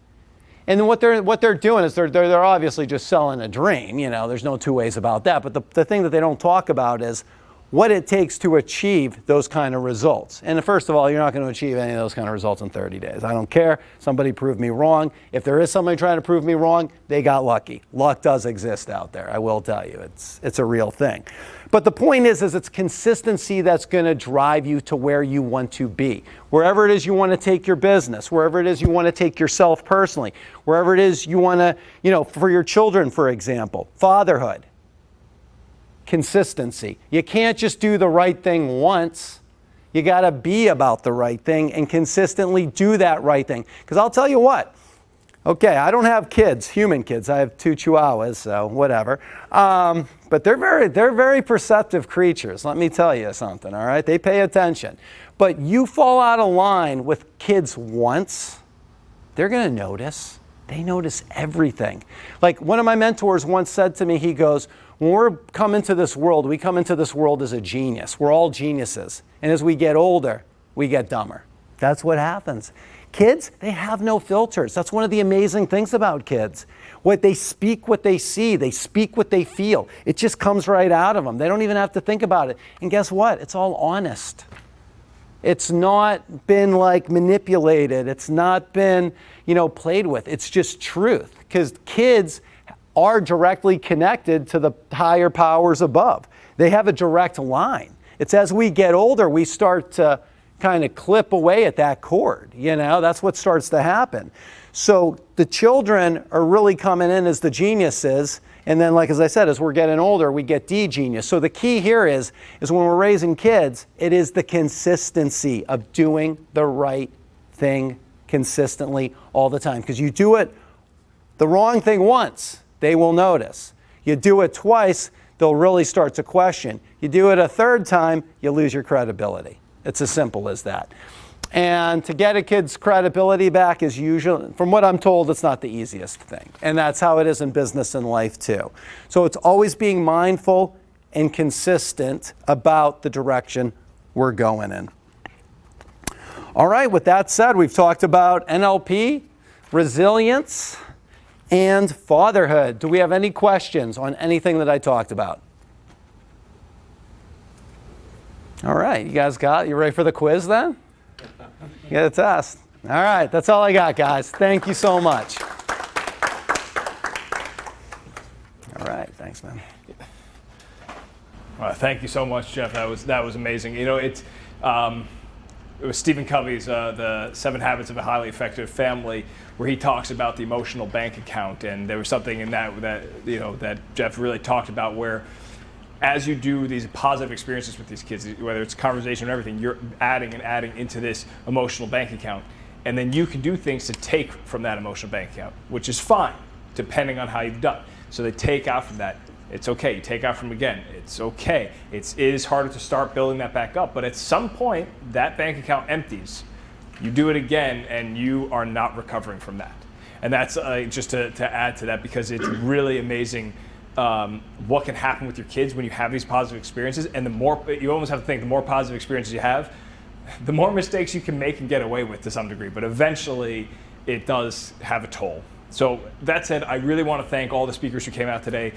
And what they're doing is they're obviously just selling a dream. There's no two ways about that. But the thing that they don't talk about is what it takes to achieve those kind of results. And first of all, you're not going to achieve any of those kind of results in 30 days. I don't care. Somebody proved me wrong. If there is somebody trying to prove me wrong, they got lucky. Luck does exist out there. I will tell you, it's a real thing. But the point is it's consistency that's going to drive you to where you want to be. Wherever it is you want to take your business, wherever it is you want to take yourself personally, wherever it is you want to, for your children, for example, fatherhood. Consistency. You can't just do the right thing once. You got to be about the right thing and consistently do that right thing. Because I'll tell you what. Okay, I don't have kids, human kids. I have 2 chihuahuas, so whatever. But they're very perceptive creatures. Let me tell you something. All right, they pay attention. But you fall out of line with kids once, they're going to notice. They notice everything. Like one of my mentors once said to me, he goes, when we come into this world as a genius. We're all geniuses. And as we get older, we get dumber. That's what happens. Kids, they have no filters. That's one of the amazing things about kids. They speak what they see. They speak what they feel. It just comes right out of them. They don't even have to think about it. And guess what? It's all honest. It's not been manipulated. It's not been, played with. It's just truth. Because kids are directly connected to the higher powers above. They have a direct line. It's as we get older, we start to kind of clip away at that cord. You know, that's what starts to happen. So the children are really coming in as the geniuses. And then, like as I said, as we're getting older, we get D-genius. So the key here is when we're raising kids, it is the consistency of doing the right thing consistently all the time. Because you do it the wrong thing once, they will notice. You do it twice, they'll really start to question. You do it a third time, you lose your credibility. It's as simple as that. And to get a kid's credibility back is usually, from what I'm told, it's not the easiest thing. And that's how it is in business and life too. So it's always being mindful and consistent about the direction we're going in. All right, with that said, we've talked about NLP, resilience, and fatherhood. Do we have any questions on anything that I talked about? All right, you guys you ready for the quiz then? Get a test. All right, that's all I got, guys. Thank you so much. All right, thanks, man. Thank you so much, Jeff. That was amazing. You know, it was Stephen Covey's The 7 Habits of a Highly Effective Family, where he talks about the emotional bank account, and there was something in that Jeff really talked about, where as you do these positive experiences with these kids, whether it's conversation or everything, you're adding and adding into this emotional bank account. And then you can do things to take from that emotional bank account, which is fine, depending on how you've done. So they take out from that. It's okay. You take out from again. It's okay. It is harder to start building that back up, but at some point, that bank account empties. You do it again, and you are not recovering from that. And that's just to add to that, because it's really amazing what can happen with your kids when you have these positive experiences. And the more, you almost have to think, the more positive experiences you have, the more mistakes you can make and get away with to some degree. But eventually, it does have a toll. So that said, I really want to thank all the speakers who came out today.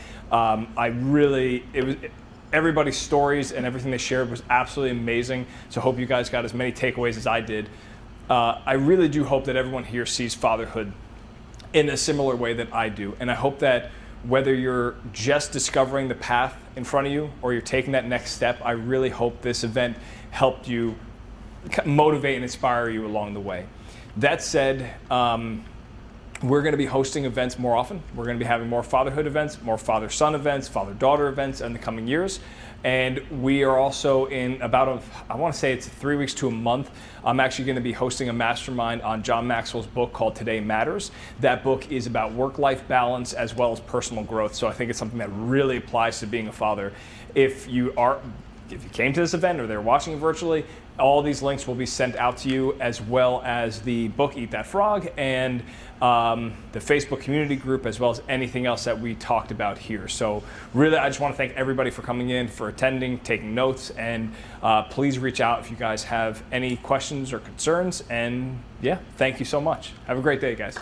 Everybody's stories and everything they shared was absolutely amazing. So I hope you guys got as many takeaways as I did. I really do hope that everyone here sees fatherhood in a similar way that I do. And I hope that whether you're just discovering the path in front of you or you're taking that next step, I really hope this event helped you motivate and inspire you along the way. That said, we're going to be hosting events more often. We're going to be having more fatherhood events, more father-son events, father-daughter events in the coming years. And we are also in about, I want to say it's 3 weeks to a month, I'm actually going to be hosting a mastermind on John Maxwell's book called Today Matters. That book is about work-life balance as well as personal growth. So I think it's something that really applies to being a father. If you came to this event or they're watching it virtually, all these links will be sent out to you, as well as the book Eat That Frog and the Facebook community group, as well as anything else that we talked about here. So really, I just want to thank everybody for coming in, for attending, taking notes, and please reach out if you guys have any questions or concerns. And yeah, thank you so much. Have a great day, guys.